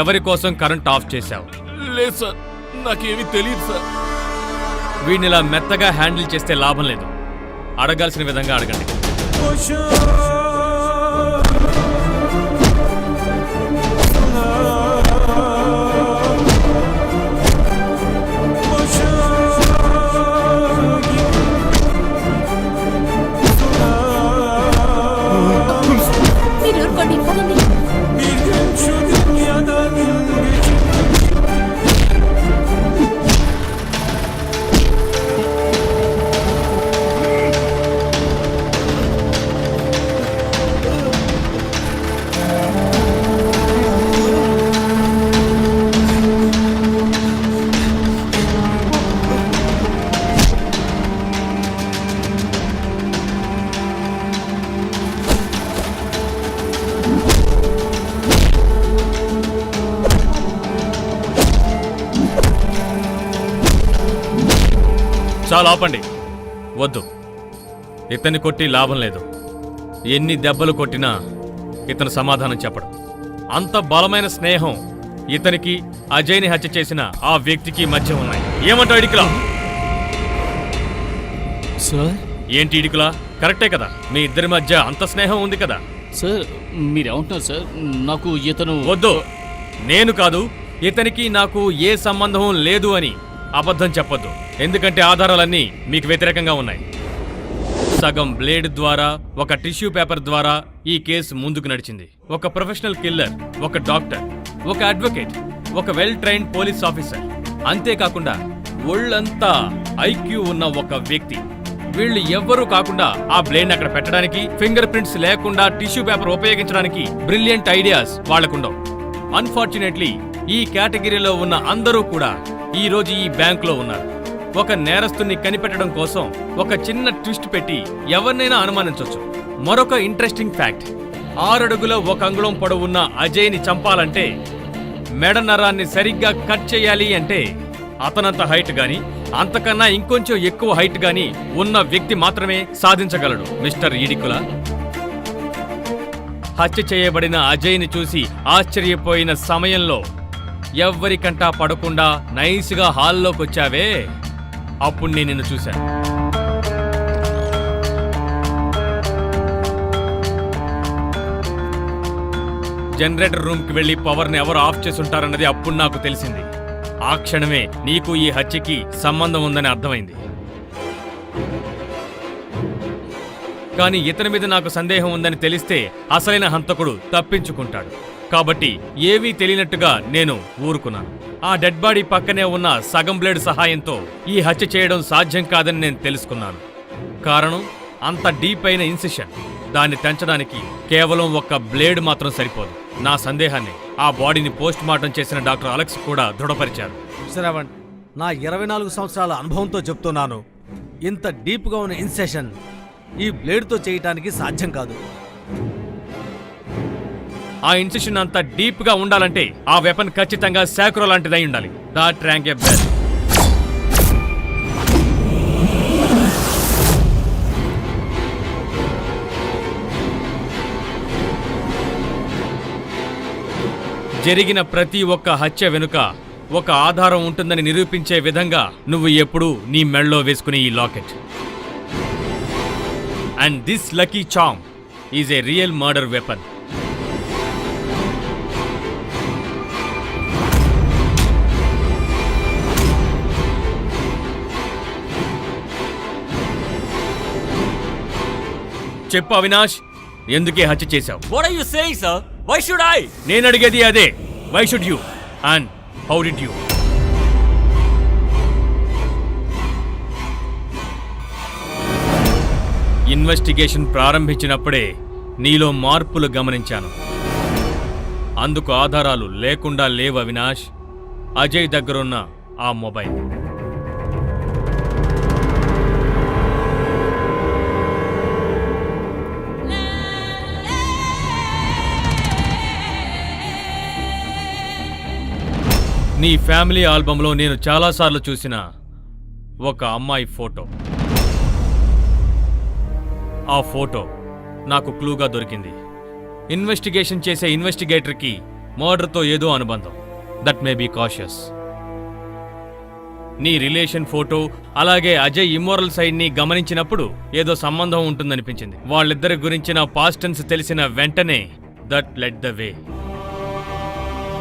ఎవరి కోసం కరెంట్ ఆఫ్ చేశావు? లేదు సార్, నాకేమీ తెలియదు సార్. వీడిని ఇలా మెత్తగా హ్యాండిల్ చేస్తే లాభం లేదు. అడగాల్సిన విధంగా అడగండి. మీరు ఊరుకోండి, పదండి. చాలా ఆపండి. వద్దు, ఇతన్ని కొట్టి లాభం లేదు. ఎన్ని దెబ్బలు కొట్టినా ఇతను సమాధానం చెప్పడు. అంత బలమైన స్నేహం ఇతనికి అజయ్ని హత్య చేసిన ఆ వ్యక్తికి మధ్య ఉన్నాయి. ఏమంటావు ఇడికలా? సార్ ఏంటి ఇడికలా? కరెక్టే కదా, మీ ఇద్దరి మధ్య అంత స్నేహం ఉంది కదా. సార్ మీరేమంటున్నారు సార్? నాకు ఇతను వద్దు, నేను కాదు, ఇతనికి నాకు ఏ సంబంధం లేదు అని అబద్ధం చెప్పొద్దు. ఎందుకంటే ఆధారాలన్నీ మీకు వ్యతిరేకంగా ఉన్నాయి. సగం బ్లేడ్ ద్వారా, ఒక టిష్యూ పేపర్ ద్వారా ఈ కేసు ముందుకు నడిచింది. ఒక ప్రొఫెషనల్ కిల్లర్, ఒక డాక్టర్, ఒక అడ్వకేట్, ఒక వెల్ ట్రైన్డ్ పోలీస్ ఆఫీసర్, అంతేకాకుండా ఒళ్ళంతా ఐక్యూ ఉన్న ఒక వ్యక్తి. వీళ్ళు ఎవ్వరూ కాకుండా ఆ బ్లేడ్ అక్కడ పెట్టడానికి, ఫింగర్ ప్రింట్స్ లేకుండా టిష్యూ పేపర్ ఉపయోగించడానికి బ్రిలియంట్ ఐడియాస్ వాళ్లకుండవు. అన్ఫార్చునేట్లీ ఈ కేటగిరీలో ఉన్న అందరూ కూడా ఈ రోజు ఈ బ్యాంకులో ఉన్నారు. ఒక నేరస్తుని కనిపెట్టడం కోసం ఒక చిన్న ట్విస్ట్ పెట్టి ఎవరినైనా అనుమానించవచ్చు. మరొక ఇంట్రెస్టింగ్ ఫ్యాక్ట్, 6 అడుగుల 1 అంగుళం పొడవున్న అజయ్ని చంపాలంటే, మెడ నరాన్ని సరిగ్గా కట్ చేయాలి అంటే అతనంత హైట్ గాని, అంతకన్నా ఇంకొంచెం ఎక్కువ హైట్ గాని ఉన్న వ్యక్తి మాత్రమే సాధించగలడు. మిస్టర్ ఈడికుల, హత్య చేయబడిన అజయ్ని చూసి ఆశ్చర్యపోయిన సమయంలో ఎవ్వరికంటా పడకుండా నైస్గా హాల్లోకి వచ్చావే, అప్పుడు నేను నిన్ను చూశాను. జనరేటర్ రూమ్కి వెళ్ళి పవర్ని ఎవరు ఆఫ్ చేసి ఉంటారన్నది అప్పుడు నాకు తెలిసింది. ఆ క్షణమే నీకు ఈ హత్యకి సంబంధం ఉందని అర్థమైంది. కానీ ఇతని మీద నాకు సందేహం ఉందని తెలిస్తే అసలైన హంతకుడు తప్పించుకుంటాడు. కాబట్టి ఏవీ తెలియనట్టుగా నేను ఊరుకున్నాను. ఆ డెడ్ బాడీ పక్కనే ఉన్న సగం బ్లేడ్ సహాయంతో ఈ హత్య చేయడం సాధ్యం కాదని నేను తెలుసుకున్నాను. కారణం అంత డీప్ అయిన ఇన్సిషన్. దాన్ని తెంచడానికి కేవలం ఒక్క బ్లేడ్ మాత్రం సరిపోదు. నా సందేహాన్ని ఆ బాడీని పోస్ట్ మార్టం చేసిన డాక్టర్ అలెక్స్ కూడా దృఢపరిచారు. శ్రవణ్, నా 24 సంవత్సరాల అనుభవంతో చెప్తున్నాను, ఇంత డీప్గా ఉన్న ఇన్సెషన్ ఈ బ్లేడ్తో చేయటానికి సాధ్యం కాదు. ఆ ఇన్సిషన్ అంత డీప్ గా ఉండాలంటే ఆ వెపన్ ఖచ్చితంగా శాక్రో లాంటిదై ఉండాలి. That rank a bell. జరిగిన ప్రతి ఒక్క హత్య వెనుక ఒక ఆధారం ఉంటుందని నిరూపించే విధంగా నువ్వు ఎప్పుడూ నీ మెళ్ళలో వేసుకునే ఈ locket. And this lucky charm is a real murder weapon. చెప్పు అవినాష్, ఎందుకే హత్య చేశావు? What are you saying, sir? Why should I? నేను అడిగేది అదే. Why should you and how did you? Investigation ప్రారంభించినప్పుడే నీలో మార్పులు గమనించాను. అందుకు ఆధారాలు లేకుండా లేవు అవినాష్. అజయ్ దగ్గరున్న ఆ మొబైల్. నీ ఫ్యామిలీ ఆల్బంలో నేను చాలాసార్లు చూసిన ఒక అమ్మాయి ఫోటో. ఆ ఫోటో నాకు క్లూగా దొరికింది. ఇన్వెస్టిగేషన్ చేసే ఇన్వెస్టిగేటర్కి మర్డర్తో ఏదో అనుబంధం. That may be cautious. నీ రిలేషన్ ఫోటో అలాగే అజయ్ ఇమ్మోరల్ సైడ్ని గమనించినప్పుడు ఏదో సంబంధం ఉంటుందనిపించింది. వాళ్ళిద్దరి గురించిన పాస్ట్ టెన్స్ తెలిసిన వెంటనే that let the way.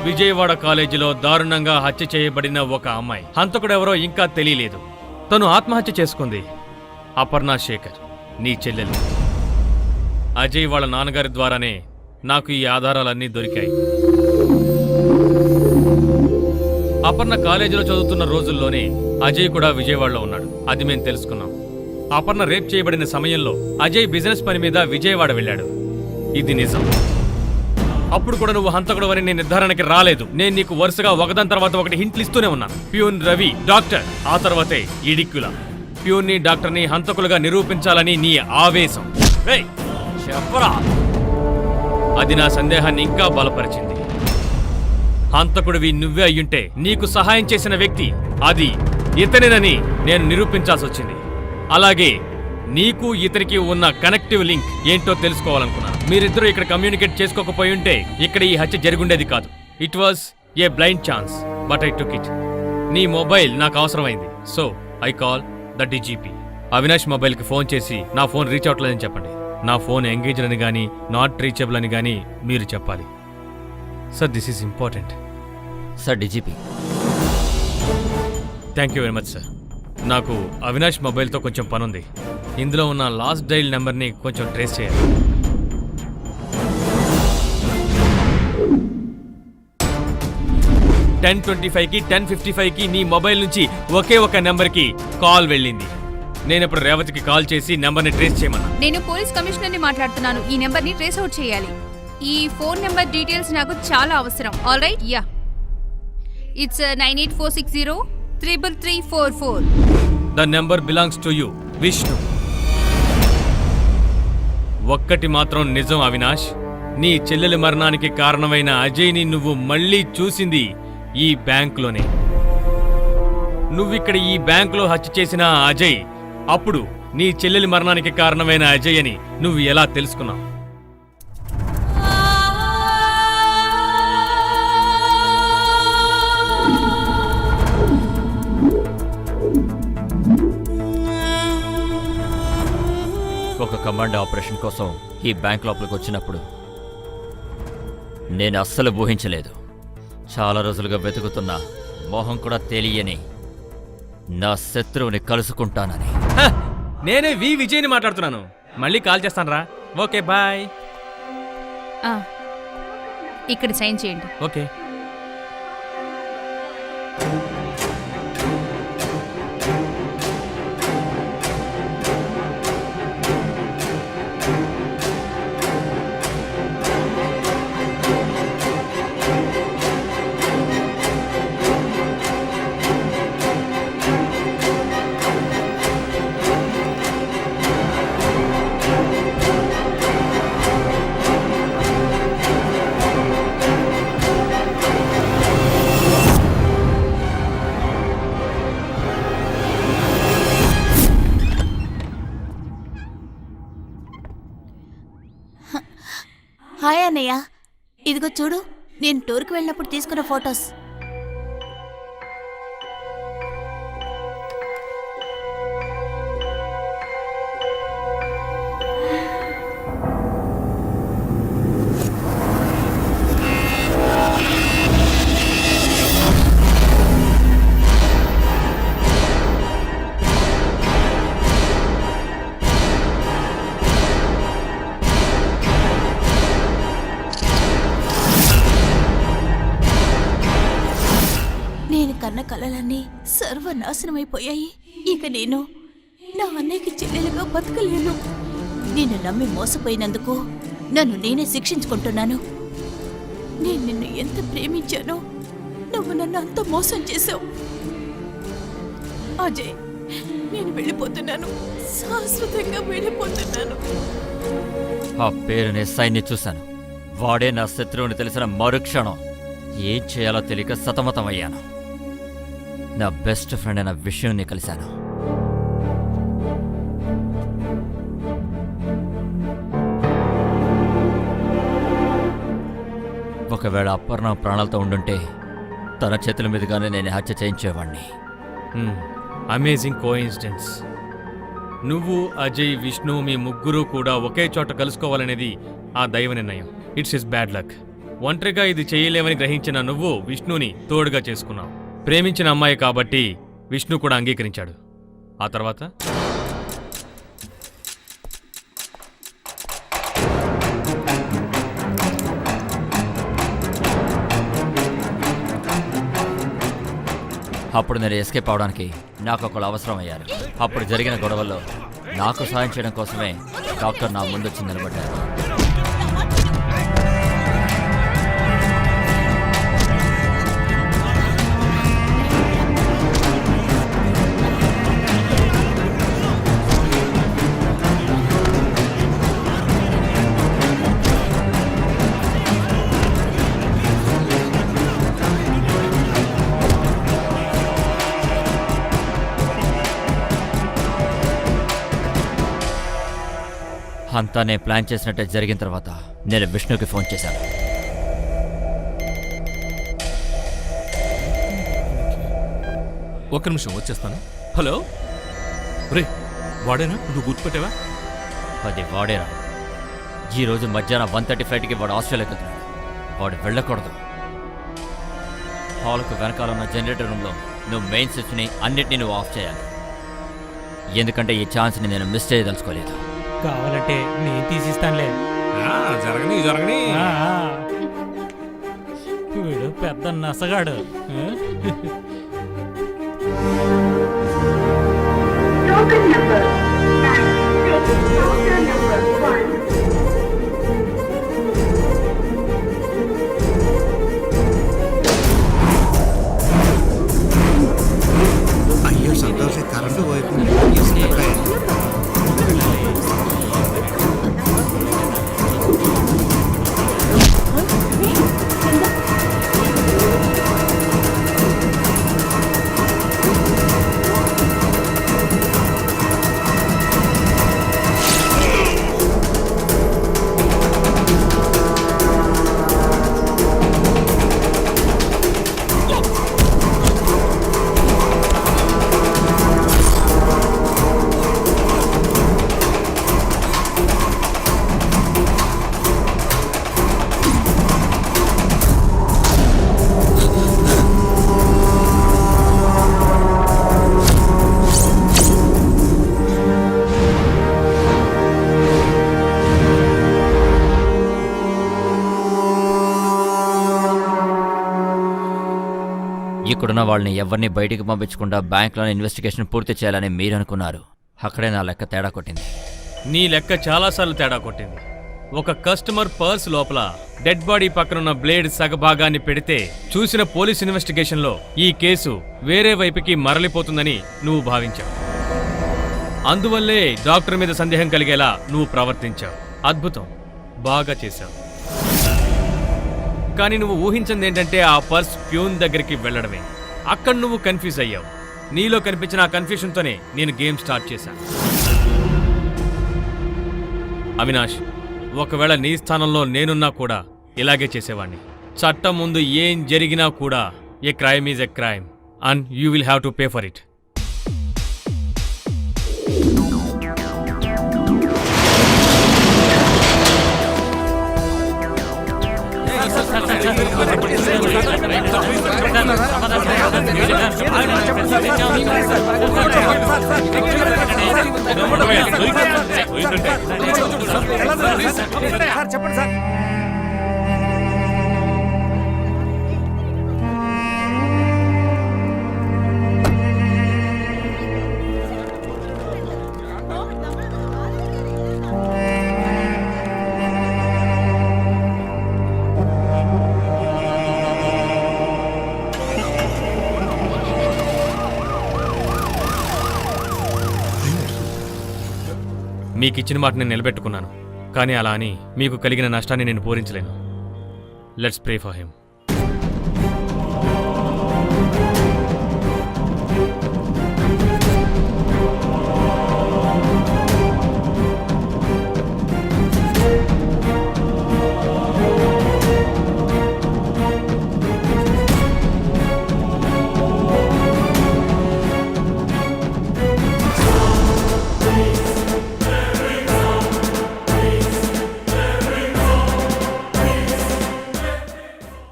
Vijayawada కాలేజీలో దారుణంగా హత్య చేయబడిన ఒక అమ్మాయి. హంతకుడెవరో ఇంకా తెలియలేదు. తను ఆత్మహత్య చేసుకుంది. అపర్ణ శేఖర్, నీ చెల్లెలు. అజయ్ వాళ్ళ నాన్నగారి ద్వారానే నాకు ఈ ఆధారాలన్నీ దొరికాయి. అపర్ణ కాలేజీలో చదువుతున్న రోజుల్లోనే అజయ్ కూడా విజయవాడలో ఉన్నాడు. అది మేము తెలుసుకున్నాం. అపర్ణ రేప్ చేయబడిన సమయంలో అజయ్ బిజినెస్ పని మీద విజయవాడ వెళ్ళాడు. ఇది నిజం. అప్పుడు కూడా నువ్వు హంతకుడు నీ నిర్ధారణకి రాలేదు. నేను నీకు వరుసగా ఒకదాని తర్వాత ఒకటి హింట్లు ఇస్తూనే ఉన్నాను. ప్యూన్ రవి, డాక్టర్, ఆ తర్వాతే ఇడిక్యులా. ప్యూన్ని, డాక్టర్ని హంతకులుగా నిరూపించాలని నీ ఆవేశం. చెప్పరా. అది నా సందేహాన్ని ఇంకా బలపరిచింది. హంతకుడివి నువ్వే అయ్యుంటే నీకు సహాయం చేసిన వ్యక్తి అది ఇతనేనని నేను నిరూపించాల్సి వచ్చింది. అలాగే నీకు ఇతనికి ఉన్న కనెక్టివ్ లింక్ ఏంటో తెలుసుకోవాలనుకున్నాను. మీరిద్దరూ ఇక్కడ కమ్యూనికేట్ చేసుకోకపోయి ఉంటే ఇక్కడ ఈ హత్య జరుగుండేది కాదు. It was a blind chance, but I took it. నీ మొబైల్ నాకు అవసరమైంది. So I call the DGP. Avinash మొబైల్కి ఫోన్ చేసి నా ఫోన్ రీచ్ అవట్లేదని చెప్పండి. నా ఫోన్ ఎంగేజ్డ్ అని కానీ నాట్ రీచబుల్ అని కానీ మీరు చెప్పాలి. Sir, this is important. Sir, DGP. Thank you very much sir. నాకు అవినాష్ మొబైల్తో కొంచెం పనుంది. ఇందులో ఉన్న లాస్ట్ డైల్ నెంబర్ని కొంచెం ట్రేస్ చేయాలి. $10:25కి 10:55కి నీ మొబైల్ నుంచి ఒకే ఒక నెంబర్కి కాల్ వెళ్ళింది. నేను ఇప్పుడు రేవతికి కాల్ చేసి నెంబర్ని ట్రేస్ చేయమన్నా. నేను పోలీస్ కమిషనర్ని మాట్లాడుతున్నాను. ఈ నెంబర్ని ట్రేస్ అవుట్ చేయాలి. ఈ ఫోన్ నెంబర్ డీటెయిల్స్ నాకు చాలా అవసరం. All right, yeah. It's 9846033344. The number belongs to you, Vishnu. ఒక్కటి మాత్రం నిజం అవినాష్, నీ చెల్లెలి మరణానికి కారణమైన అజయ్ని నువ్వు మళ్ళీ చూసింది ఈ బ్యాంకులోనే. నువ్విక్కడ ఈ బ్యాంకులో హత్య చేసిన అజయ్ అప్పుడు నీ చెల్లెలి మరణానికి కారణమైన అజయ్ అని నువ్వు ఎలా తెలుసుకున్నావు? ఒక కమాండ్ ఆపరేషన్ కోసం ఈ బ్యాంక్ లోపలికి వచ్చినప్పుడు నేను అస్సలు ఊహించలేదు. చాలా రోజులుగా వెతుకుతున్న మొహం కూడా తెలియని నా శత్రువుని కలుసుకుంటానని. నేనే విజయ్ని మాట్లాడుతున్నాను. మళ్ళీ కాల్ చేస్తాను రా. Okay bye. ఇక్కడ సైన్ చేయండి. ఓకే. హాయ్ అన్నయ్య, ఇదిగో చూడు, నేను టూర్కి వెళ్ళినప్పుడు తీసుకున్న ఫొటోస్. నేను కన్న కలలన్నీ సర్వనాశనమైపోయాయి. ఇక నేను నా అన్నయ్యకి చెల్లెలుగా బతకలేను. నిన్ను నమ్మి మోసపోయినందుకు నన్ను నేనే శిక్షించుకుంటున్నాను. నేను నిన్ను ఎంత ప్రేమించానో నువ్వు నన్ను అంత మోసం చేశావు. అజయ్, నేను వెళ్ళిపోతున్నాను, శాశ్వతంగా వెళ్ళిపోతున్నాను. ఆ పేరునే సైన్ని చూశాను. వాడే నా శత్రువుని తెలిసిన మరుక్షణం ఏం చేయాలో తెలియక సతమతమయ్యాను. నా బెస్ట్ ఫ్రెండ్ అయిన విషయాన్ని కలిశాను. ఒకవేళ అపర్ణ ప్రాణాలతో ఉండుంటే తన చేతుల మీదుగానే నేను హత్య చేయించేవాణ్ణి. Amazing coincidence. నువ్వు, అజయ్, విష్ణు మీ ముగ్గురు కూడా ఒకే చోట కలుసుకోవాలనేది ఆ దైవ నిర్ణయం. It's is bad luck. ఒంటరిగా ఇది చేయలేవని గ్రహించిన నువ్వు విష్ణుని తోడుగా చేసుకున్నావు. ప్రేమించిన అమ్మాయి కాబట్టి విష్ణు కూడా అంగీకరించాడు. ఆ తర్వాత అప్పుడు నేను ఎస్కేప్ అవడానికి నాకు ఒకళ్ళు అవసరం అయ్యారు. అప్పుడు జరిగిన గొడవల్లో నాకు సాయం చేయడం కోసమే డాక్టర్ నా ముందొచ్చి నిలబడ్డారు. అంతా నేను ప్లాన్ చేసినట్టే జరిగిన తర్వాత నేను విష్ణుకి ఫోన్ చేశాను. ఒక్క నిమిషం వచ్చేస్తాను. హలో రే, వాడేనా? నువ్వు గుర్తుపెట్టావా? అది వాడేరా. ఈరోజు మధ్యాహ్నం 1:30 ఫ్లైట్కి వాడు ఆస్ట్రేలియాకి వెళ్తున్నాడు. వాడు వెళ్ళకూడదు. హాల్కు వెనకాల ఉన్న జనరేటర్ రూమ్లో నువ్వు మెయిన్ స్విచ్ని అన్నిటినీ నువ్వు ఆఫ్ చేయాలి. ఎందుకంటే ఈ ఛాన్స్ని నేను మిస్ చేయదలుచుకోలేదు. కావాలంటే నేను తీసిస్తానులే. జరగని వీడు పెద్ద నసగాడు. అయ్యో సంతోషం, కరెంటు పోయిపోయింది. ఇక్కడున్న వాళ్ళని ఎవరిని బయటికి పంపించకుండా బ్యాంక్లోనే ఇన్వెస్టిగేషన్ పూర్తి చేయాలని మీరు అనుకున్నారు. అక్కడే నా లెక్క తేడా కొట్టింది. నీ లెక్క చాలాసార్లు తేడా కొట్టింది. ఒక కస్టమర్ పర్స్ లోపల డెడ్ బాడీ పక్కనున్న బ్లేడ్ సగభాగాన్ని పెడితే చూసిన పోలీస్ ఇన్వెస్టిగేషన్లో ఈ కేసు వేరే వైపుకి మరలిపోతుందని నువ్వు భావించావు. అందువల్లే డాక్టర్ మీద సందేహం కలిగేలా నువ్వు ప్రవర్తించావు. అద్భుతం, బాగా చేశావు. కానీ నువ్వు ఊహించింది ఏంటంటే ఆ పర్స్ ప్యూన్ దగ్గరికి వెళ్ళడమే. అక్కడ నువ్వు కన్ఫ్యూజ్ అయ్యావు. నీలో కనిపించిన ఆ కన్ఫ్యూషన్తోనే నేను గేమ్ స్టార్ట్ చేశాను. అవినాష్, ఒకవేళ నీ స్థానంలో నేనున్నా కూడా ఇలాగే చేసేవాణ్ణి. చట్టం ముందు ఏం జరిగినా కూడా ఏ crime is a crime and you will have to pay for it. చెప్పండి సార్. మీకిచ్చిన మాట నేను నిలబెట్టుకున్నాను, కానీ అలా అని మీకు కలిగిన నష్టాన్ని నేను పూరించలేను. Let's pray for him.